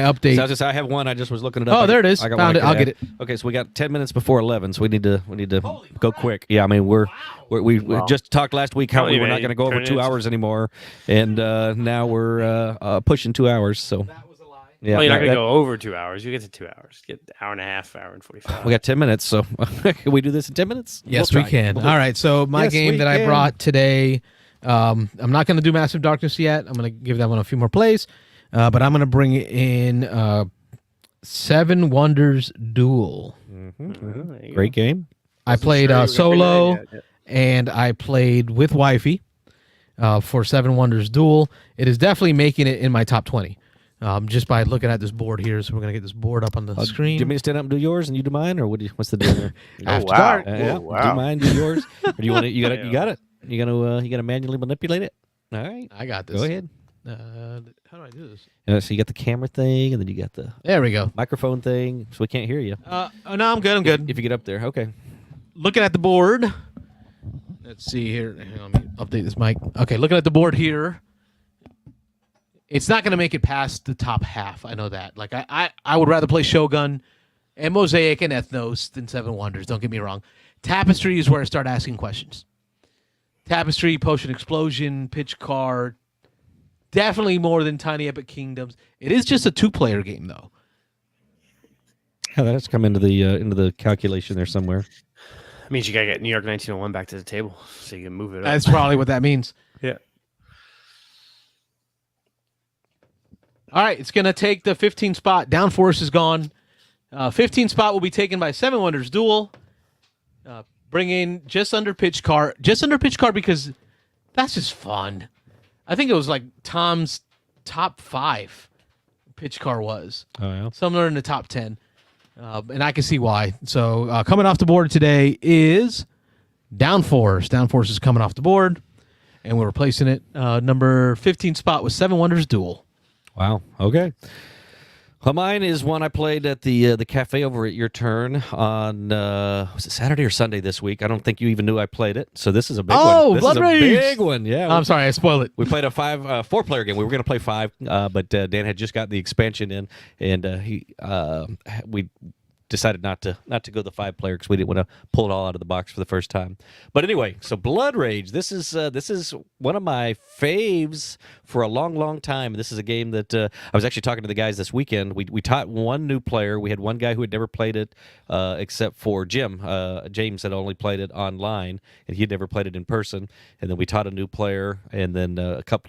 update. So I have one. I just was looking it up. Oh, there it is. Found it. I'll get it. Okay, so we got 10 minutes before 11, so we need to go quick. Yeah, I mean we just talked last week how we were not going to go over 2 hours anymore, and now we're pushing 2 hours. So. Yeah, well, you're not going to go over 2 hours. You get to 2 hours. Get an hour and a half, hour and 45. We got 10 minutes, so can we do this in 10 minutes? Yes, we can. All right, so my game that I brought today, I'm not going to do Massive Darkness yet. I'm going to give that one a few more plays, but I'm going to bring in Seven Wonders Duel. Mm-hmm. Great game. I played solo, and I played with Wifey for Seven Wonders Duel. It is definitely making it in my top 20. Just by looking at this board here, so we're gonna get this board up on the screen. Do you mean to stand up and do yours, and you do mine, or what's the deal there? After dark. Do mine, do yours, or do you want it? You got it. You got it. You gotta manually manipulate it. All right, I got this. Go ahead. How do I do this? So you got the camera thing, and then you got the there we go microphone thing, so we can't hear you. Oh no, I'm good. I'm good. If you get up there, okay. Looking at the board. Let's see here. Hang on, let me update this mic. Okay, looking at the board here. It's not going to make it past the top half. I know that. Like I would rather play Shogun and Mosaic and Ethnos than Seven Wonders. Don't get me wrong. Tapestry is where I start asking questions. Tapestry, Potion Explosion, Pitch Card, definitely more than Tiny Epic Kingdoms. It is just a 2-player game though. Yeah, that has to come into the calculation there somewhere. That means you got to get New York 1901 back to the table so you can move it up. That's probably what that means. Yeah. All right, it's going to take the 15 spot. Downforce is gone. 15 spot will be taken by Seven Wonders Duel. Bring in just under Pitch Card. Just under Pitch Card because that's just fun. I think it was like Tom's top 5 Pitch Card was. Oh, yeah. Somewhere in the top 10. And I can see why. So coming off the board today is Downforce. Downforce is coming off the board. And we're replacing it. Number 15 spot was Seven Wonders Duel. Wow. Okay. Well, mine is one I played at the cafe over at Your Turn on was it Saturday or Sunday this week? I don't think you even knew I played it. So this is a big one. Oh, this Blood is Rage. A big one. Yeah. I'm sorry, I spoiled it. We played a 4-player game. We were going to play 5, but Dan had just got the expansion in, and we decided not to go the 5-player because we didn't want to pull it all out of the box for the first time. But anyway, so Blood Rage. This is one of my faves for a long time. This is a game that I was actually talking to the guys this weekend. We taught one new player. We had one guy who had never played it except for Jim. James had only played it online, and he had never played it in person. And then we taught a new player, and then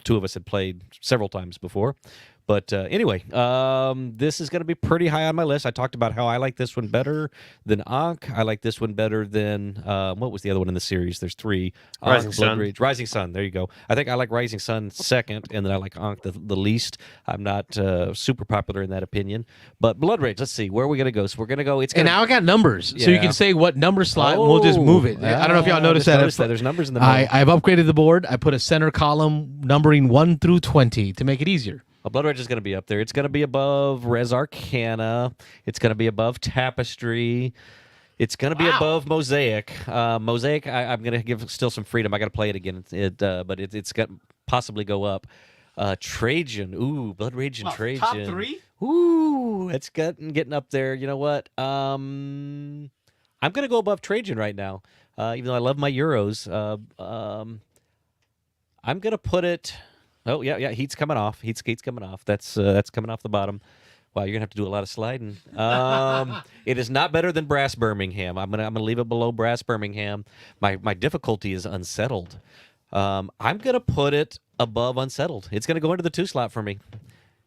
two of us had played several times before. But anyway, this is going to be pretty high on my list. I talked about how I like this one better than Ankh. I like this one better than, what was the other one in the series? There's 3. Rising Sun. Rage. Rising Sun. There you go. I think I like Rising Sun second, and then I like Ankh the least. I'm not super popular in that opinion. But Blood Rage, let's see. Where are we going to go? So we're going to go. And now I got numbers. So you can say what number slot, and we'll just move it. I don't know if y'all noticed that. There's numbers in the middle. I've upgraded the board. I put a center column numbering 1 through 20 to make it easier. Well, Blood Rage is going to be up there. It's going to be above Res Arcana. It's going to be above Tapestry. It's going to be above Mosaic. Mosaic, I'm going to give still some freedom. I got to play it again. But it's got possibly go up. Trajan. Ooh, Blood Rage and Trajan. Top 3? Ooh, it's getting up there. You know what? I'm going to go above Trajan right now. Even though I love my Euros. I'm going to put it... Oh, yeah, Heat's coming off. Heat's coming off. That's coming off the bottom. Wow, you're going to have to do a lot of sliding. It is not better than Brass Birmingham. I'm gonna leave it below Brass Birmingham. My difficulty is Unsettled. I'm going to put it above Unsettled. It's going to go into the 2 slot for me.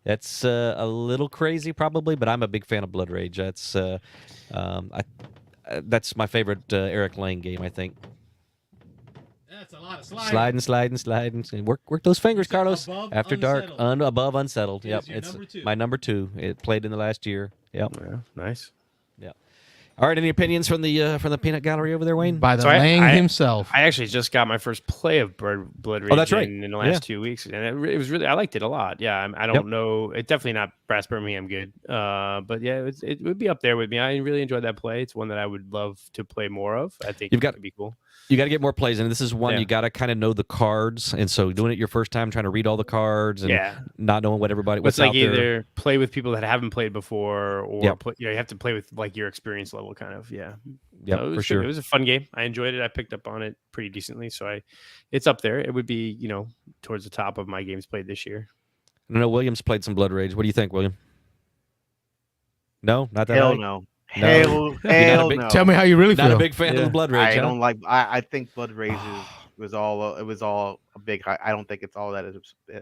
That's a little crazy probably, but I'm a big fan of Blood Rage. That's my favorite Eric Lang game, I think. That's a lot of sliding. Sliding. Work those fingers, Carlos. After Unsettled. Dark, above Unsettled. Yep, It's it's number 2. my number 2. It played in the last year. Yep. Yeah, nice. Yep. All right, any opinions from the peanut gallery over there, Wayne? By the Lang himself. I actually just got my first play of Blood Rage that's right. in the last 2 weeks, and it was really, I liked it a lot. Yeah, I don't know, it's definitely not Brass Birmingham good, but yeah, it would be up there with me. I really enjoyed that play. It's one that I would love to play more of. I think it would be cool. You got to get more plays in. This is one you got to kind of know the cards, and so doing it your first time, trying to read all the cards, and not knowing what's like out there. Either play with people that haven't played before, or you have to play with like your experience level, kind of. Yeah, for sure. It was a fun game. I enjoyed it. I picked up on it pretty decently, so it's up there. It would be towards the top of my games played this year. I know William's played some Blood Rage. What do you think, William? No, not that. Hell no. Hell no. Tell me how you really feel. Not a big fan of Blood Rage. I don't like. I think Blood Rage was all a big. I don't think it's all that it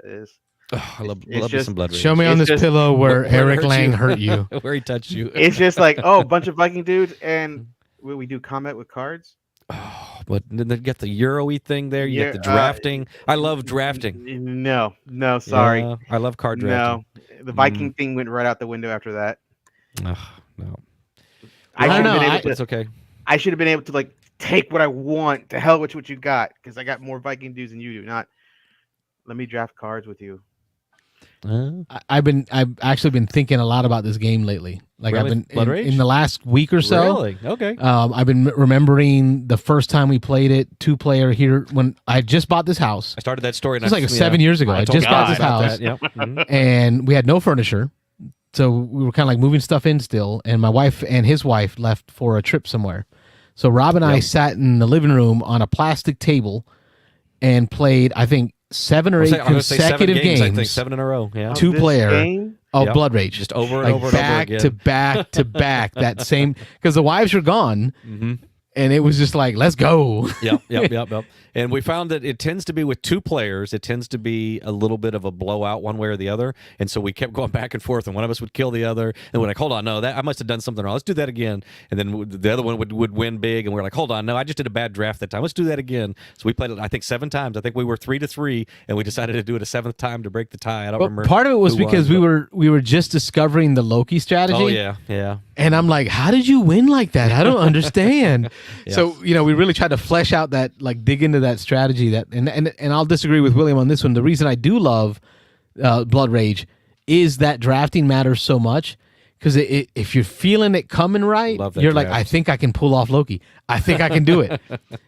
is. Oh, I love some Blood Rage. Show me on this pillow where Eric Lang hurt you. Where he touched you. It's just like, a bunch of Viking dudes, and we do combat with cards. Oh, but then you get the Euro-y thing there. You get the drafting. I love drafting. No, sorry. Yeah, I love card drafting. No, the Viking thing went right out the window after that. Oh, no. It's okay. I should have been able to like take what I want. To hell with what you got, because I got more Viking dudes than you do. Not let me draft cards with you. I've actually been thinking a lot about this game lately. Like really? I've been in the last week or so. Really? Okay. I've been remembering the first time we played it, 2-player here when I just bought this house. I started that story. It was like 7 years ago. I just bought this house, and we had no furniture. So we were kind of like moving stuff in still, and my wife and his wife left for a trip somewhere. So Rob and I sat in the living room on a plastic table and played, I think, 7 or 8 consecutive games. I think 7 in a row. Yeah, 2-player of Blood Rage, just over and over and back over again. to back to back. That same, because the wives were gone. And it was just like, let's go. Yep. And we found that it tends to be with 2 players, it tends to be a little bit of a blowout one way or the other. And so we kept going back and forth, and one of us would kill the other. And we're like, hold on, no, that I must have done something wrong. Let's do that again. And then the other one would win big, and we're like, hold on, no, I just did a bad draft that time. Let's do that again. So we played it, I think, 7 times. I think we were 3-3, and we decided to do it a 7th time to break the tie. I don't remember. Part of it was because we were just discovering the Loki strategy. Oh yeah. And I'm like, how did you win like that? I don't understand. So, we really tried to flesh out that, like, dig into that strategy. That and I'll disagree with William on this one. The reason I do love Blood Rage is that drafting matters so much. Because if you're feeling it coming right, you're like, I think I can pull off Loki. I think I can do it.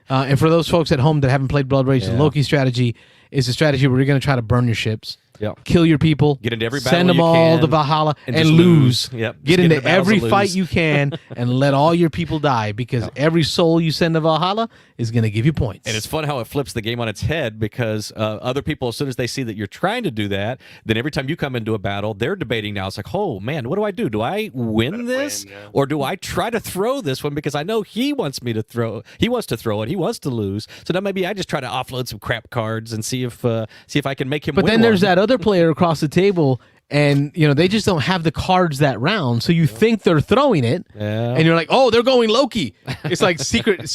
And for those folks at home that haven't played Blood Rage, the Loki strategy is a strategy where you're going to try to burn your ships. Kill your people, get into every battle, send them all to Valhalla, and lose. Get into every fight you can, and let all your people die, because every soul you send to Valhalla is going to give you points. And it's fun how it flips the game on its head, because other people, as soon as they see that you're trying to do that, then every time you come into a battle, they're debating now. It's like, oh man, what do I do? Do I win this, or do I try to throw this one, because I know he wants me to throw. He wants to throw it. He wants to lose. So now maybe I just try to offload some crap cards and see if I can make him. But win then there's one. that other player across the table, and they just don't have the cards that round, so you think they're throwing it, and you're like, oh, they're going Loki. It's like secret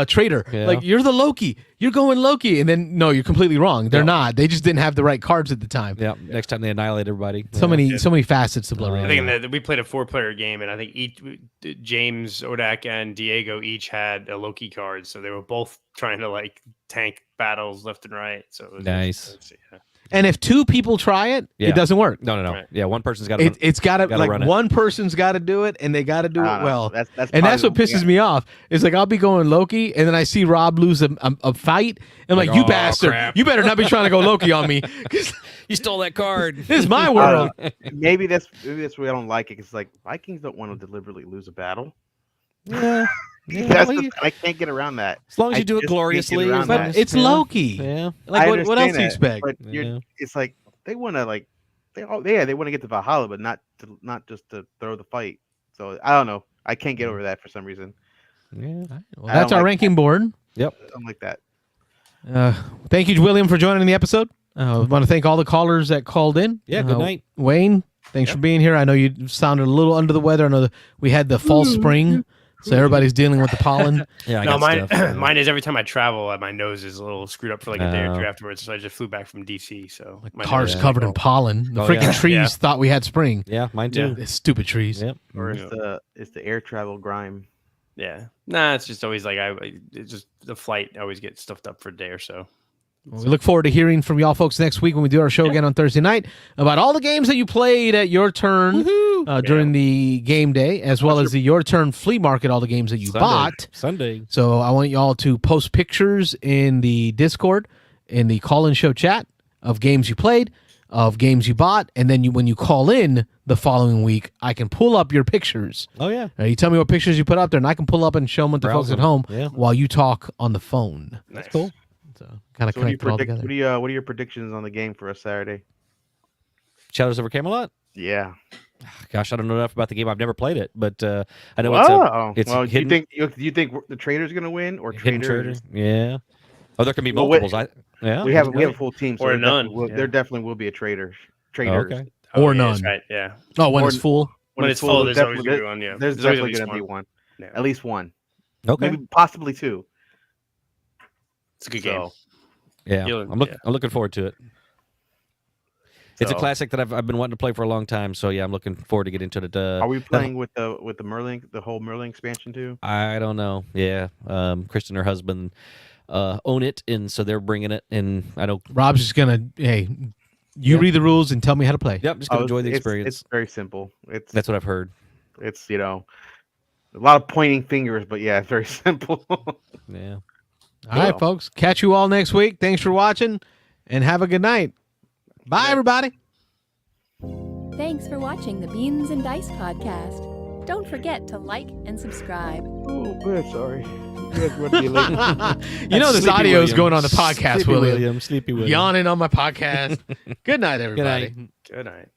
traitor. Like, you're the Loki, you're going Loki, and then no, you're completely wrong. They're not. They just didn't have the right cards at the time. Next time they annihilate everybody. So many facets to Blood Rage. I think we played a 4-player game, and I think James, Odak, and Diego each had a Loki card, so they were both trying to like tank battles left and right. So it was nice. And if 2 people try it, it doesn't work. No. Right. Yeah, one person's got to. It's got to, like, one person's got to do it, and they got to do it well. That's what pisses me off. It's like, I'll be going Loki, and then I see Rob lose a fight, and I'm like, you bastard, crap. You better not be trying to go Loki on me. You stole that card. This is my world. Maybe that's why I don't like it. It's like Vikings don't want to deliberately lose a battle. Yeah. I can't get around that. As long as you do it gloriously, but it's Loki. Yeah. Like, what else do you expect? But it's like they want to they want to get to Valhalla, but not just to throw the fight. So I don't know. I can't get over that for some reason. Yeah. Well, that's our ranking board. Yep. Something like that. Thank you, William, for joining the episode. I want to thank all the callers that called in. Yeah. Good night, Wayne. Thanks for being here. I know you sounded a little under the weather. I know we had the false spring So everybody's dealing with the pollen. Yeah, I No, got mine stuff. mine is every time I travel, my nose is a little screwed up for like a day or two afterwards. So I just flew back from DC. So my Car's nose is covered in like, pollen. The Oh, freaking yeah. trees Yeah. thought we had spring. Yeah, mine too. The stupid trees. Yep. Or it's the air travel grime. Yeah, nah, it's just always like it's just the flight. I always get stuffed up for a day or so. Well, we look forward to hearing from y'all folks next week when we do our show again on Thursday night about all the games that you played at your turn during the game day, as well as the your turn flea market, all the games that you bought. Sunday. So I want y'all to post pictures in the Discord, in the call-in show chat of games you played, of games you bought, and then when you call in the following week, I can pull up your pictures. Oh, yeah. You tell me what pictures you put up there, and I can pull up and show them to folks at home while you talk on the phone. That's cool. So kind of connect it all together. What are your predictions on the game for a Saturday? Shadows over Camelot? Yeah. Gosh, I don't know enough about the game. I've never played it, but I know it's well, hidden. do you think the trader's going to win or Hidden traders? Trader? Yeah. Oh, there can be Well, multiples. We have a full team, so Or none. There definitely will be a traders. Oh, okay. Or yeah, none. that's right. Yeah. Oh, when it's full? When it's full, there's always gonna be one. Yeah. There's always definitely at going to least be one. Yeah. At least one. Okay. Maybe possibly two. It's a good game. Yeah. I'm looking forward to it. It's a So- classic that I've been wanting to play for a long time. So yeah, I'm looking forward to get into it. Are we playing with the Merlin, the whole Merlin expansion too? I don't know. Yeah. Kristen and her husband own it, and so they're bringing it. And I know Rob's just gonna you read the rules and tell me how to play. Yep, just gonna enjoy the experience. It's very simple. That's what I've heard. It's a lot of pointing fingers, but yeah, it's very simple. Yeah. All right, folks. Catch you all next week. Thanks for watching, and have a good night. Bye, everybody. Thanks for watching the Beans and Dice podcast. Don't forget to like and subscribe. Oh, good. Sorry. You know this Sleepy audio is William. going on the podcast, Sleepy William. William. Sleepy William. Yawning on my podcast. Good night, everybody. night. Good night.